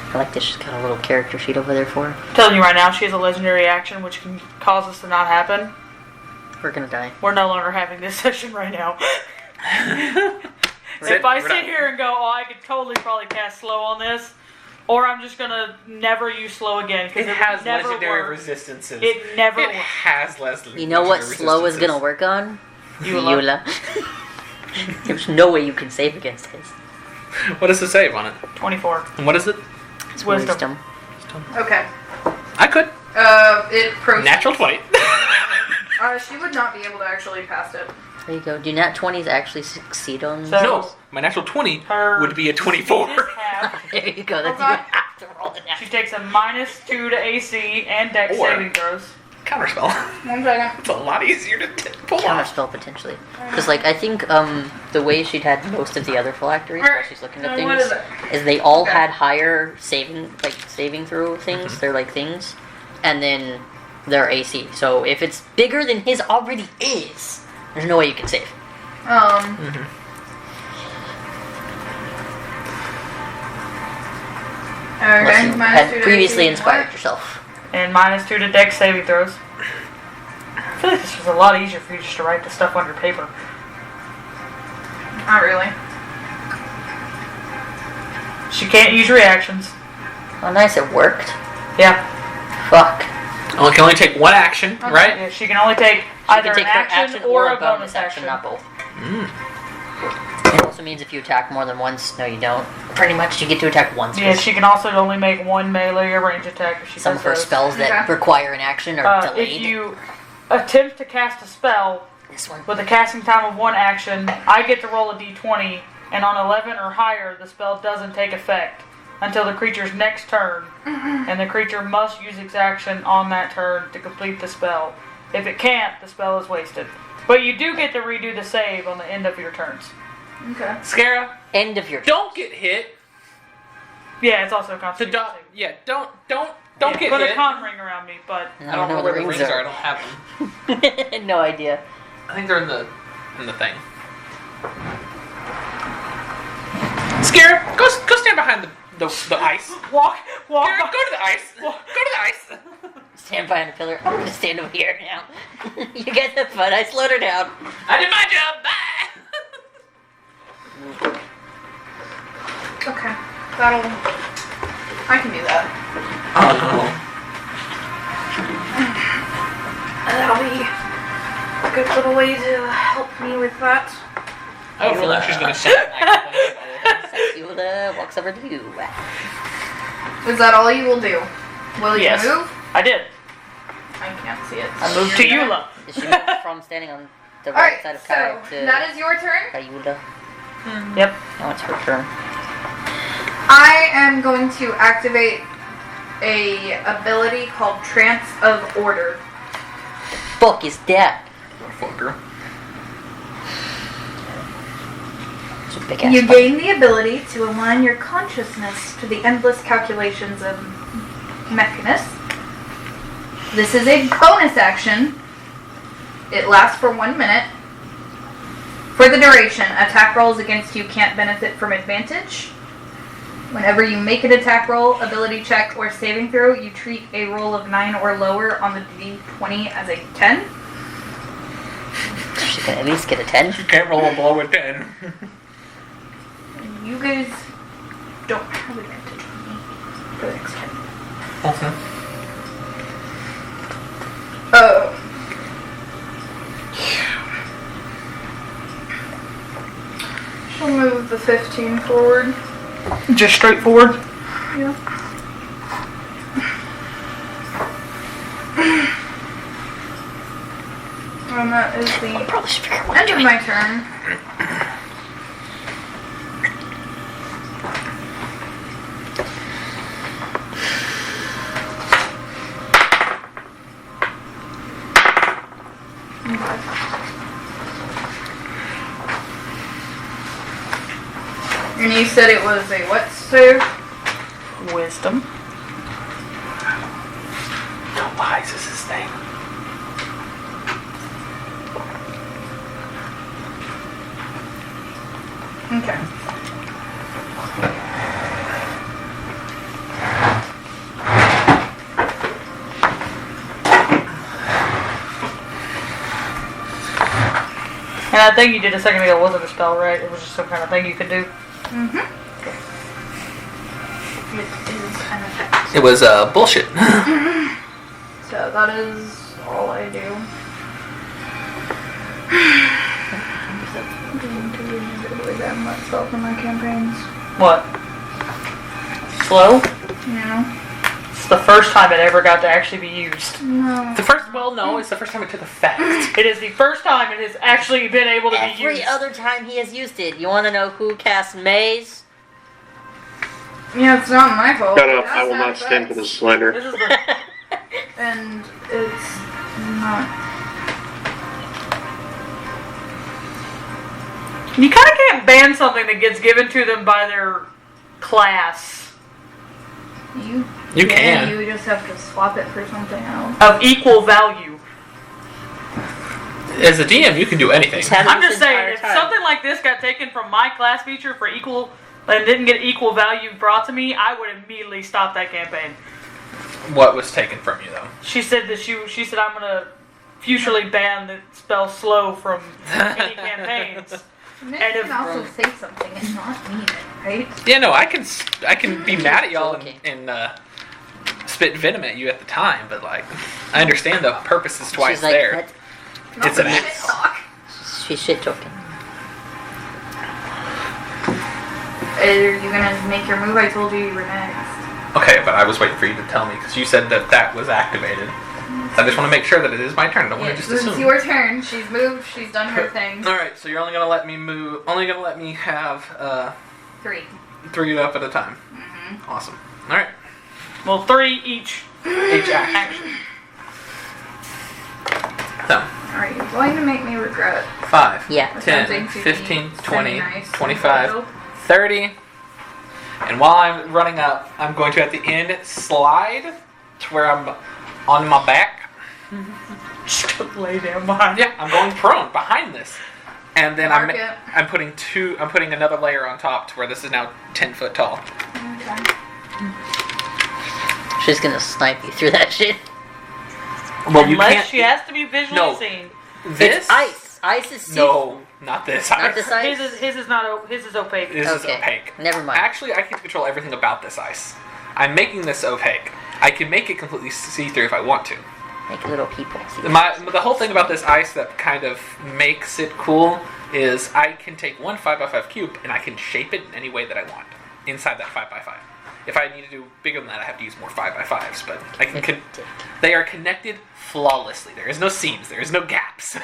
I like this. She's got a little character sheet over there for her. I'm telling you right now, she has a legendary action which can cause this to not happen. We're gonna die. We're no longer having this session right now. Sit, If I we're sit done. here and go, oh, I could totally probably cast slow on this, or I'm just gonna never use slow again because It it has would never legendary work. resistances. It never It works. has less. You know what legendary slow is resistances. gonna work on? Eula. There's no way you can save against this. What does it save on it? 24. And what is it? It's wisdom. Okay. I could. It proceeds. Natural 20. She would not be able to actually pass it. There you go. Do nat 20s actually succeed on? So- No, my natural 20 Her would be a 24. speed is half. There you go. That's Okay. you have to roll it She out. takes a -2 to AC and Dex Or- saving throws. Counterspell. 1 second. It's a lot easier to pull off. Counterspell potentially. Because like I think the way she'd had most of the other phylacteries while she's looking at What things is it? is they all Okay. had higher saving throw things. They're like things, and then their AC. So if it's bigger than his already is, there's no way you can save. Unless Okay. you -2 had to previously 18. inspired yourself. And -2 to Dex saving throws. I feel like this was a lot easier for you just to write the stuff on your paper. Not really. She can't use reactions. Oh, nice! It worked. Yeah. Fuck. Well, it can only take one action, right? Yeah, she can only take She either can take an her action or a bonus action. not both. It also means if you attack more than once, no, you don't. Pretty much, you get to attack once. Yeah, she can also only make one melee or range attack if she Some does of her those. spells that Okay. require an action are delayed. If you attempt to cast a spell This one. with a casting time of 1 action, I get to roll a d20, and on 11 or higher, the spell doesn't take effect until the creature's next turn, and the creature must use its action on that turn to complete the spell. If it can't, the spell is wasted. But you do get to redo the save on the end of your turns. Okay. Scara, End of your turn. don't get hit. Yeah, it's also a The constitution dog. save. Yeah, don't Yeah, get put hit. a con ring around me, but I don't know where the rings are. I don't have them. No idea. I think they're in the thing. Scara, go stand behind the ice. walk Scara, by. go to the ice. Go to the ice. Stand behind a pillar. I'm gonna stand over here now. You guys have fun. I slowed her down. I did my job. Bye. Okay. I can do that. Oh That'll be a good little way to help me with that. I don't feel like she's gonna say Saxula walks over to you. Is that all you will do? Will you Yes. move? I did. I can't see it. I moved to Eula. Is she moved from standing on the right Alright, side of so Kai to that is your turn. Kayula? Yep. Now it's her turn. I am going to activate a ability called Trance of Order. Fuck is that? Fucker. It's a big ass You fuck. gain the ability to align your consciousness to the endless calculations of Mechanus. This is a bonus action. It lasts for 1 minute. For the duration, attack rolls against you can't benefit from advantage. Whenever you make an attack roll, ability check, or saving throw, you treat a roll of 9 or lower on the d20 as a 10. She can at least get a 10. You can't roll a below a 10. You guys don't have advantage on me for the next 10. Okay. She'll move the 15 forward. Just straightforward. Yeah. is the Probably should figure out what end I'm of doing. my turn. And you said it was a what save? Wisdom. No, wise is his name. Okay. And that thing you did a second ago wasn't a spell, right? It was just some kind of thing you could do. Mm-hmm. It is an effect. It was bullshit. So that is all I do. I'm going to negatively damn myself in my campaigns. What? Slow? No. It's the first time it ever got to actually be used. No. It's the first time it took effect. It is the first time it has actually been able to be Every used. other time he has used it. You want to know who cast Maze? Yeah, it's not my fault. Shut up, It I has will to not have stand for effects. this slander. This is the And it's not. You kind of can't ban something that gets given to them by their class You can. You just have to swap it for something else. of equal value. As a DM, you can do anything. He's had it I'm this just saying, entire if time. something like this got taken from my class feature for equal and didn't get equal value brought to me, I would immediately stop that campaign. What was taken from you, though? She said that she said I'm gonna futurely ban the spell slow from any campaigns. And And you if- can also say something and not mean it, right? Yeah, no, I can be mad at y'all Joking. and spit venom at you at the time, but like, I understand the purpose is twice She's like, there. "What?" It's an Not ass. talk. She's shit talking. Are you gonna make your move? I told you were next. Okay, but I was waiting for you to tell me because you said that was activated. So I just want to make sure that it is my turn. I don't want to just This is assume. your turn. She's moved. She's done her thing. All right, so you're only gonna let me move. Only gonna let me have 3. 3 up at a time. Awesome. All right, Well, 3 each. each action. So Are you going to make me regret 5, Yeah. 10, attempting to 15, be 20, semi-nice 25, and 30. And while I'm running up, I'm going to at the end slide to where I'm on my back. Just lay down behind. Yeah, I'm going prone behind this. And then Mark it. I'm putting another layer on top to where this is now 10 foot tall. Okay. She's gonna snipe you through that shit. Well, you Unless can't. she has to be visually No. seen. This It's ice. Ice is see-through. No, not this. Not this ice. His is not. His is opaque. This is Okay. opaque. Never mind. Actually, I can control everything about this ice. I'm making this opaque. I can make it completely see-through if I want to. Make little people see. The whole thing about this ice that kind of makes it cool is I can take one 5x5 cube and I can shape it in any way that I want inside that 5x5. If I need to do bigger than that, I have to use more 5x5s. But I can. They are connected flawlessly. There is no seams. There is no gaps.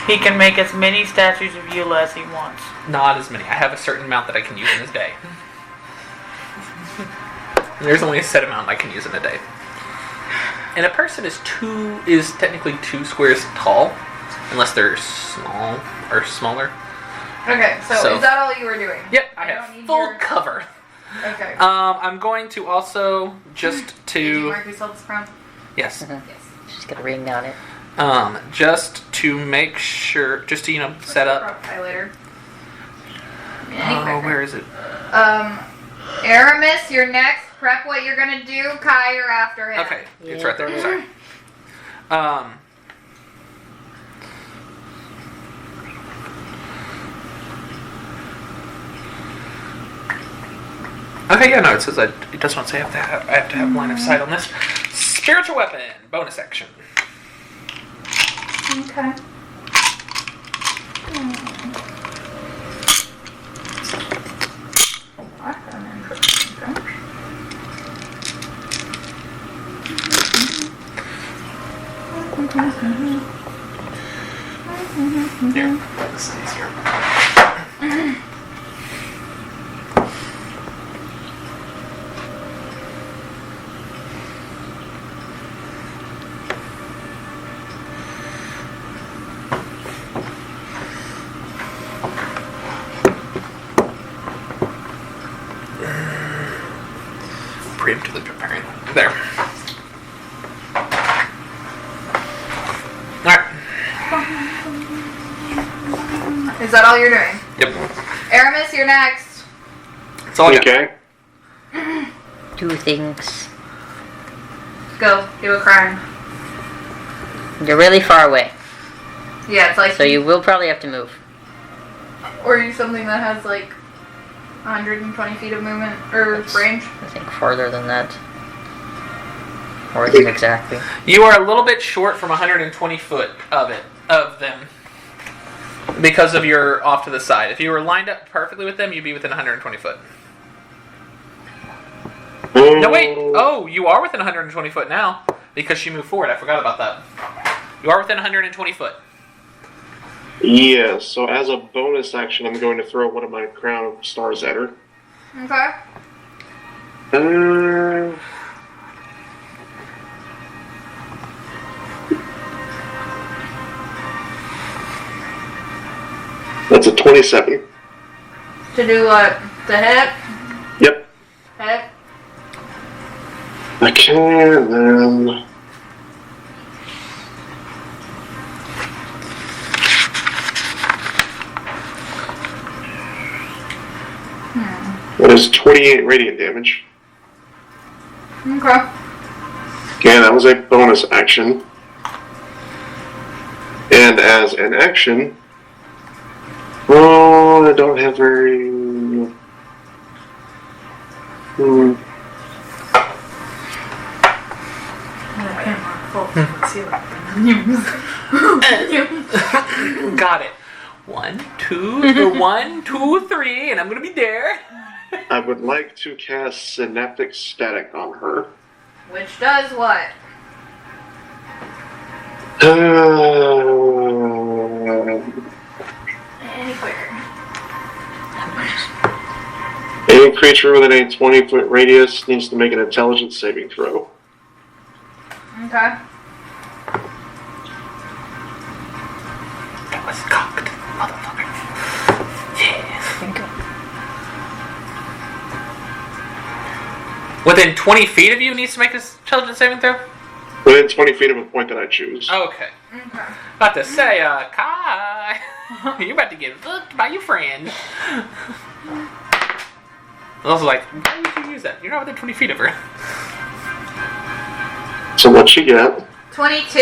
He can make as many statues of Eula as he wants. Not as many. I have a certain amount that I can use in a day. There's only a set amount I can use in a day. And a person is technically 2 squares tall, unless they're small or smaller. Okay, so is that all you were doing? Yep, I don't have need full your- cover. Okay. I'm going to also just Did you to mark yourself as prone? yes, Yes. She's gonna ring down it. just to make sure, just to set up. Prop highlighter. Oh, where is it? Aramis, you're next. Prep what you're gonna do. Kai, you're after him. Okay, it's right there. Sorry. Okay, yeah, no, it says it does not say I have to have line of sight on this. Spiritual weapon, bonus action. Okay. That's an interesting thing. Here, this is easier. Preemptively preparing. There. Alright. Is that all you're doing? Yep. Aramis, you're next. That's all I got. Okay. Two things. Go. Do a crime. You're really far away, Yeah, it's like... so you will probably have to move. Or use something that has like 120 feet of movement or range. I think farther than that. Or even exactly. You are a little bit short from 120 foot of them. Because of your off to the side. If you were lined up perfectly with them, you'd be within 120 foot. No, wait. Oh, you are within 120 foot now. Because she moved forward. I forgot about that. You are within 120 foot. Yeah, so as a bonus action, I'm going to throw one of my crown stars at her. Okay. That's a 27. To do what? The hit? Yep. Hit? Okay, then... That is 28 radiant damage. Okay. Okay, that was a bonus action. And as an action... Oh, I don't have very... Got it. 1, 2, 1, 2, 3, and I'm gonna be there. I would like to cast Synaptic Static on her. Which does what? Any quicker. Any creature within a 20-foot radius needs to make an intelligence saving throw. Okay. That was cocked, motherfucker. Yeah. Within 20 feet of you needs to make this intelligence saving throw? Within 20 feet of a point that I choose. Okay. Okay. About to say, Kai, you're about to get looked by your friend. I was like, why would you use that? You're not within 20 feet of her. So what she get? 22.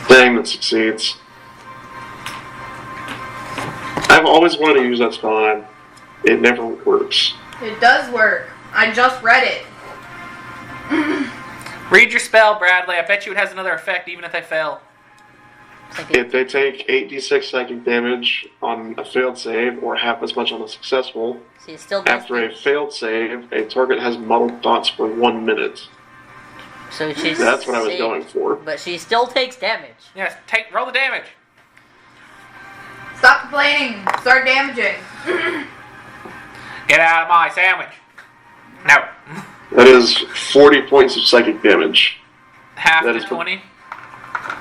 Dang, that succeeds. I've always wanted to use that spell and it never works. It does work. I just read it. Read your spell, Bradley. I bet you it has another effect even if they fail. If they take 8d6 psychic damage on a failed save, or half as much on a successful, So you still does after a failed save, a target has muddled thoughts for 1 minute. So she's That's what I was saved, going for. But she still takes damage. Yes, roll the damage. Stop complaining. Start damaging. Get out of my sandwich. No. That is 40 points of psychic damage. Half That to is 20.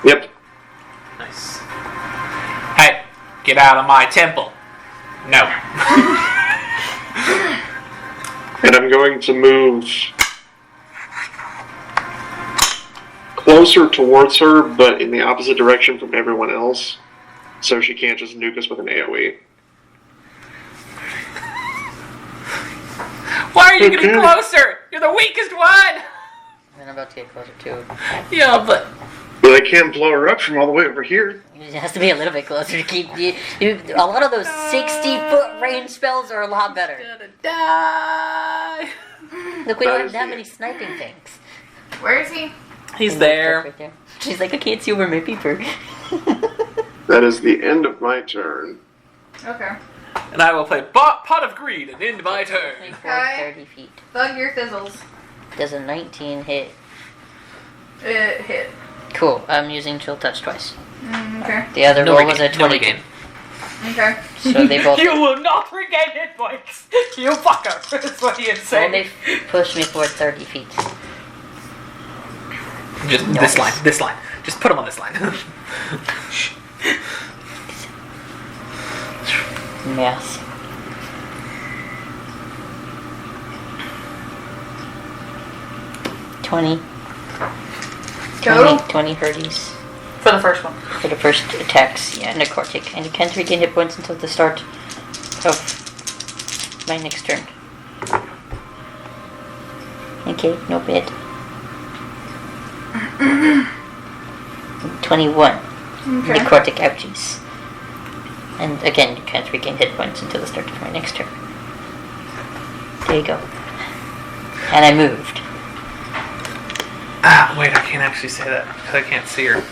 Yep. Nice. Hey, get out of my temple. No. And I'm going to move closer towards her, but in the opposite direction from everyone else, so she can't just nuke us with an AoE. Why are you getting closer? You're the weakest one. And I'm about to get closer too. Yeah, but But I can't blow her up from all the way over here. It has to be a little bit closer to keep you. A lot of those 60-foot range spells are a lot better. gonna die. Look, we That don't have is that the- many sniping things. Where is he? He's there. Right there. She's like, I can't see over my paper. That is the end of my turn. Okay. And I will play Pot of Greed and end my turn. 30 feet. Thug your thizzles. Does a 19 hit? It hit. Cool. I'm using chill touch twice. Okay. The other roll was a 20. regain. Okay. So they both. You will not regain hit points. You fucker. That's what he is Well, saying. they pushed me forward 30 feet. Just this line. This line. Just put them on this line. Yes. 20. Go. 20 hurties For the first one. for the first attacks. Yeah, necrotic. And you can't regain hit points until the start of my next turn. Okay, no bad. 21. Okay. Necrotic ouchies. And again, you can't regain hit points until the start of my next turn. There you go. And I moved. Wait, I can't actually say that because I can't see her.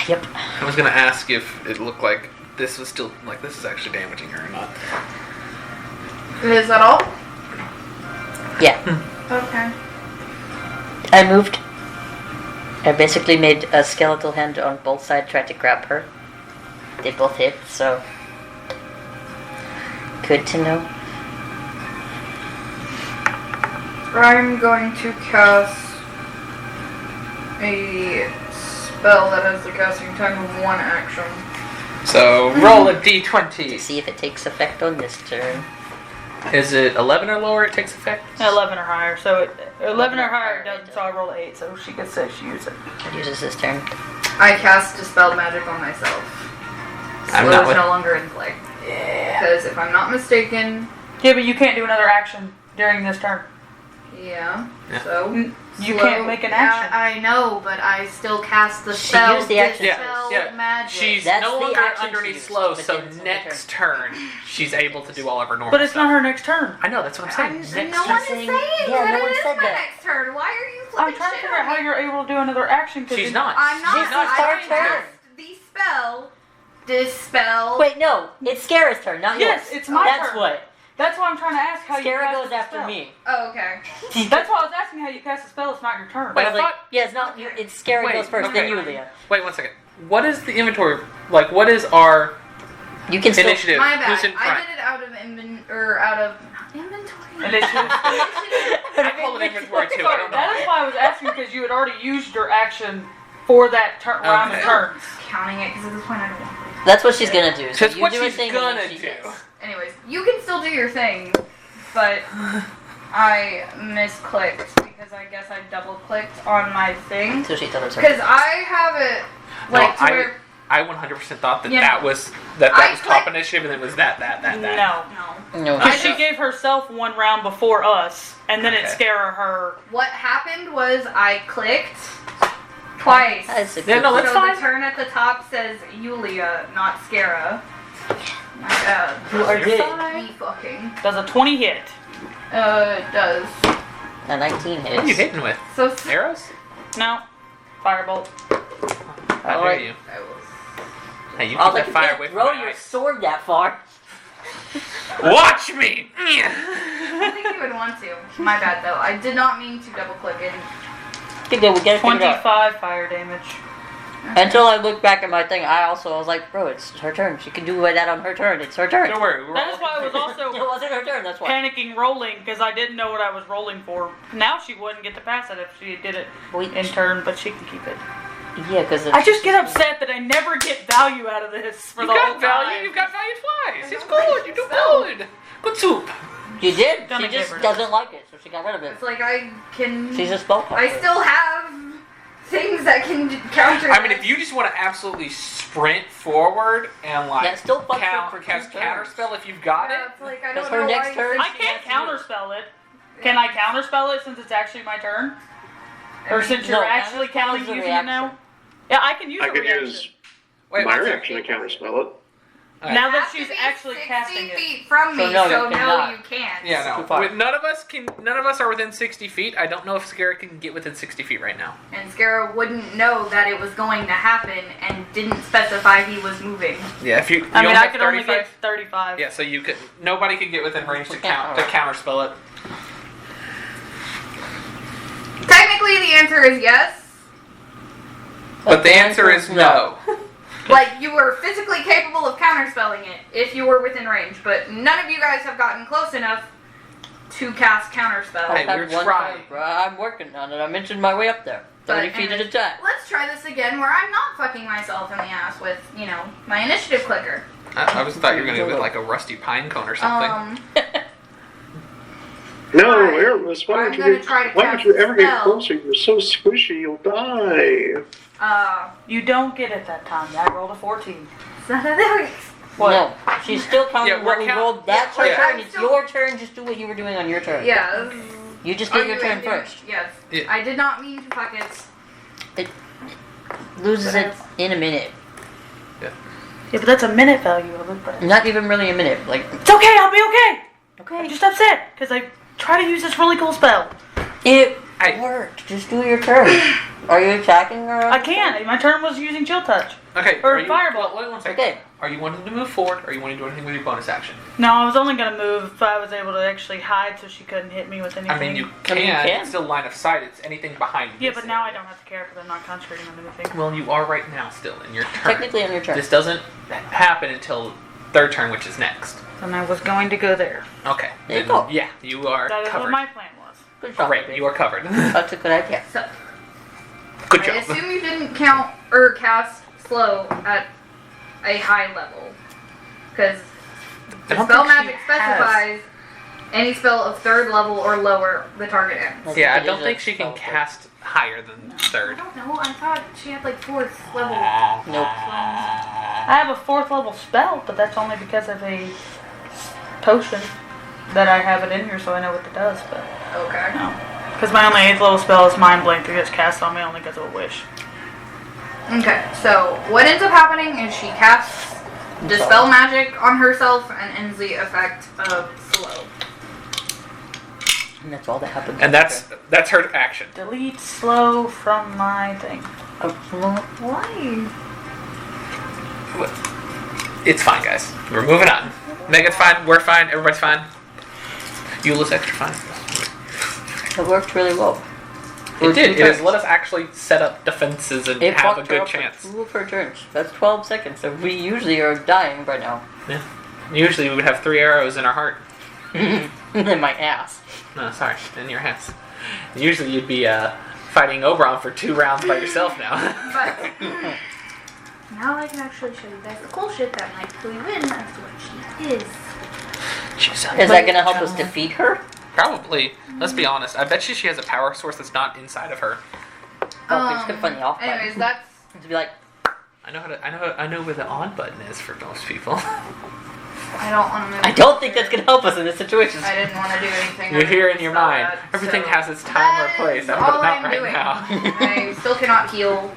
Yep. I was gonna ask if it looked like this was still like this is actually damaging her or not. Is that all? Yeah. Okay. I moved. I basically made a skeletal hand on both sides, tried to grab her. They both hit, so good to know. I'm going to cast a spell that has the casting time of 1 action. So roll a To d20. see if it takes effect on this turn. Is it 11 or lower? It takes effect. 11 or higher. So 11 or higher it doesn't. So I rolled 8. So she could say she used it. It uses this turn. I cast Dispel Magic on myself. I'm Slow not is with- no longer in play. Yeah. Because if I'm not mistaken, Yeah, but you can't do another action during this turn. yeah. Yeah. So You slow- can't make an action. Yeah, I know, but I still cast the She spell. used the action. Dispel Yeah, yeah. Magic. She's That's no the longer action she underneath used, slow, but so then it's her next turn she's able to do all of her normal But it's stuff. not her next turn. I know, that's what I'm saying. Next no one is turn. saying Yeah, that no it one is said my that. next turn. Why are you I'm flipping trying to shit figure out on how me? you're able to do another action. She's not. I'm not. She's not I starting cast turn. the spell. Dispel. Wait, no. It's Scara's turn, not Yes, yours. it's my That's turn. what. That's why I'm trying to ask how you Scara cast goes the after spell. me. Oh, okay. That's why I was asking how you cast a spell. It's not your turn. Wait, I I was like, thought- yeah, it's not. It's Scara Wait, goes first, okay. then Yulia. Wait 1 second. What is the inventory like? What is our You can still. initiative? My bad. Who's in front? I did it out of inventory. Initiative. I call it inventory too. I Sorry, don't know. that is why I was asking because you had already used your action for that round of Okay. turns. Counting it because at this point I don't want to. That's what she's gonna do. So That's you what do a she's thing and gonna then she do. does. Anyways, you can still do your thing, but I misclicked because I guess I double clicked on my thing. So she tells her. Because I have it like to where. I 100% thought that Yeah. that was that I was top clicked- initiative, and it was that. No. No. No. I Because she just- gave herself one round before us, and then it Okay. scared her. What happened was I clicked twice. That's a Yeah, good no, So that's fine. the turn at the top says Yulia, not Scara. My bad. You are dead. Me fucking. Does a 20 hit? It does. A 19 hits. What are you hitting with? So Arrows? No. Firebolt. How Alright. dare you? I was. Hey, you I was keep like, that you fire can't away from throw my your eyes. sword that far. Watch me! I think you would want to. My bad though. I did not mean to double click in. Okay, good, we gotta figure it out. 25 fire damage. Until I looked back at my thing, I was like, bro, it's her turn. She can do that on her turn. It's her turn. Don't worry. We're That all is why I was It also wasn't her turn, that's why. panicking rolling because I didn't know what I was rolling for. Now she wouldn't get to pass it if she did it Wait, in turn, but she can keep it. yeah, because I just get upset that I never get value out of this for You've the got whole value. time. You've got value twice. It's don't good. like You do spell. good. Good soup. You did. Gonna She give just her doesn't like it, so she got rid of it. It's like I can. She's a spellcaster. I still have things that can counter. I mean, this. if you just want to absolutely sprint forward and like That still fucks her for cast two turns. counterspell if you've got Yeah, it. it's like I That's don't her know next why turn. you I said can't she counterspell it. Can I counterspell it since it's actually my turn? Or since you're No, actually counterspell counting is a using it now? reaction. Yeah, I can use I a could reaction. use Wait, my one second. reaction to counterspell it. Alright. Now that have to she's be actually 60 casting it. feet from me, So no, you so no, cannot. you can't. Yeah, Too no. far. None of us can. None of us are within 60 feet. I don't know if Scara can get within 60 feet right now. And Scara wouldn't know that it was going to happen and didn't specify he was moving. Yeah, if you. I mean, only I have could only 35? get 35. Yeah, so you could. Nobody could get within range to Okay, count to alright. counterspell it. Technically, the answer is yes. But the answer is no. Like, you were physically capable of counterspelling it if you were within range, but none of you guys have gotten close enough to cast counterspell. Hey, I've we're had one trying. time, bro. I'm working on it. I mentioned my way up there. 30 But feet at a anyways, time. Let's try this again where I'm not fucking myself in the ass with, you know, my initiative clicker. I was thought you were going to go with like a rusty pine cone or something. No, Alright. Aramis, why I'm don't gonna you try to why don't cast you ever a get spell. closer? You're so squishy, you'll die. You don't get it that time. I rolled a 14. What? No, she's still counting Yeah, what we're we count- rolled. That's Yeah, her we're- turn. I'm It's still- your turn. Just do what you were doing on your turn. Yeah. You just Are get your you turn ending- first. Yes. Yeah. I did not mean to fuck it. It loses it in a minute. Yeah, but that's a minute value of it. But Not even really a minute. Like, it's okay. I'll be okay. okay. I'm just upset because I try to use this really cool spell. It Hey. worked. Just do your turn. Are you attacking her? I can't. My turn was using chill touch. Okay. Or are you, fireball. Wait one second. Okay. Are you wanting to move forward, or are you wanting to do anything with your bonus action? No, I was only gonna move if I was able to actually hide so she couldn't hit me with anything. I mean, you I mean, you can. can. It's still line of sight. It's anything behind you. Yeah, but now I don't have to care because I'm not concentrating on anything. Well, you are right now still in your turn. Technically on your turn. This doesn't happen until their turn, which is next. And I was going to go there. Okay. There you then, go. Yeah, you are That is covered. what my plan was. Good job. Great, baby. you are covered. That's a good idea. So, Good I job. assume you didn't count or cast slow at a high level. Because I don't spell think she magic has. specifies any spell of 3rd level or lower the target ends. Yeah, I It don't is a think she can spell. cast higher than I 3rd. don't know. I thought she had like 4th level. Nope. I have a 4th level spell, but that's only because of a potion that I have it in here so I know what it does. But Okay. no. Because my only 8th level spell is Mind Blink that gets cast on me only because of a wish. Okay, so what ends up happening is she casts Dispel Magic on herself and ends the effect of slow. And that's all that happens. And that's her action. Delete slow from my thing. Why? It's fine, guys. We're moving on. Megan's fine. We're fine. Everybody's fine. Eula's extra fine. It worked really well. It did. It turns. has let us actually set up defenses and It have a fucked her good up chance. for 2 of her turns. That's 12 seconds. So we usually are dying by now. Yeah. Usually we would have 3 arrows in our heart. In my ass. No, sorry, in your hands. Usually you'd be fighting Oberon for 2 rounds by yourself now. But now I can actually show you guys the cool shit that might clue you in as to what she is. She's Is that gonna help us defeat her? Probably. Let's be honest. I bet you she has a power source that's not inside of her. Oh, we just gonna find the off button. Anyways, that's To be like, I know where the on button is for most people. I don't want to move. I don't think that's gonna help us in this situation. I didn't want to do anything. You're here in your Spell mind. that, Everything so has its time or that place. is But all not I'm right doing. now. I still cannot heal.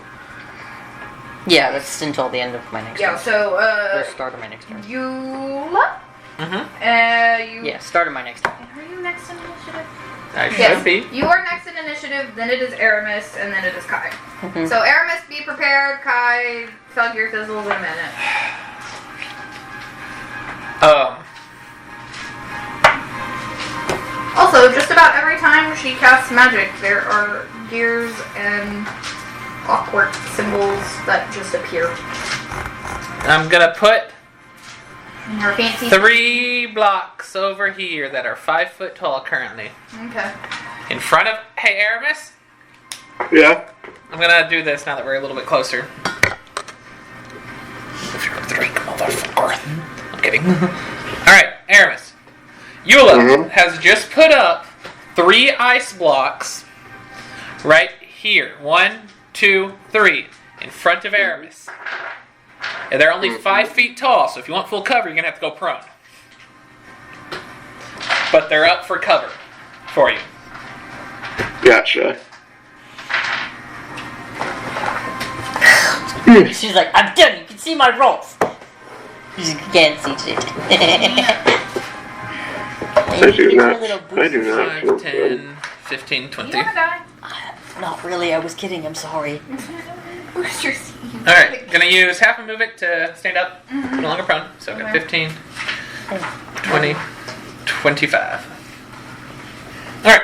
Yeah, that's until the end of my next Yeah, turn. so Or start of my next turn. Eula? Mm-hmm. You. Yeah, start of my next turn. Are you next in initiative? I should Yes. be. You are next in initiative, then it is Aramis, and then it is Kai. Mhm. So Aramis, be prepared. Kai, thug your fizzles in a minute. Also, just about every time she casts magic, there are gears and clockwork symbols that just appear I'm gonna put in her fancy. 3 blocks over here that are 5 foot tall currently. Okay. In front of. Hey, Aramis. Yeah. I'm gonna do this now that we're a little bit closer. If you're a drink, motherfucker. I'm kidding. Alright, Aramis. Eula has just put up 3 ice blocks right here. 1, 2, 3. In front of Aramis. And they're only 5 feet tall, so if you want full cover, you're gonna have to go prone. But they're up for cover for you. Gotcha. She's like, I'm done. You can see my rolls. You can't see shit. I do not. Little I do not. 5, 10, 15, You 20. wanna die? Not really. I was kidding. I'm sorry. Where's your seat? Alright, gonna use half a movement to stand up, no longer prone. So I've got Okay. 15, 20, 25. Alright,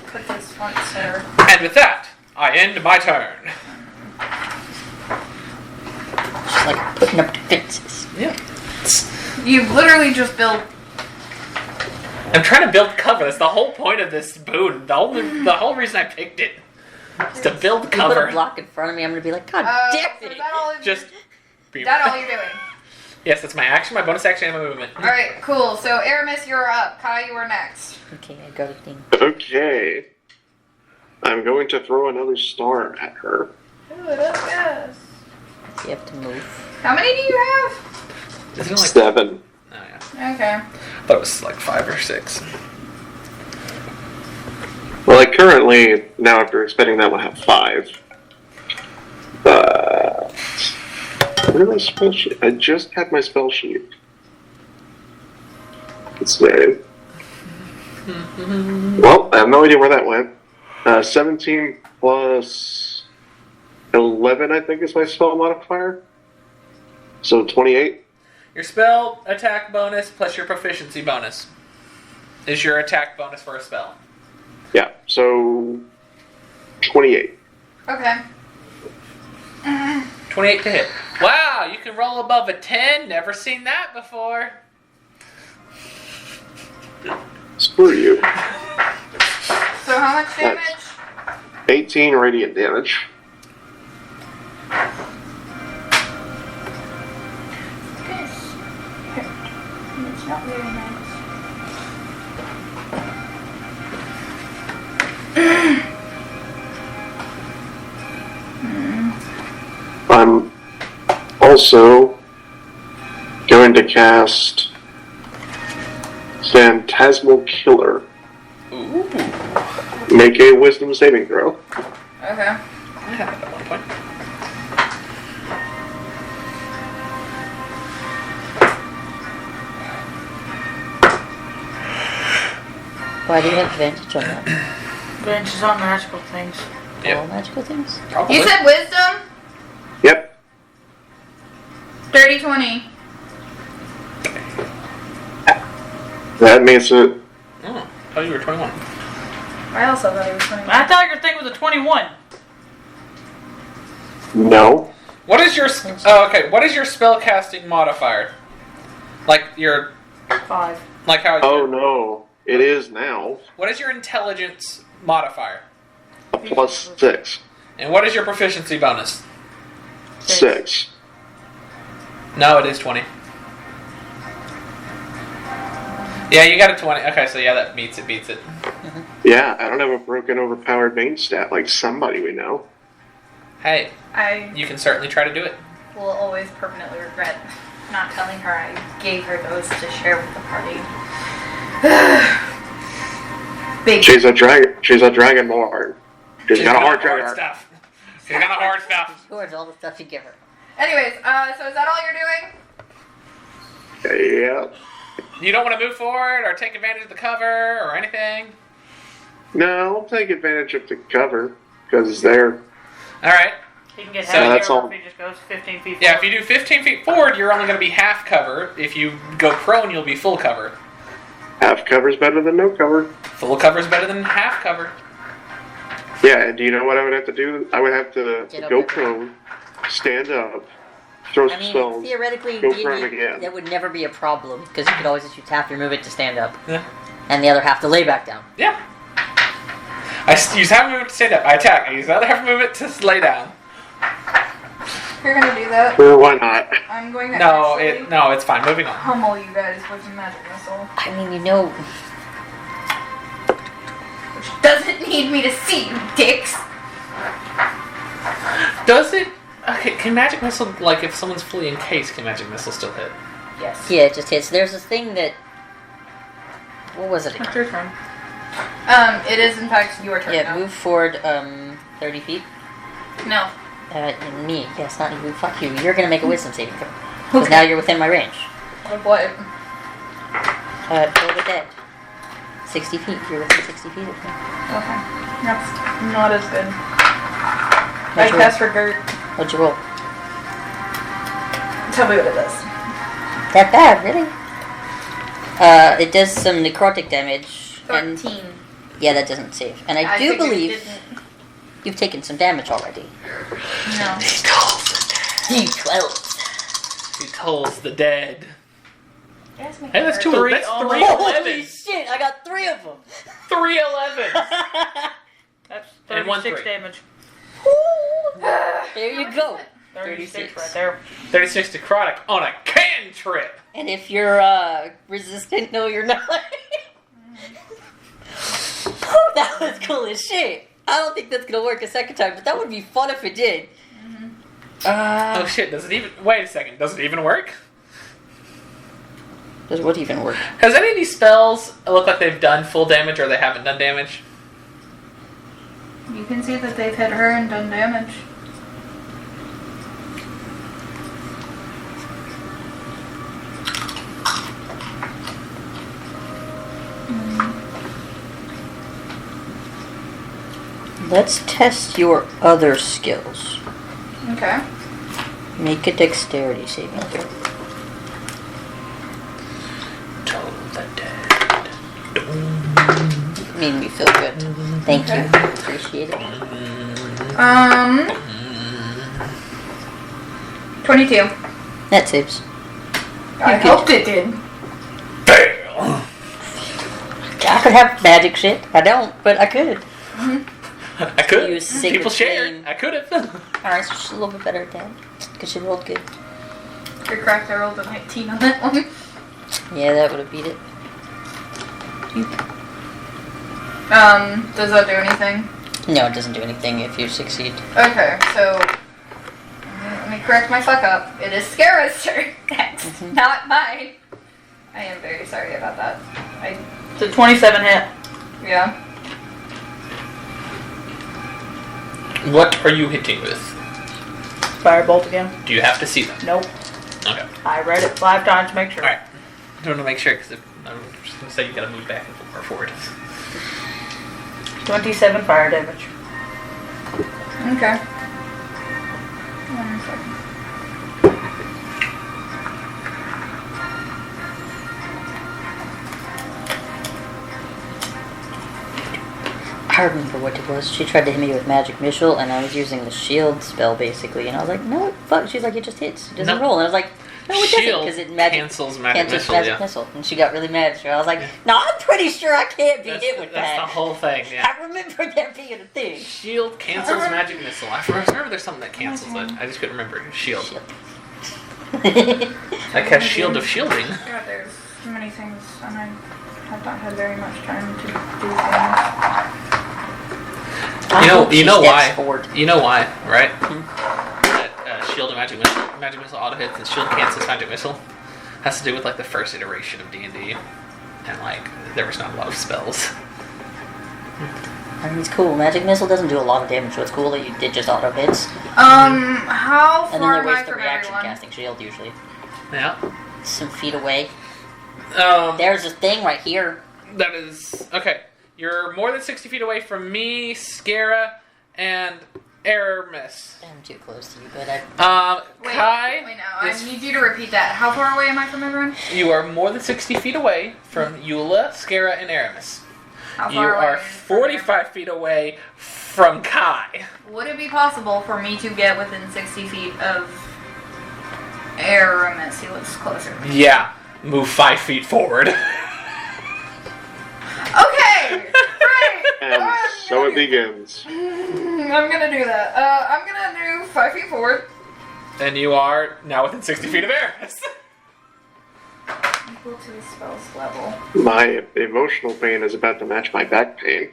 Put this front center. and with that, I end my turn. like putting up defenses. Yeah. You literally just built. I'm trying to build cover. That's the whole point of this boon. The whole reason I picked it is to build You put cover. a block in front of me, I'm gonna be like, God damn So it! is that all? Just. Is that all you're doing? Yes, that's my action, my bonus action, and my movement. All right, cool. So Aramis, you're up. Kai, you are next. Okay, I got a thing. Okay. I'm going to throw another star at her. Ooh, that's good. You have to move. How many do you have? Isn't it like 7. Oh yeah. Okay. I thought it was like 5 or 6. Well, I currently, now after expending that, will have 5. But where my spell sheet? I just had my spell sheet. Let's see. Well, I have no idea where that went. 17 plus 11, I think, is my spell modifier. So 28. Your spell attack bonus plus your proficiency bonus is your attack bonus for a spell. Yeah, so 28. Okay. 28 to hit. Wow, you can roll above a 10. Never seen that before. Screw you. So how much damage? 18 radiant damage. It's not very nice. I'm also going to cast Phantasmal Killer. Ooh. Make a wisdom saving throw. Okay. I had it at one point. Why do you have advantage on that? Advantage on magical things. Yep. All magical things? Probably. You said wisdom? Yep. 30-20. That makes it. Oh, I thought you were 21. I also thought it was 21. I thought your thing was a 21. No. What is your okay? What is your spell casting modifier? Like your 5. like how? Oh no. It is now. What is your intelligence modifier? A plus 6. And what is your proficiency bonus? 6. No, it is 20. Yeah, you got a 20. Okay, so yeah, that beats it. Yeah, I don't have a broken overpowered main stat like somebody we know. Hey, I you can certainly try to do it. will always permanently regret not telling her I gave her those to share with the party. Big. She's a dragonborn. She's got a hard dragon. stuff. She's got a hard stuff. Yours, all the stuff you give her. Anyways, so is that all you're doing? Yeah. You don't want to move forward or take advantage of the cover or anything? No, I'll take advantage of the cover because it's there. All right. He can get So heavier that's all. if he just goes 15 feet Yeah, if forward. you do 15 feet forward, you're only going to be half cover. If you go prone, you'll be full cover. Half cover's better than no cover. Full cover is better than half cover. Yeah, and do you know what I would have to do? I would have to Get up go there. prone, stand up, throw I some mean, spells. theoretically, go maybe prone again. that would never be a problem because you could always just use half your movement to stand up, Yeah. and the other half to lay back down. Yeah. I use half movement to stand up. I attack. I use the other half movement to lay down. If you're gonna do that, Or why not? I'm going to No, actually no, it's fine. Moving on. pummel you guys with a magic missile. I mean, you know, Which doesn't need me to see, you dicks. Does it? Okay, can magic missile, like if someone's fully encased, can magic missile still hit? Yes. yeah, it just hits. There's a thing that. What was it again? It's your turn. It is in fact your turn Yeah, now. move forward 30 feet. No. Me. Yes, not you. Fuck you. You're gonna make a wisdom saving throw. Because now you're within my range. Of what? Go with that. 60 feet. You're within 60 feet of me. Okay. That's not as good. I What'd you cast Regurt. What'd you roll? Tell me what it does. That bad, really? It does some necrotic damage. And 13. yeah, that doesn't save. And I do figured it believe didn't. you've taken some damage already. No. D12. She tolls the dead. Yes, Hey, that's two. Three That's almost. 3 Holy 11s. shit! I got 3 of them. 3 11s. That's And one 36 three. damage. There you go. 36 36. right there. 36 necrotic on a cantrip. And if you're resistant, no, you're not. That was cool as shit. I don't think that's gonna work a second time, but that would be fun if it did. Oh shit! Does it even? Wait a second. Does it even work? Does what even work? Has any of these spells look like they've done full damage or they haven't done damage? You can see that they've hit her and done damage. Let's test your other skills. Okay. Make a dexterity saving throw. Toll the dead. Made me feel good. Thank Okay. you. Appreciate it. 22. That saves. I hoped it did. Fail. I could have magic shit. I don't, but I could. I could. Use Sacred People shared. Flame. I could have. Alright, so she's a little bit better at that. Because she rolled good. You're correct, I rolled a 19 on that one. Yeah, that would have beat it. Does that do anything? No, it doesn't do anything if you succeed. Okay, so let me correct my fuck up. It is Scara's turn next, not mine. I am very sorry about that. It's a 27 hit. Yeah. What are you hitting with? Firebolt again. Do you have to see them? Nope. Okay. I read it 5 times to make sure. Alright. I want to make sure because I'm just going to say you got to move back and forward. 27 fire damage. Okay. 1 second. I remember what it was. She tried to hit me with magic missile, and I was using the shield spell basically. And I was like, "No, fuck!" She's like, "It just hits. It doesn't No. roll." And I was like, "No, it doesn't," Shield because it cancels magic missile, yeah. missile. And she got really mad. So I was like, "No, I'm pretty sure I can't be hit with That's the that." whole thing, yeah. I remember that being a thing. Shield cancels magic missile. I remember there's something that cancels it. I just couldn't remember. Shield. Shield. I cast Shield of Shielding. God, there's so many things, and I have not had very much time to do things. I hope You she know steps why? forward. You know why, right? That Shield of Magic Missile auto hits and Shield cancels Magic Missile has to do with like the first iteration of D&D, and like there was not a lot of spells. I mean, it's cool. Magic missile doesn't do a lot of damage, so it's cool that you did just auto hits. How And then far there am I waits the from reaction everyone? casting shield usually. Yeah. Some feet away. Um, There's this thing right here. that is okay. You're more than 60 feet away from me, Scara, and Aramis. I'm too close to you, but I. Wait, Kai, wait, no, I is- need you to repeat that. How far away am I from everyone? you are more than 60 feet away from Eula, Scara, and Aramis. How You far away? are 45 feet away from Kai. Would it be possible for me to get within 60 feet of Aramis? He looks closer. Yeah, move 5 feet forward. Okay! Right! And so it begins. I'm gonna do that. I'm gonna do 5 feet forward. And you are now within 60 feet of Aramis. Equal to the spell's level. My emotional pain is about to match my back pain.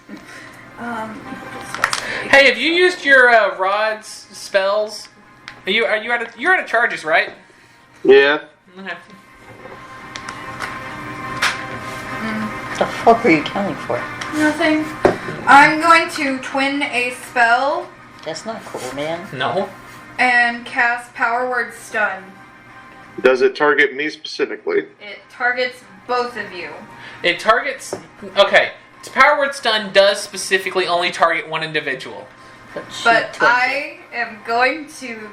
Equal to the spell's level. Hey, have you used your rod's spells? You're out of charges, right? Yeah. Okay. What the fuck are you counting for? Nothing. I'm going to twin a spell That's not cool, man. No. and cast Power Word Stun. Does it target me specifically? It targets both of you. It targets. Okay. Power Word Stun does specifically only target one individual. But I am going to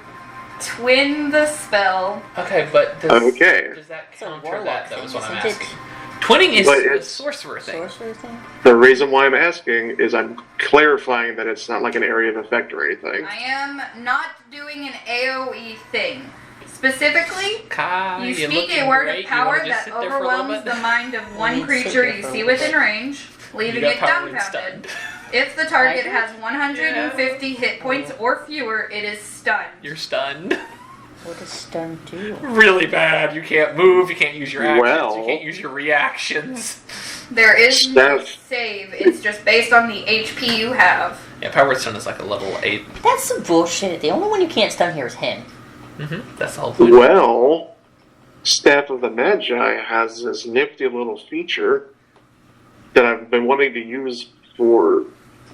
twin the spell. Okay, but does Okay. that It's a counter warlock that? That thing, was what I'm isn't it? asking. Twinning is But a it's- sorcerer thing. sorcerer thing? The reason why I'm asking is I'm clarifying that it's not like an area of effect or anything. I am not doing an AoE thing. Specifically, Kai, you you're speak a looking word great. of You power wanna just that sit there for a little overwhelms bit? the mind of I one mean, sit creature there you for a see little within bit. range, leaving You got it power and dumbfounded. stunned. If the target has 150 hit points or fewer, it is stunned. You're stunned. What does stun do? Really bad. You can't move. You can't use your actions. Well- You can't use your reactions. There is no Steph. save. It's just based on the HP you have. Yeah, power stun is like a level 8. That's some bullshit. The only one you can't stun here is him. That's the whole point. Well, Staff of the Magi has this nifty little feature that I've been wanting to use for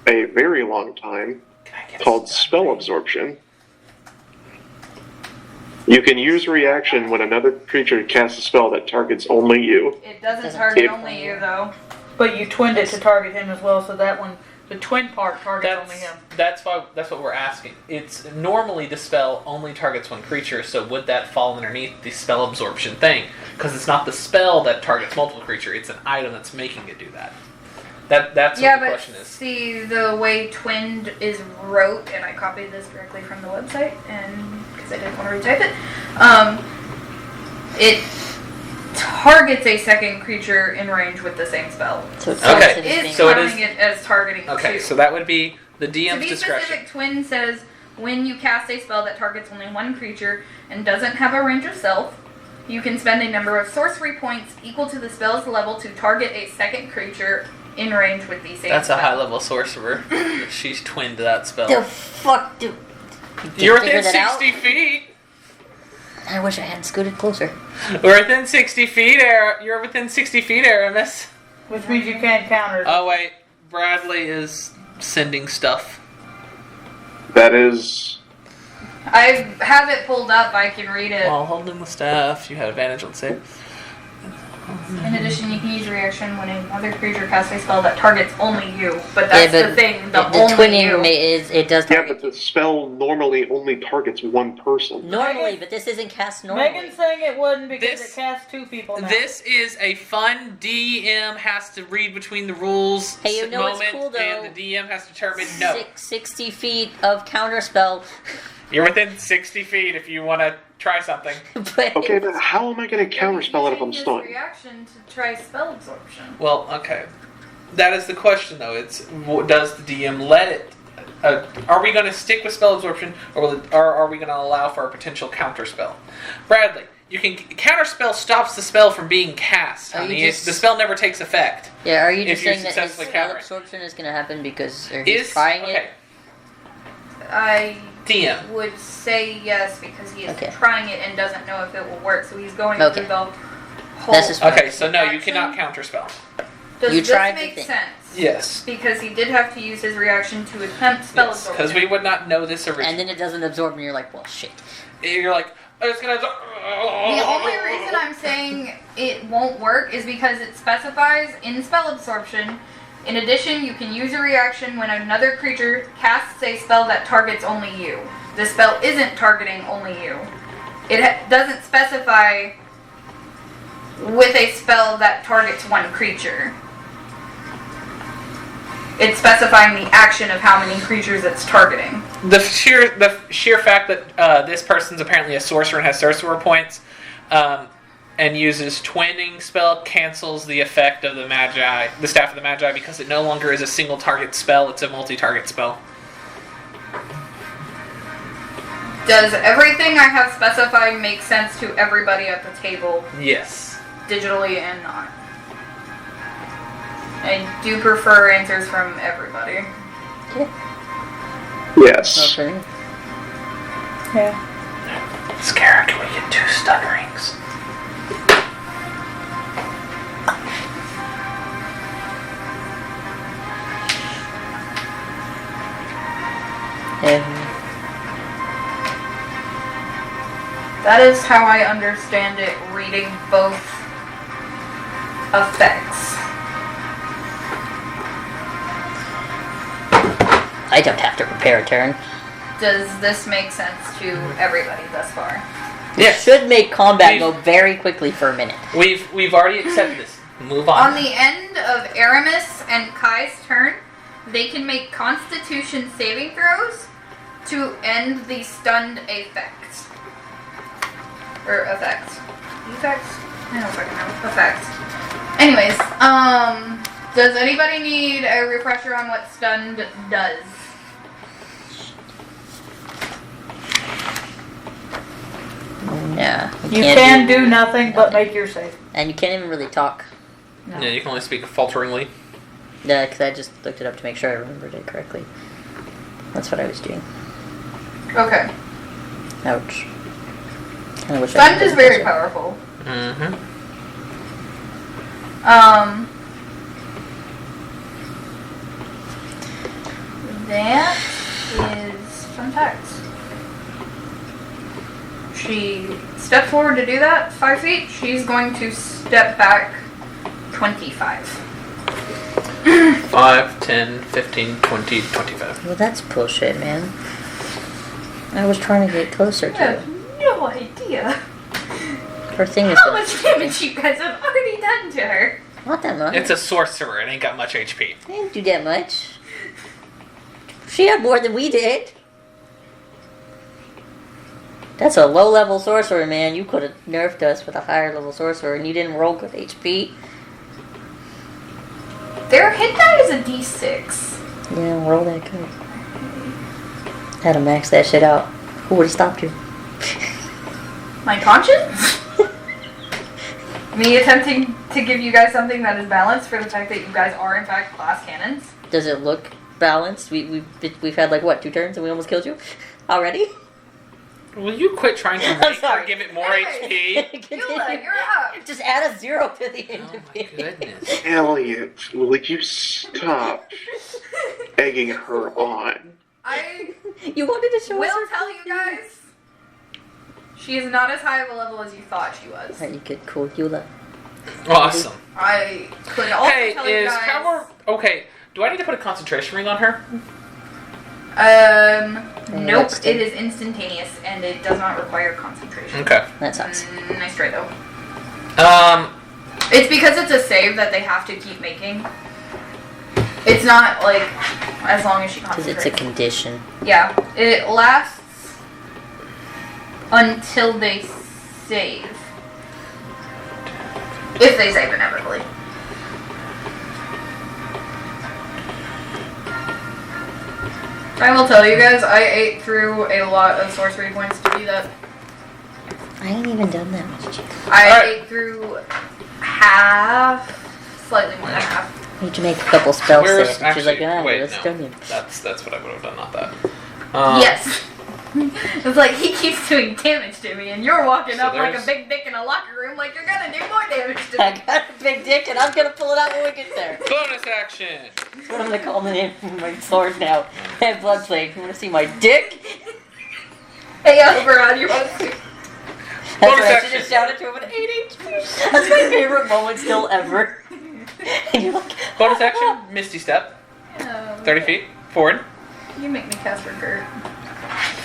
a very long time Can I get a called stun? Spell Absorption. You can use reaction when another creature casts a spell that targets only you. It doesn't Doesn't target it- only you, though. But you twinned it to target him as well, so that one, the twin part targets only him. That's what we're asking. It's normally the spell only targets one creature, so would that fall underneath the spell absorption thing? Because it's not the spell that targets multiple creature; it's an item that's making it do that. That's Yeah, what the but question is. see, the way Twinned is wrote, and I copied this directly from the website, and because I didn't want to retype it, it targets a second creature in range with the same spell. So it Okay. counts it as Is being So it counting it as targeting Okay, two. so that would be the To DM's be discretion. specific, Twin says when you cast a spell that targets only one creature and doesn't have a range of self, you can spend a number of sorcery points equal to the spell's level to target a second creature in range with the same That's spell. a high level sorcerer. She's twinned to that spell. The fuck, dude. You're Figure within that out? 60 feet. I wish I hadn't scooted closer. We're within 60 feet, You're within 60 feet, Aramis. Which means you can't counter. Oh wait, Bradley is sending stuff. That is. I have it pulled up. I can read it. While holding the staff, you had advantage on save. In addition, you can use reaction when another creature casts a spell that targets only you. But that's the thing. The only twinning you. is it does Yeah, target. but the spell normally only targets one person. Normally, but this isn't cast normally. Megan's saying it wouldn't because This- it casts two people now. This is a fun DM has to read between the rules Hey, you know what's moment, cool, though? and the DM has to determine no. 60 feet of counterspell. You're within 60 feet if you want to try something. But Okay, but how am I going to counterspell it if I'm Use stunned? reaction to try spell absorption. Well, okay. That is the question, though. It's does the DM let it? Are we going to stick with spell absorption, or are we going to allow for a potential counterspell? Bradley, you can counterspell stops the spell from being cast. Are you Honey. just- The spell never takes effect. yeah, are you if just you're saying that his successfully spell countering. absorption is going to happen because he's trying okay. it? I DM. would say yes because he is Okay. trying it and doesn't know if it will work, so he's going Okay. through the whole. That's just- Okay, so no, you Action. cannot counterspell. Does You this tried the make thing. sense? Yes. Because he did have to use his reaction to attempt spell Yes, absorption. because we would not know this originally. And then it doesn't absorb, and you're like, well, shit. You're like, oh, it's gonna. The only reason I'm saying it won't work is because it specifies in spell absorption. In addition, you can use a reaction when another creature casts a spell that targets only you. The spell isn't targeting only you. It doesn't specify with a spell that targets one creature. It's specifying the action of how many creatures it's targeting. The sheer fact that this person's apparently a sorcerer and has sorcerer points, and uses twinning spell cancels the effect of the Magi, the Staff of the Magi, because it no longer is a single target spell; it's a multi-target spell. Does everything I have specified make sense to everybody at the table, Yes. digitally and not? I do prefer answers from everybody. Yes. Okay. Yeah. Scarab, can we get 2 stun rings? That is how I understand it, reading both effects. I don't have to prepare a turn. Does this make sense to everybody thus far? Yes. Should make combat We've- go very quickly for a minute. We've already accepted this. Move On on. the end of Aramis and Kai's turn, they can make Constitution saving throws to end the stunned effect. Or effects. Effects? I don't fucking know. Effects. Anyways, does anybody need a refresher on what stunned does? Yeah. You can do nothing but make your save. And you can't even really talk. No. Yeah, you can only speak falteringly. Yeah, because I just looked it up to make sure I remembered it correctly. That's what I was doing. Okay. Ouch. I wish I Stunned could is do very it. powerful. Mm-hmm. That is fun facts. She stepped forward to do that, 5 feet. She's going to step back 25. 5, 10, 15, 20, 25. Well, that's bullshit, man. I was trying to get closer I to have it. no idea Her thing is how much damage you guys have already done to her. not that much. It's a sorcerer. It ain't got much HP. I didn't do that much. She had more than we did. That's a low-level sorcerer, man. You could have nerfed us with a higher-level sorcerer, and you didn't roll good HP. Their hit die is a d6. Yeah, roll that good. Had to max that shit out. Who would have stopped you? My conscience? Me attempting to give you guys something that is balanced for the fact that you guys are in fact glass cannons. Does it look balanced? We've had like what, 2 turns and we almost killed you already? Will you quit trying to I'm make her sorry. give it more HP? Eula, you're up. Just add a 0 to the end Oh of my it. goodness. Elliot, will you stop egging her on? I You wanted to show us will her tell you guys, she is not as high of a level as you thought she was. Alright, you could cool Eula. Awesome. I could also Hey, tell you is guys. power... Okay, do I need to put a concentration ring on her? Nope. that's It is instantaneous and it does not require concentration. Okay. That sucks. Nice try though. Um, It's because it's a save that they have to keep making. It's not like as long as she Because concentrates. it's a condition. Yeah, it lasts until they save. If they save inevitably. I will tell you guys, I ate through a lot of sorcery points to do that. I ain't even done that much. Chief. I Alright. ate through half, slightly more than half. Need to make a couple spell Where is- sessions. She's like, actually, wait, let's no. stun you. that's what I would have done, not that. Yes. It's like he keeps doing damage to me, and you're walking So up like a there's- big dick in a locker room, like you're gonna do more damage to I me. got a big dick and I'm gonna pull it out when we get there. Bonus action! That's what I'm gonna call the name for my sword now. I have blood plague. You wanna see my dick? Hey, Oberon, you want to see? That's Bonus what I should action. have shouted to him at 8 HP. That's my favorite moment still ever. And you're like, Bonus action, Misty Step. 30 feet, forward. You make me cast Regret.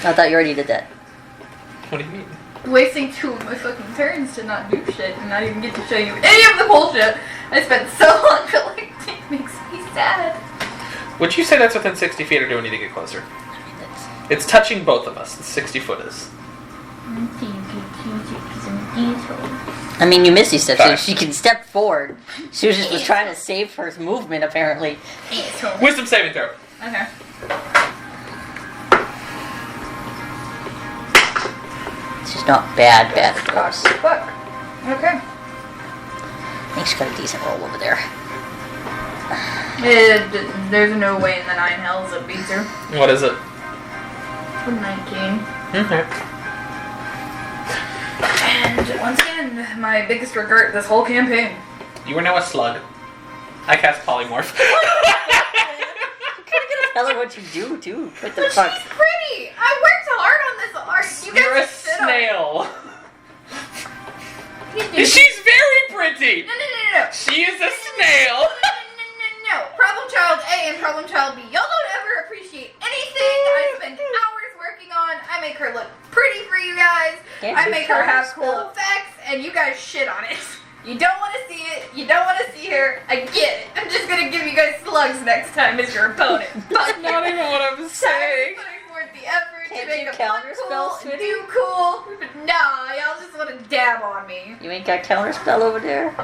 I thought you already did that. What do you mean? Wasting 2 of my fucking turns to not do shit and not even get to show you any of the bullshit I spent so long collecting. Makes me sad. Would you say that's within 60 feet, or do we need to get closer? It's touching both of us. The 60 foot is. I mean, you Misty step, so Five. she can step forward. She was trying to save her movement, apparently. Asshole. Wisdom saving throw. Okay. She's not bad at throws. Fuck. Okay. I think she's got a decent roll over there. There's no way in the 9 hells it beats her. What is it? 19. Okay. And once again, my biggest regret this whole campaign. You are now a slug. I cast polymorph. You kinda gotta tell her what you do, too. What the But fuck? she's pretty! I worked hard on this art. You guys You're a just sit on it. snail. No, She's very pretty. no. She is a snail. No. Problem child A and problem child B. Y'all don't ever appreciate anything I spend hours working on. I make her look pretty for you guys. Can't I you make her tell have her cool stuff? effects, and you guys shit on it. You don't want to see it. You don't want to see her. I get it. I'm just gonna give you guys slugs next time as your opponent. But Not even what I was saying. putting forth the effort Can't to make you a counter fun spell, cool, sweetie? do cool. Nah, y'all just want able to dab on me. You ain't got counterspell over there?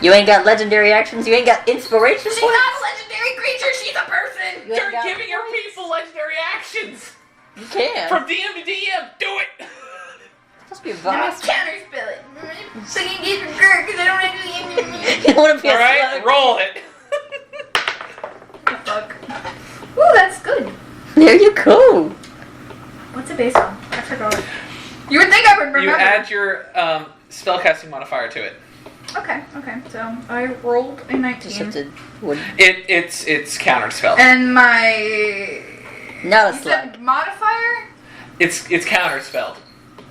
You ain't got legendary actions? You ain't got inspiration She's points? not a legendary creature, she's a person! You ain't You're got giving your points? people legendary actions! You can. From DM to DM, do it! Must be a Let me boss. counterspell it. So you can get your girl, because I don't have to You want to be a Alright, slug? roll it. Fuck. Ooh, that's good. There you go. What's it based on? I forgot. You would think I would remember. You add your spellcasting modifier to it. Okay. So I rolled a 19. Just have to. Would, It's countered spell. And my... not a You slug. said modifier? It's counter spelled.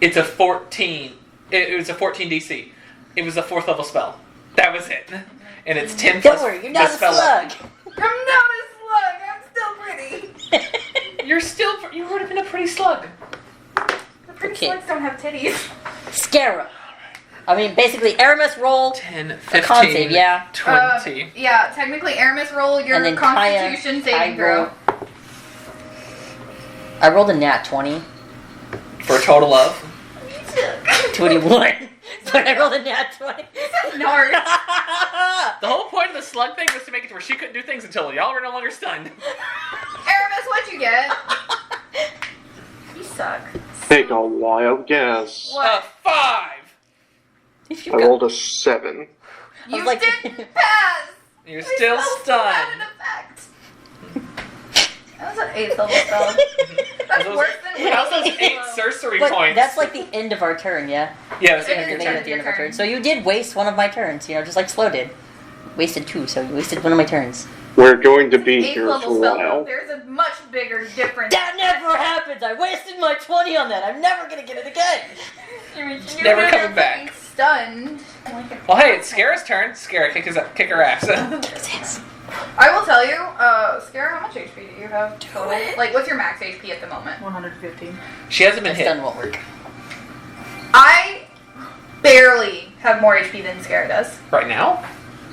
It's a 14. It was a 14 DC. It was a 4th level spell. That was it. And it's 10 plus Don't worry, you're the not a spell slug. I'm not a slug. I'm still pretty. You would have been a pretty slug. The pretty Okay. slugs don't have titties. Scarab. I mean, basically, Aramis roll. 10, A 15, con save, yeah. 20. Yeah, technically Aramis roll your And then Constitution saving throw. I rolled a nat 20. For a total of? 21. But I rolled a nat 20. Nard. The whole point of the slug thing was to make it to where she couldn't do things until y'all were no longer stunned. Aramis, what'd you get? You suck. Take a wild guess. What? A 5! If you I got, rolled a 7. I was You like- didn't pass! You're My still spell still had stunned. an effect. That was an 8th level spell. That's Those- worse than How's those wasting 8 a- sorcery but points? that's like the end of our turn, yeah? Yeah, that's It the end is of We your made it turn. at the end of our turn. turn. So you did waste one of my turns, just like Slow did. Wasted 2, so you wasted one of my turns. We're going to be 8th here for level a spell. while. There's a much bigger difference. That never happens! I wasted my 20 on that! I'm never gonna get it again! You're never gonna coming be back. Stunned. Well, hey, it's Scara's turn. Scara, kick her ass. I will tell you, Scara, how much HP do you have total? Like, what's your max HP at the moment? 115. She hasn't been That hit. stun won't work. I barely have more HP than Scara does. Right now?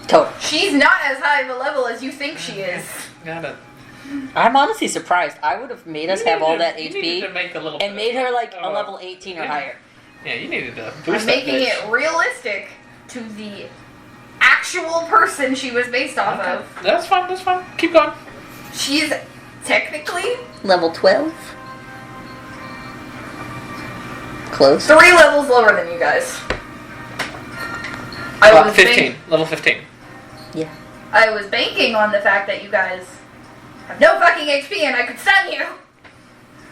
Total. She's not as high of a level as you think she is. Gotta. I'm honestly surprised. I would have made us have all that You needed to HP make a little and made her like a Oh. level 18 or Yeah. higher. Yeah, you needed to boost I'm that making bitch. it realistic to the actual person she was based off Okay. of. That's fine. Keep going. She's technically Level 12? Close. 3 levels lower than you guys. I was 15. Level 15. Yeah. I was banking on the fact that you guys have no fucking HP and I could stun you.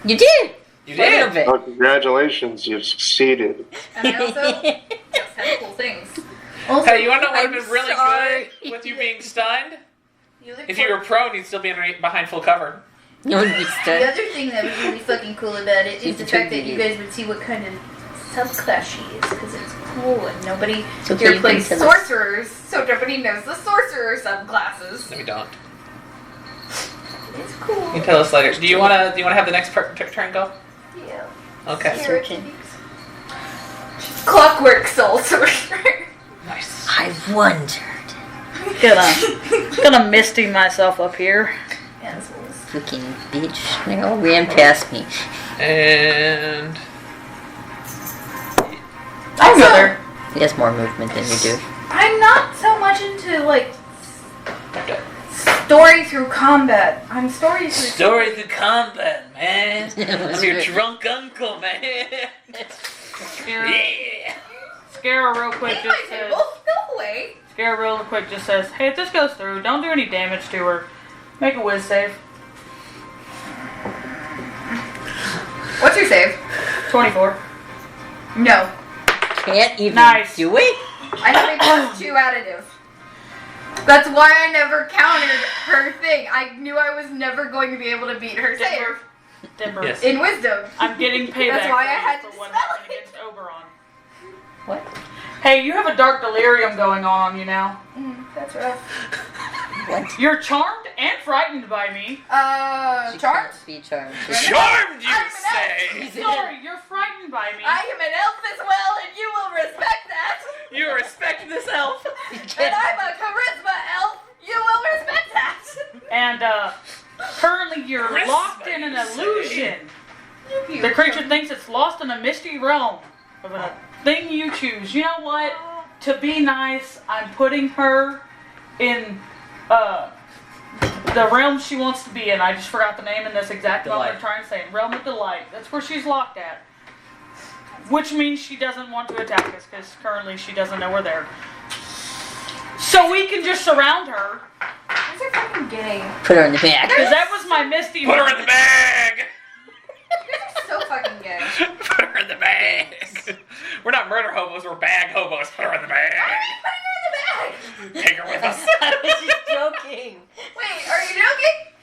You did! You A little did. bit. Oh, congratulations, you've succeeded. And I also just had cool things. Also, Hey, you wanna know what would have I'm been really sorry. good with you being stunned? you look If you were prone, you'd still be behind full cover. You would be The stunned. other thing that was really fucking cool about it is the fact that you guys would see what kind of subclass she is, because it's cool and nobody So here you plays can tell us. sorcerers, so nobody knows the sorcerer subclasses. No, we don't. It's cool. You can tell us later. Do you wanna have the next turn go? Yeah. Okay. Sarah Okay. She's clockwork soul sorcerer. Nice. I wondered. Gonna misty myself up here. Assholes. Freaking bitch. They all ran past me. And I'll go there. He has more movement than you do. I'm not so much into like okay. story through combat. I'm story through Story through combat, man. I'm your drunk uncle, man. Yeah. Scara real quick Take my just says. table. Go away. Scara real quick just says, hey, if this goes through, don't do any damage to her. Make a whiz save. What's your save? 24. No. Can't even Nice. do it? I have a +2 additive. That's why I never countered her thing. I knew I was never going to be able to beat her save. Timber. Yes. In wisdom. I'm getting payback. That's why I for had you to for what spell happened it. against Oberon. What? Hey, you have a dark delirium going on you now. That's rough. What? You're charmed and frightened by me. She Charmed? can't be charmed. Charmed, you I'm an say? Sorry, you're frightened by me. I am an elf as well, and you will respect that. You respect this elf. And I'm a charisma elf. You will respect that. And currently you're Charisma, locked in an you say. illusion. You you. The creature thinks it's lost in a misty realm of a thing you choose. You know what? To be nice, I'm putting her in the realm she wants to be in. I just forgot the name in this exact moment I'm trying to say it. Realm of Delight. That's where she's locked at. Which means she doesn't want to attack us because currently she doesn't know we're there. So we can just surround her. These are fucking gay. Put her in the bag. Because that was my Misty. Put her in the bag! So fucking gay. Put her in the bag! We're not murder hobos, we're bag hobos. Put her in the bag! Why are you putting her in the bag? Take her with us. I was just joking. Wait, are you joking?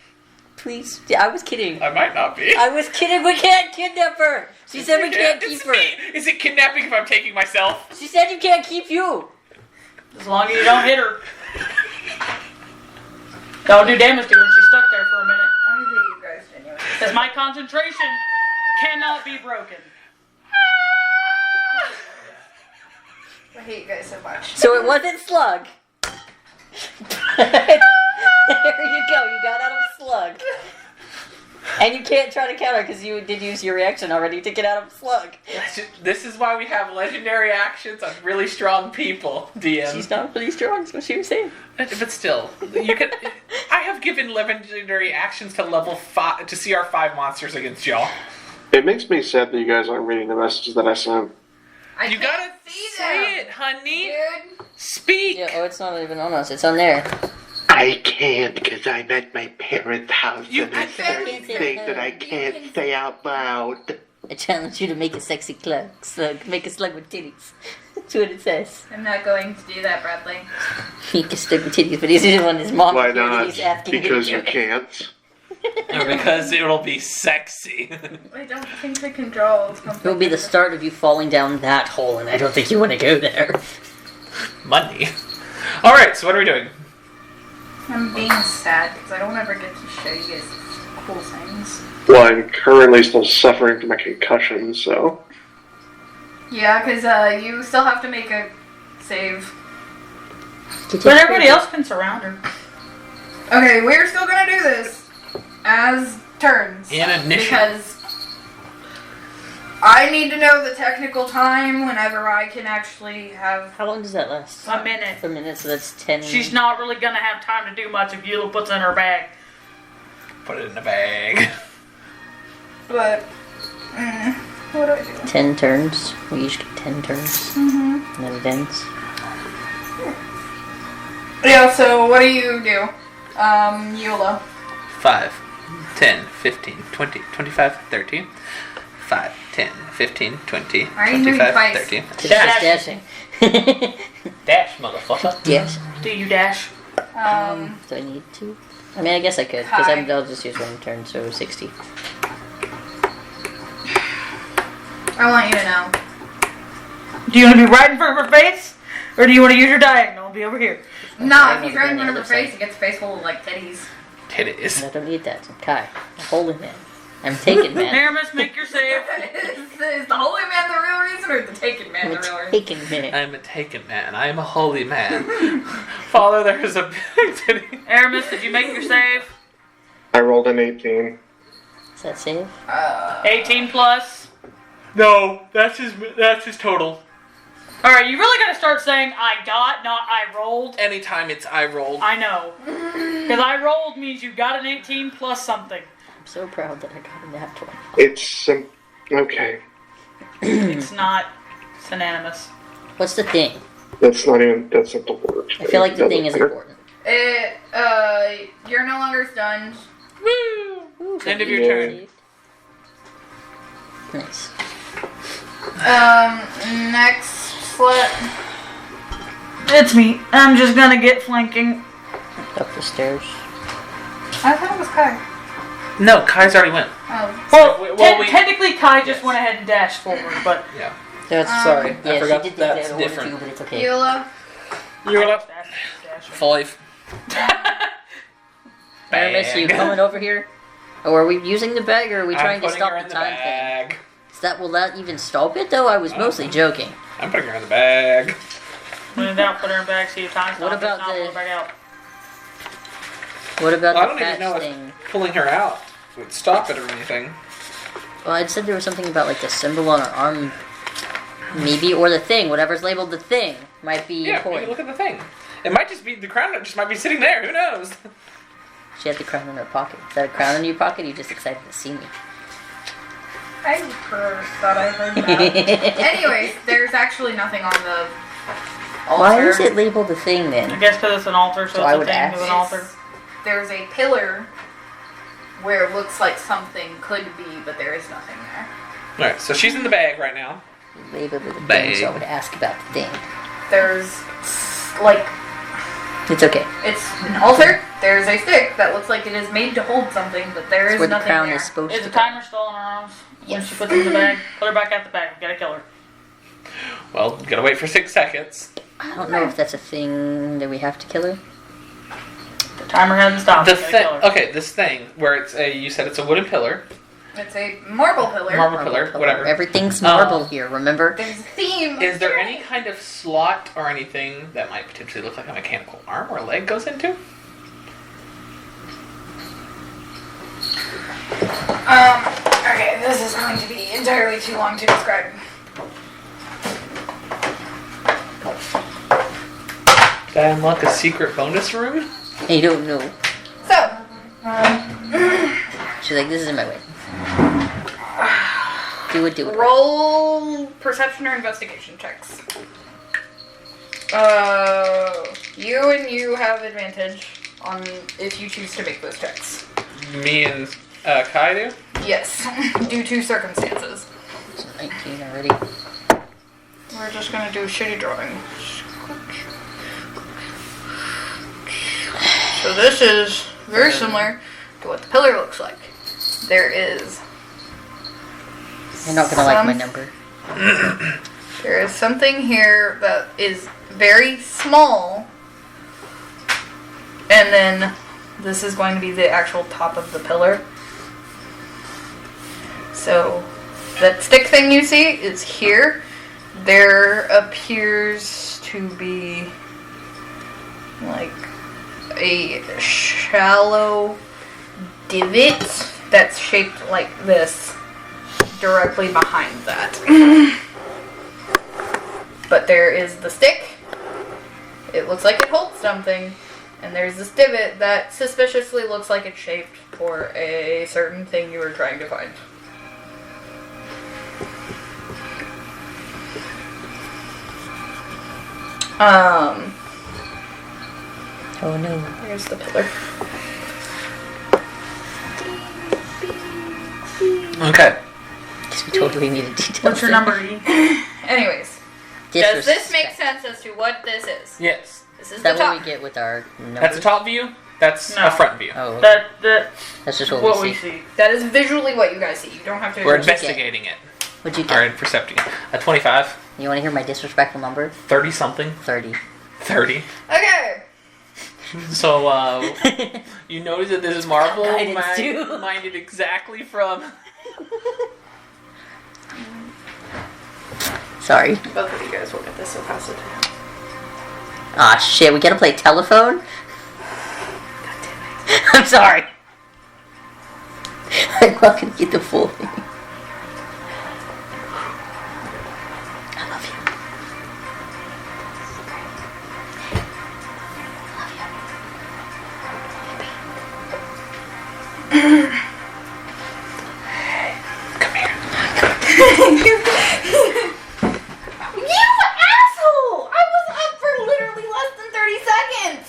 Please. Yeah, I was kidding. I might not be. I was kidding. We can't kidnap her. She said we can't keep her. Is it kidnapping if I'm taking myself? She said you can't keep you. As long as you don't hit her. Don't do damage to her when she's stuck there for a minute. I hate you guys genuinely. Because my concentration cannot be broken. I hate you guys so much. So it wasn't slug. There you go. You got out of slug. And you can't try to counter because you did use your reaction already to get out of slug. This is why we have legendary actions on really strong people, DM. She's not really strong, is what she was saying. But still, you can. I have given legendary actions to level 5 to CR 5 monsters against y'all. It makes me sad that you guys aren't reading the messages that I sent. You gotta see say them, it, honey. dude. Speak. Yeah, oh, it's not even on us. It's on there. I can't because I'm at my parents' house You- and there's I certain can't say things no. that I can't say out loud. I challenge you to make a sexy slug. Make a slug with titties. That's what it says. I'm not going to do that, Bradley. Make a slug with titties, but he's the one his mom Why here that not? he's asking Because you you to do. can't. Or because it'll be sexy. I don't think the controls come It will be the start of you falling down that hole, and I don't think you want to go there. Money. All right. So what are we doing? I'm being sad because I don't ever get to show you guys cool things. Well, I'm currently still suffering from a concussion, so. Yeah, because you still have to make a save. But everybody else can surround her. Okay, we're still gonna do this as turns. Initiative. Because I need to know the technical time whenever I can actually have. How long does that last? A minute. A minute, so that's 10. She's not really gonna have time to do much if Eula puts it in her bag. Put it in the bag. But. What do I do? 10 turns. We each get 10 turns. And then it ends. Yeah, so what do you do? Eula. 5, 10, 15, 20, 25, 30. 5, 10, 15, 20, Why are you moving 25, twice? 30. She's just dashing. Dash, motherfucker. Yes. Do you dash? Do I need to? I mean, I guess I could, because Hi. I'll just use one turn, so 60. I want you to know. Do you want to be right in front of her face? Or do you want to use your diagonal and be over here? No, if he's right in on front the of the other face, he gets a face full of like titties. Titties. I don't need that. I'm Kai. I'm holy man. I'm taken man. Aramis, make your save. Is the holy man the real reason or the taken man I'm the real a reason? taken man. I'm a taken man. I am a holy man. Father, there is a big titty. Aramis, did you make your save? I rolled an 18. Is that save? 18 plus. No, that's his total. Alright, you really gotta start saying I got, not I rolled. Anytime it's I rolled. I know. Because I rolled means you got an 18 plus something. I'm so proud that I got a nat 20. It's okay. It's not synonymous. What's the thing? That's not the word. I feel like the thing is important. You're no longer stunned. Woo! Ooh, End of your Yeah. turn. Nice. Next slut. It's me. I'm just gonna get flanking. Up the stairs. I thought it was Kai. No, Kai's already went. Oh. Well, technically Kai just went ahead and dashed forward, but... Yeah. That's Sorry, yeah, I forgot she did that's that order different. too, but it's okay. Eula. You're up. Dashing. 5. Aramis, are you coming over here? Or are we using the bag, or are we trying to putting stop her the in the time thing? bag. Will that even stop it, though? I was mostly joking. I'm putting her in the bag. When in doubt, put her in bag, see if time What stops. about If not, the- pull her back out. What about Well, I the don't even patch know thing? if pulling her out would stop it or anything. Well, I said there was something about like the symbol on her arm, maybe, or the thing. Whatever's labeled the thing might be Yeah, important. maybe look at the thing. It might just be the crown. It just might be sitting there. Who knows? She had the crown in her pocket. Is that a crown in your pocket? Or you just excited to see me? I thought I heard that. Anyways, there's actually nothing on the altar. Why is it labeled the thing I then? guess because it's an altar, so, So I it's a would thing ask. with an altar. There's a pillar where it looks like something could be, but there is nothing there. Alright, so she's in the bag right now. Labeled with the thing, Bang. so I would ask about the thing. There's like It's okay. it's an altar. There's a stick that looks like it is made to hold something, but there It's is where the nothing crown there. is supposed Is to the be. timer still in her arms? When Yes. she puts it in the bag, put her back at the bag. We gotta kill her. Well, gotta wait for 6 seconds. I don't know if that's a thing that we have to kill her. The timer hasn't stopped. The We gotta thing, kill her. okay, this thing where it's a, you said it's a wooden pillar, It's a marble pillar. marble pillar, whatever. Everything's marble here, remember? There's a theme. Is there any kind of slot or anything that might potentially look like a mechanical arm or a leg goes into? Okay, this is going to be entirely too long to describe. Did I unlock a secret bonus room? I don't know. So, She's like, this is my way. Do it. roll perception or investigation checks. You and you have advantage on if you choose to make those checks. Me and Kai do? Yes, due to circumstances. It's 19 already. We're just gonna do shitty drawing. So this is very similar to what the pillar looks like. There is. You're not gonna like my some- number. There is something here that is very small, and then this is going to be the actual top of the pillar. So that stick thing you see is here. There appears to be like a shallow divot that's shaped like this directly behind that. But there is the stick. It looks like it holds something. And there's this divot that suspiciously looks like it's shaped for a certain thing you were trying to find. Oh no. Here's the pillar. Okay. Guess we totally needed details. What's your there. number, E? Anyways, does this make Disrespect. sense as to what this is? Yes. This is Is the that top. what we get with our numbers? That's a top view. That's No. a front view. Oh, okay. That's That's just what we we see. see. That is visually what you guys see. You don't have to. We're What'd you get? investigating it. What'd you Or get? percepting it. A 25. You want to hear my disrespectful number? 30 something. 30. 30. Okay. So, you notice that this is marble Guidance too. minded exactly from. Sorry. Both of you guys will get this, so pass it to him. Ah, shit, we gotta play telephone? God damn it. I'm sorry. I'm not gonna get the full thing. I love you. Come here. You asshole! I was up for literally less than 30 seconds!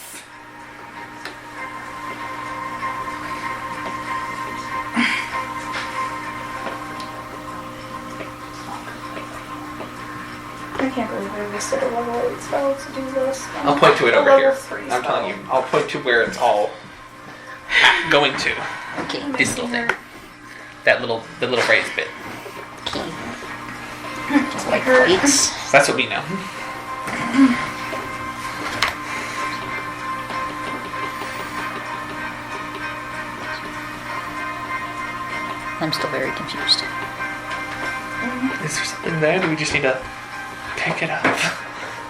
I can't believe I wasted a level 8 spell to do this. I'll point to it A over level here. 3 I'm spell. telling you. I'll point to where it's all going to. Okay. This little thing. The little phrase bit. Okay. Just like her. It's That's what we know. I'm still very confused. Is there something there? Do we just need to pick it up?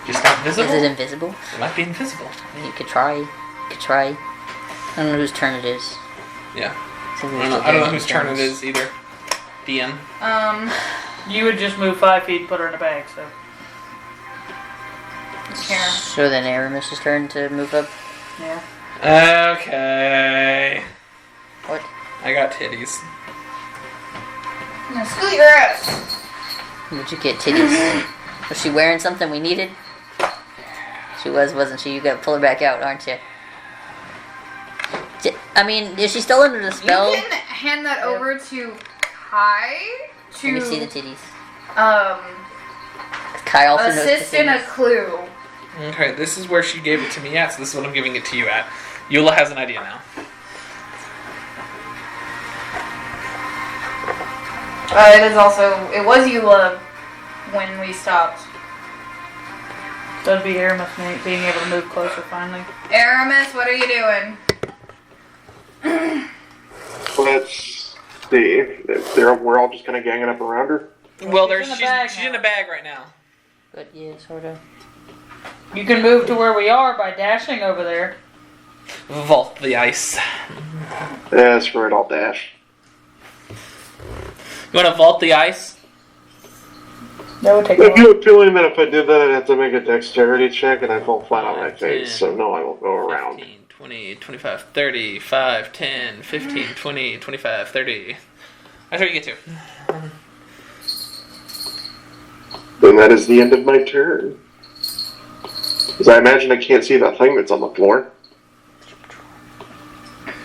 Just not visible? Is it invisible? It might be invisible. I mean, you could try. You could try. I don't know whose turn it is. Yeah. So I don't know whose turn it is either. DM. You would just move 5 feet and put her in a bag, so. Here. So then Aramis' turn to move up. Yeah. Okay. What? I got titties. Now scoot your ass. Where'd you get titties? Was she wearing something we needed? She was, wasn't she? You gotta pull her back out, aren't you? I mean, is she still under the spell? You can hand that over to Kai to Let me see the titties. Kai also knows assist the in a titties. clue. Okay, this is where she gave it to me at, so this is what I'm giving it to you at. Eula has an idea now. It was Eula when we stopped. That'd be Aramis being able to move closer finally. Aramis, what are you doing? Let's see. We're all just kind of ganging up around her. Well, She's in a bag she's in now. a bag right now. But yeah, sort of. You can move to where we are by dashing over there. Vault the ice. Yeah, screw it, I'll dash. You want to vault the ice? That would take I a have a feeling that if I did that, I'd have to make a dexterity check and I'd fall flat on my face. So no, I won't go around. 15, 20, 25, 30, 5, 10, 15, 20, 25, 30. That's where you get to. Then that is the end of my turn. Because I imagine I can't see that thing that's on the floor.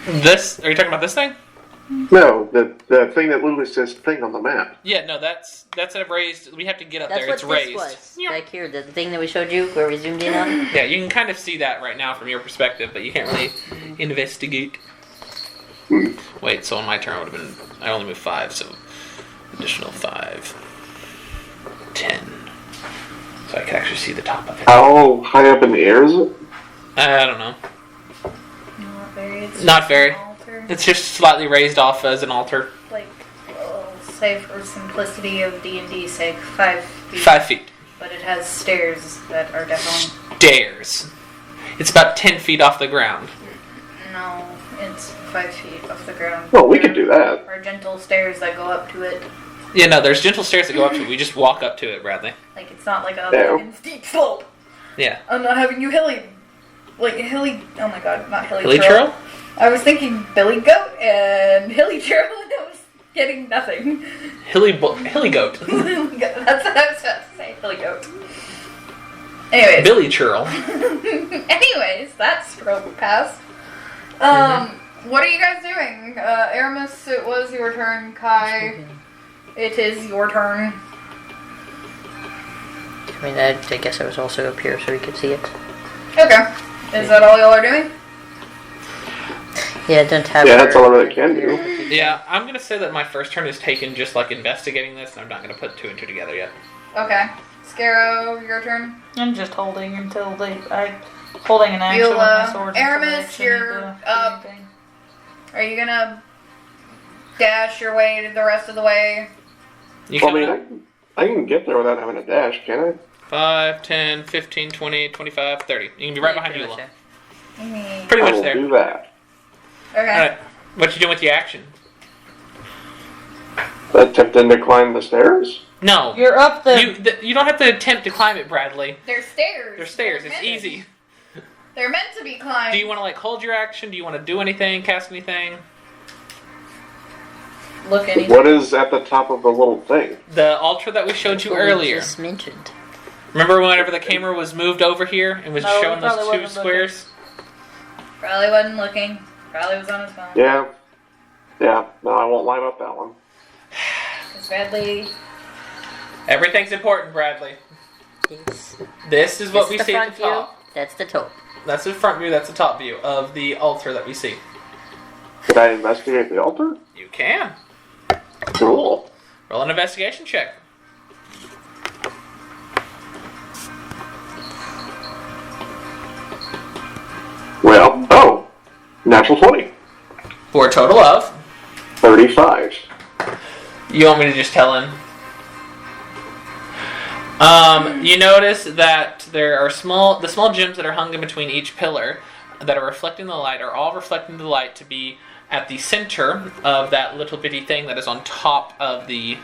This? Are you talking about this thing? No, the thing that literally says thing on the map. Yeah, no, that's a raised. We have to get up That's there. what It's this raised. was. Back here, the thing that we showed you, where we zoomed in on. Yeah, you can kind of see that right now from your perspective, but you can't really investigate. Wait, so on my turn, I would have been. I only moved 5, so additional 5, 10. So I can actually see the top of it. How high up in the air is it? I don't know. Not very. It's Not just very. an altar. It's just slightly raised off as an altar. Like, say for simplicity of D&D sake, 5 feet. 5 feet. But it has stairs that are definitely... Stairs. It's about 10 feet off the ground. No, it's 5 feet off the ground. Well, we could do that. There are gentle stairs that go up to it. Yeah, no, there's gentle stairs that go up to it. We just walk up to it, Bradley. Like, it's not like a No. fucking steep slope. Yeah. I'm not having you hilly... Like, hilly... Oh my god, not hilly Hilly churl. churl? I was thinking Billy Goat and hilly churl, and I was getting nothing. Hilly goat. That's what I was about to say, hilly goat. Anyways. Billy churl. Anyways, that's rope pass. What are you guys doing? Aramis, it was your turn. Kai, it is your turn. I mean, I guess I was also up here so we could see it. Okay. Is that all y'all are doing? Yeah, I don't have. Yeah, that's all I really can do. Yeah, I'm going to say that my first turn is taken just like investigating this, and I'm not going to put 2 and 2 together yet. Okay. Scarrow, your turn. I'm just holding until holding an action with my sword. until Aramis, they actually you're need to do up. anything. Are you gonna dash your way to the rest of the way? You Well, can I mean, I can get there without having a dash, can I? 5, 10, 15, 20, 25, 30. You can be right behind Pretty Eula. much, Pretty I much will there. do that. Okay. Alright, what you doing with your action? Attempting to climb the stairs? No. You're up the. You don't have to attempt to climb it, Bradley. They're stairs. They're stairs. It's meant- easy. They're meant to be climbed. Do you want to, like, hold your action? Do you want to do anything, cast anything? look anything? What is at the top of the little thing? The altar that we showed you What we earlier. just mentioned. Remember whenever the camera was moved over here and was No, showing it those probably 2 wasn't squares? Probably wasn't looking. Probably was on his phone. Yeah. Yeah, no, I won't line up that one. Because Bradley... Everything's important, Bradley. This. This is what This we the see at front the top. view. That's the top. That's the front view, that's the top view of the altar that we see. Did I investigate the altar? You can. Cool. Roll an investigation check. Well, oh, natural 20. For a total of... 35. You want me to just tell him? You notice that there are the small gems that are hung in between each pillar that are reflecting the light are all reflecting the light to be at the center of that little bitty thing that is on top of the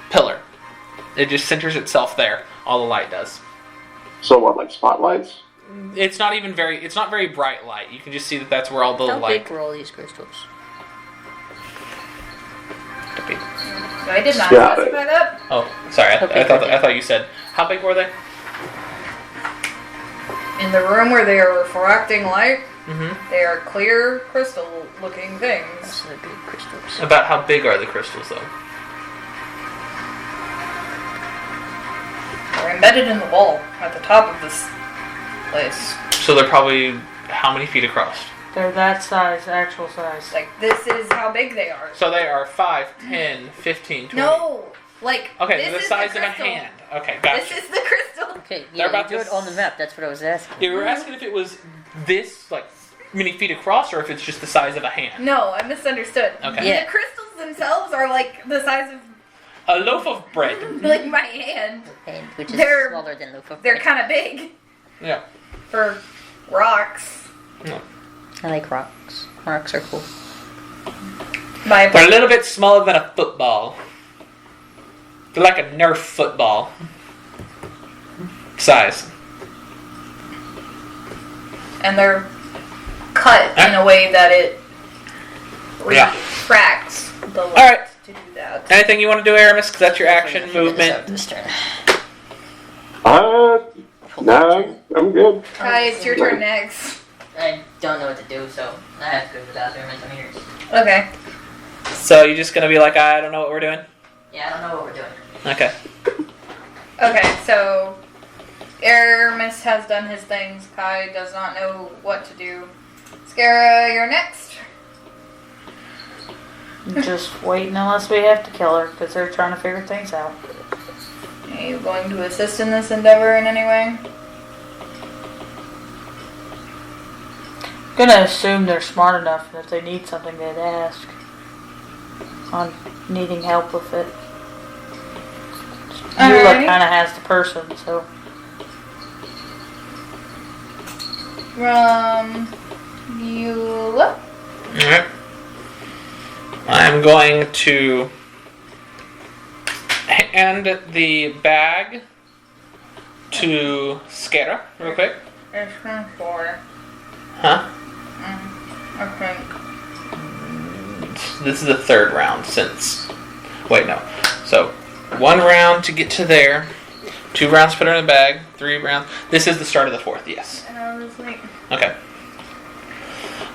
pillar. It just centers itself there. All the light does. So what, like spotlights? It's not very bright light. You can just see that that's where all the How light. big were all these crystals? I did not Got it. specify that. Oh, sorry. How big were they? I thought you said. How big were they? In the room where they are refracting light, Mm-hmm. they are clear crystal-looking things. Those are the big crystals. About how big are the crystals, though? They're embedded in the wall at the top of this place. So they're probably how many feet across? They're that size, actual size. Like, this is how big they are. So they are 5, 10, 15, 20. No! Like, Okay, this they're the is size of a crystal. hand. Okay, gotcha. This is the crystal. Okay, They're yeah, about you do this- it on the map. That's what I was asking. You were asking if it was this, like, many feet across, or if it's just the size of a hand. No, I misunderstood. Okay. Yeah. The crystals themselves are like the size of, A loaf of bread. like, my hand. And which is They're- smaller than loaf of They're bread. kind of big Yeah. for rocks. I like rocks. Rocks are cool. They're a little bit smaller than a football. They're like a Nerf football size. And they're cut in a way that it Yeah. refracts the light Alright. to do that. Anything you want to do, Aramis? Because that's your action Figure this movement. out this turn. No, I'm good. Kai, it's your turn next. I don't know what to do, so I have to go to the bathroom and come here. Okay. So you're just going to be like, I don't know what we're doing? Yeah, I don't know what we're doing. Okay. Okay, so Aramis has done his things. Kai does not know what to do. Skara, you're next. Just waiting unless we have to kill her, because they're trying to figure things out. Are you going to assist in this endeavor in any way? Gonna assume they're smart enough, and if they need something, they'd ask. On needing help with it. Eula Alrighty. kind of has the person, so. Eula. Alright. I'm going to hand the bag to Skara real quick. It's from 4. Huh? I think. This is the third round since... Wait, no. So, 1 round to get to there. 2 rounds to put her in the bag. 3 rounds. This is the start of the 4th, yes. And I was like, Okay.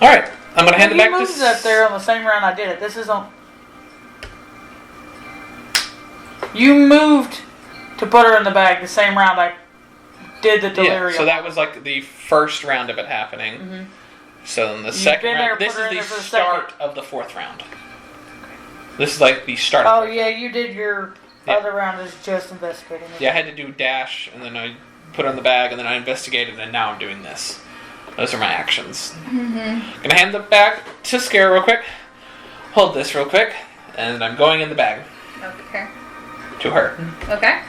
Alright. I'm going to hand it back You to... moved up there on the same round I did it. This is on. You moved to put her in the bag the same round I did the delirium. Yeah, so that was like the first round of it happening. Mhm. So then the You've second been there, round... This put her is in the there for the start of the 4th round. This is like the start of Oh the yeah, you did your Yeah. other round is just investigating. Yeah, I had to do dash, and then I put her in the bag, and then I investigated, and now I'm doing this. Those are my actions. Gonna hand the bag to Scare real quick. Hold this real quick, and I'm going in the bag okay. to her. Okay.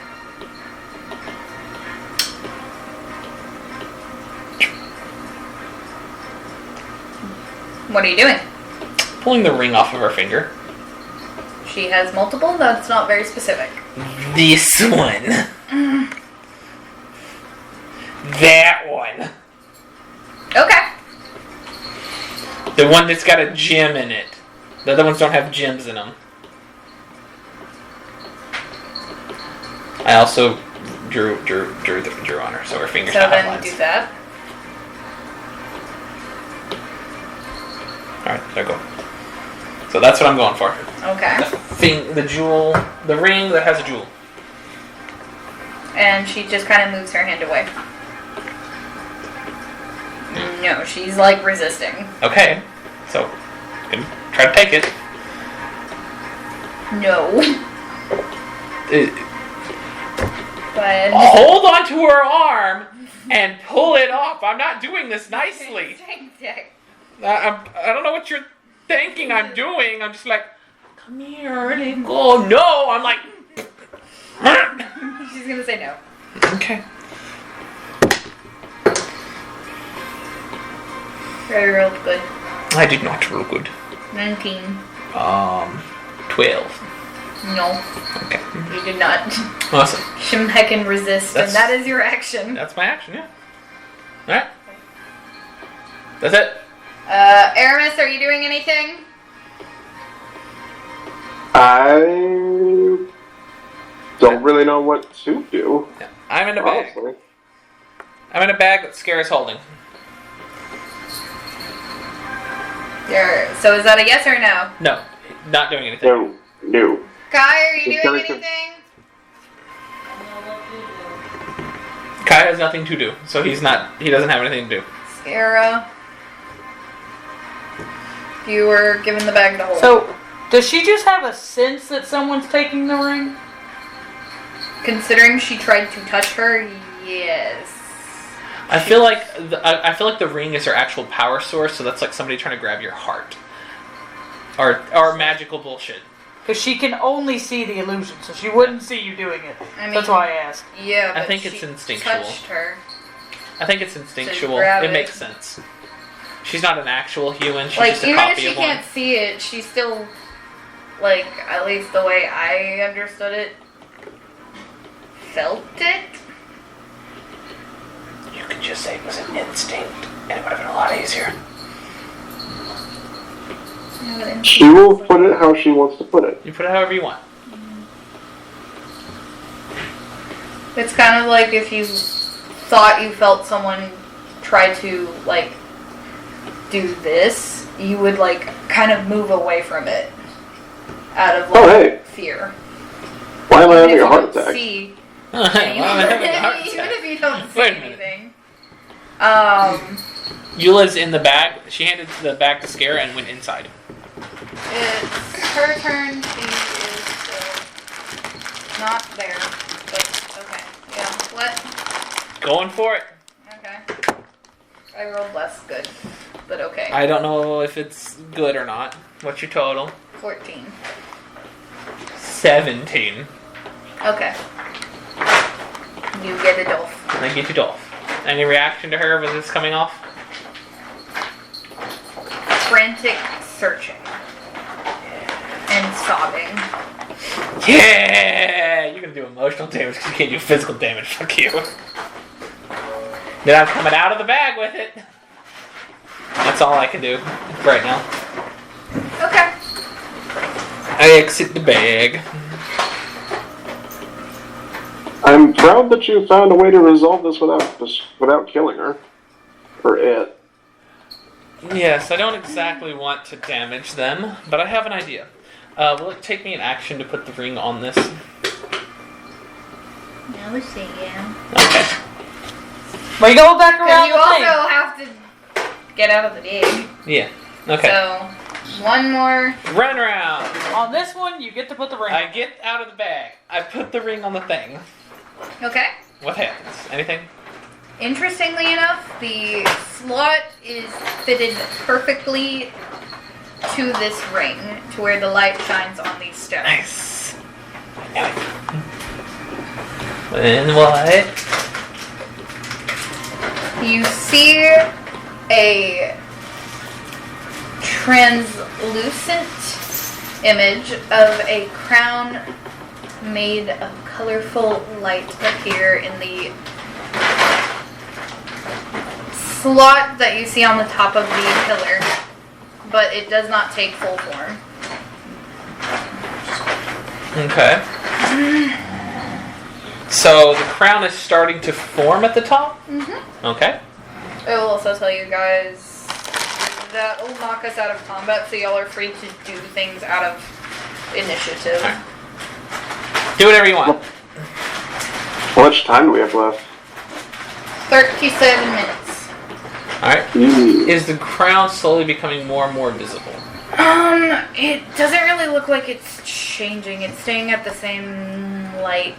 What are you doing? Pulling the ring off of her finger. She has multiple? That's not very specific. This one. That one. Okay. The one that's got a gem in it. The other ones don't have gems in them. I also drew on her, so her fingers So now have then lines. do that. Alright, there you go. So that's what I'm going for. Okay. The jewel, the ring that has a jewel. And she just kind of moves her hand away. No, she's like resisting. Okay, so you can try to take it. No. But Hold on to her arm and pull it off. I'm not doing this nicely. I don't know what you're thinking I'm doing. I'm just like, come here, let it go. No, I'm like. She's gonna say no. Okay. Very real good. I did not roll good. 19. 12. No, Okay. you did not. Awesome. Shemheck and resist, That's- and that is your action. That's my action, yeah. Alright. That's it. Aramis, are you doing anything? I don't really know what to do. Yeah. I'm in a bag. Honestly. I'm in a bag that Scara's holding. So is that a yes or no? No. Not doing anything. No. Kai, are you He's doing going to- anything? Kai has nothing to do, so he doesn't have anything to do. Scara. You were given the bag to hold. So, does she just have a sense that someone's taking the ring? Considering she tried to touch her, yes. I feel like the ring is her actual power source, so that's like somebody trying to grab your heart. Or magical bullshit. Because she can only see the illusion, so she wouldn't see you doing it. I mean, That's why I asked. Yeah, but I think she it's instinctual. touched her. I think it's instinctual. grab It it. makes sense. She's not an actual human, she's Like, just a even if copy she of one. can't see it, she still, like, at least the way I understood it, felt it. You could just say it was an instinct, and it would have been a lot easier. She will put it how she wants to put it. You put it however you want. It's kind of like if you thought you felt someone try to, like, do this, you would, like, kind of move away from it out of, like, Oh, hey. fear. Why am I Even having if a you heart don't attack? see, Well, I'm having a heart even attack. if you don't see Wait a minute. anything. Eula's in the bag. She handed the bag to Scare and went inside. It's her turn. She is not there, but okay. Yeah, what? Going for it. Okay. I rolled less good, but okay. I don't know if it's good or not. What's your total? 14. 17. Okay. You get a Dolph. I get you Dolph. Any reaction to her with this coming off? Frantic searching. And sobbing. Yeah! You're gonna do emotional damage because you can't do physical damage. Fuck you. Then I'm coming out of the bag with it. That's all I can do right now. Okay. I exit the bag. I'm proud that you found a way to resolve this without killing her. Or it. Yes, I don't exactly want to damage them, but I have an idea. Will it take me an action to put the ring on this? Now we see, yeah. Okay. But you go back Because around you the also thing. have to get out of the dig. Yeah. Okay. So, one more. Run around. On this one, you get to put the ring. I get out of the bag. I put the ring on the thing. Okay. What happens? Anything? Interestingly enough, the slot is fitted perfectly to this ring, to where the light shines on these stones. Nice. Then what? You see a translucent image of a crown made of colorful light appear in the slot that you see on the top of the pillar, but it does not take full form. Okay. So the crown is starting to form at the top? Mm-hmm. Okay. I will also tell you guys that will knock us out of combat, so y'all are free to do things out of initiative. Alright. Do whatever you want. How much time do we have left? 37 minutes. Alright. Mm. Is the crown slowly becoming more and more visible? It doesn't really look like it's changing. It's staying at the same light.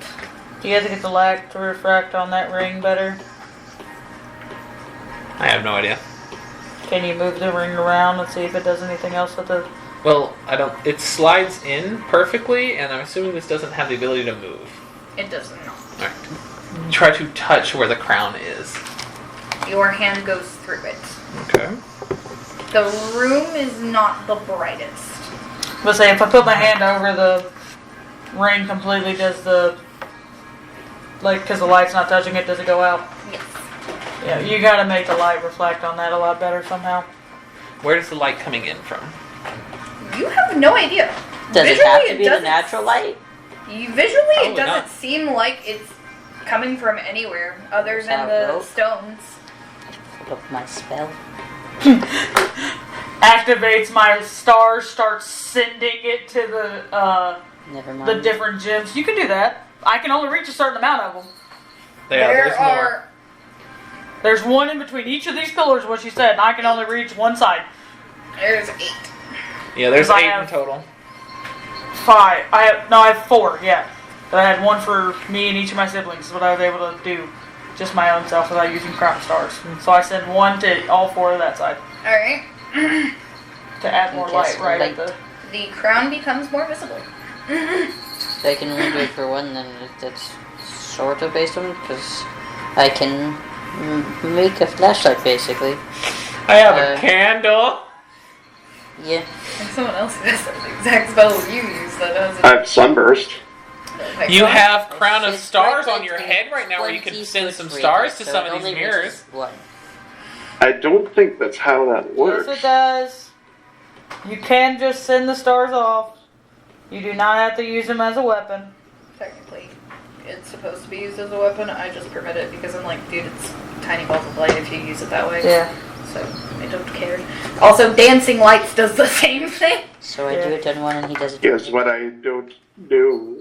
Do you have to get the light to refract on that ring better? I have no idea. Can you move the ring around and see if it does anything else with it? Well, I don't. It slides in perfectly, and I'm assuming this doesn't have the ability to move. It does not. Alright. Try to touch where the crown is. Your hand goes through it. Okay. The room is not the brightest. Let's say if I put my hand over the ring completely, does the because the light's not touching it, does it go out? Yes. Yeah, you gotta make the light reflect on that a lot better somehow. Where's the light coming in from? You have no idea. Does it have to be the natural light? Visually, it Probably doesn't not. seem like it's coming from anywhere other than That the rope? stones. Look, my spell. Activates my stars, starts sending it to Never mind. the different gems. You can do that. I can only reach a certain amount of them. Yeah, There there's more. are There's one in between each of these pillars, what she said, and I can only reach one side. there's 8. Yeah, there's 'Cause I 8 in have- total. 5. I have 4, yeah. But I had one for me and each of my siblings, is what I was able to do. Just my own self without using crown stars. So I send one to all 4 of that side. Alright. To add more light right at the... The crown becomes more visible. If I can only do it for one, then that's sort of based on it, because I can make a flashlight, basically. I have a candle. Yeah. And someone else has the exact spell you use that doesn't. I have sunburst. You have crown of It's stars right on your like head right now where you 20 can send foot some radius, stars to so some it of these only mirrors. reaches one. I don't think that's how that works. Yes, it does. You can just send the stars off. You do not have to use them as a weapon. Technically, it's supposed to be used as a weapon. I just permit it because I'm like, dude, it's tiny balls of light if you use it that way. Yeah. So I don't care. Also, dancing lights does the same thing. So I do it on one and he does it Guess on what I don't know?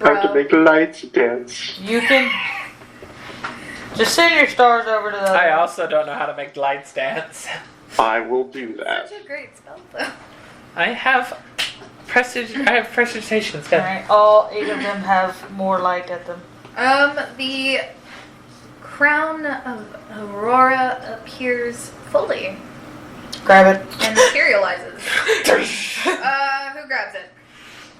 How to Bro. make lights dance. You can just send your stars over to the other I one. also don't know how to make lights dance. I will do that. Such a great spell, though. I have prestidigitation instead. Alright, all 8 of them have more light at them. The crown of Aurora appears fully Grab it. and materializes. Who grabs it?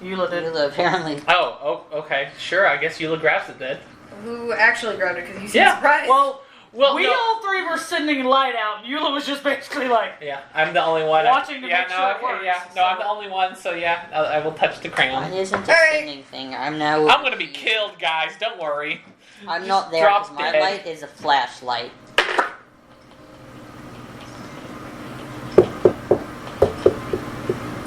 Eula did. Eula, apparently. Oh, okay. Sure, I guess Eula grabs it then. Who actually grabbed it? Because you seem Yeah. surprised. Well, Well, we no. all 3 were sending light out, and Eula was just basically like, Yeah, I'm the only one. Watching to yeah, make no, sure it okay, works, yeah. No, I'm so- the only one, so yeah, I will touch the Mine crown. isn't a Alright. singing thing. I'm now. I'm gonna be killed, guys. Don't worry. I'm not there drop because my dead. light is a flashlight.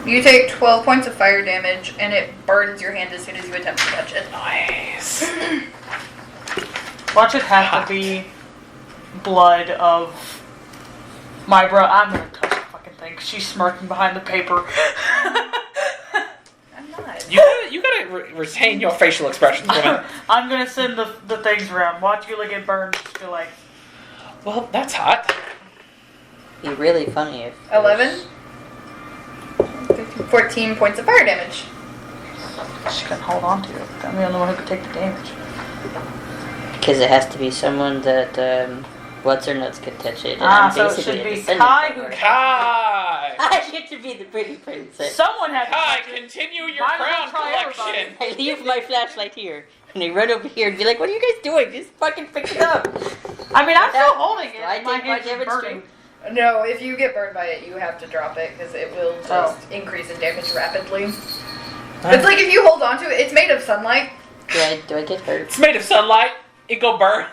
You take 12 points of fire damage, and it burns your hand as soon as you attempt to touch it. Nice. watch it have to be blood of my bro. I'm gonna touch the fucking thing. She's smirking behind the paper. I'm not. You gotta retain your facial expressions, woman. I'm gonna send the things around. Watch Eula get burned. Just be like, Well, that's hot. Be really funny if. 11? 14 points of fire damage. she couldn't hold on to it. I'm the only one who could take the damage. Because it has to be someone that, what's her nuts could touch it. And Ah, I'm so it basically should a be descendant Kai of who her. Kai! I get to be the pretty princess. Someone had to Kai, touch it. continue your Might as well crown try collection. I leave my flashlight here. And I run over here and be like, what are you guys doing? Just fucking pick it up. I mean, I'm still holding it. So I my take my hand's damage burning. too. No, if you get burned by it, you have to drop it because it will just increase in damage rapidly. It's like if you hold on to it, it's made of sunlight. Do I get hurt? It's made of sunlight. It go burn.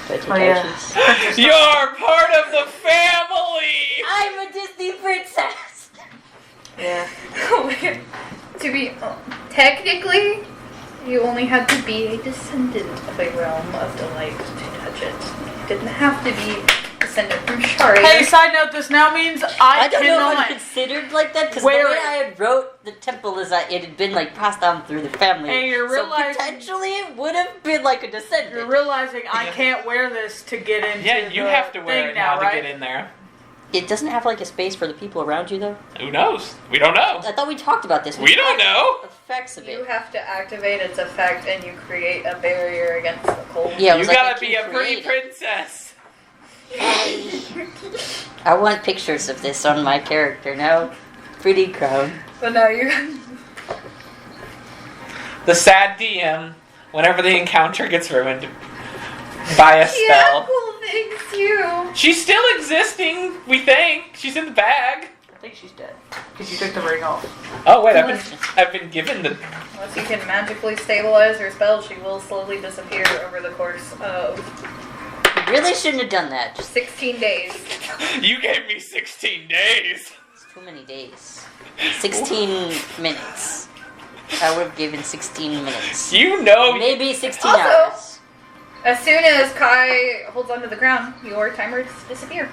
Do I take Oh, yeah. actions? You're part of the family. I'm a Disney princess! Yeah. To be technically, you only had to be a descendant of a realm of delight to touch it. You didn't have to be descendant from Sharia. Hey, side note, this now means I don't know if cannot. I'm considered like that because the Wear way it. I had wrote the temple is that it had been like passed down through the family. Hey, you're so realizing- potentially it would have been like a descendant. You're realizing I can't wear this to get into Yeah, you the have to wear thing it now right? to get in there. It doesn't have like a space for the people around you though. Who knows? We don't know. I thought we talked about this. We don't know. Effects of You it. have to activate its effect and you create a barrier against the cold. Yeah, it You was like gotta I be a can pretty create princess. I want pictures of this on my character now. Pretty crown. But no, you. The sad DM, whenever the encounter gets ruined by a Yeah, spell. cool Thanks you. She's still existing, we think. She's in the bag. I think she's dead. Because you took the ring off. Oh wait, I've been given the. Unless you can magically stabilize her spell, she will slowly disappear over the course of You really shouldn't have done that. Just 16 days. You gave me 16 days. it's too many days. 16 minutes. I would have given 16 minutes. You know. Maybe 16 Also- hours. As soon as Kai holds onto the ground, your timers disappear.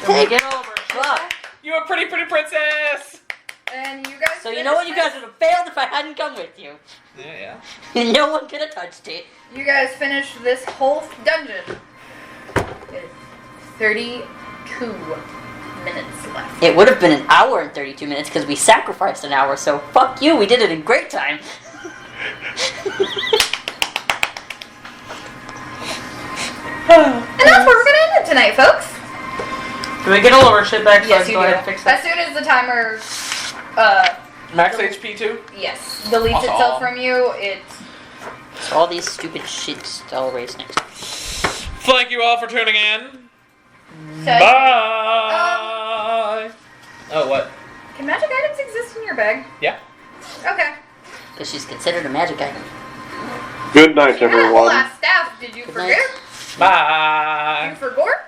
Then we get over. Fuck. You're a pretty princess. And you guys. So you know what? You guys would have failed if I hadn't come with you. Yeah. No one could have touched it. You guys finished this whole dungeon. With 32 minutes left. It would have been an hour and 32 minutes because we sacrificed an hour, so fuck you, we did it in great time. And that's where we're gonna end it tonight, folks. Do we get all of our shit back so I Yes, can you go do. ahead and fix As that? soon as the timer, Max HP too. yes, deletes Awesome. itself from you, it. So all these stupid shits I'll erase next time. Thank you all for tuning in. says- Bye. Oh what? Can magic items exist in your bag? Yeah. Okay. Because she's considered a magic item. Good night, Yeah, everyone. last staff. Did you Good forget? night. Bye. You forgot?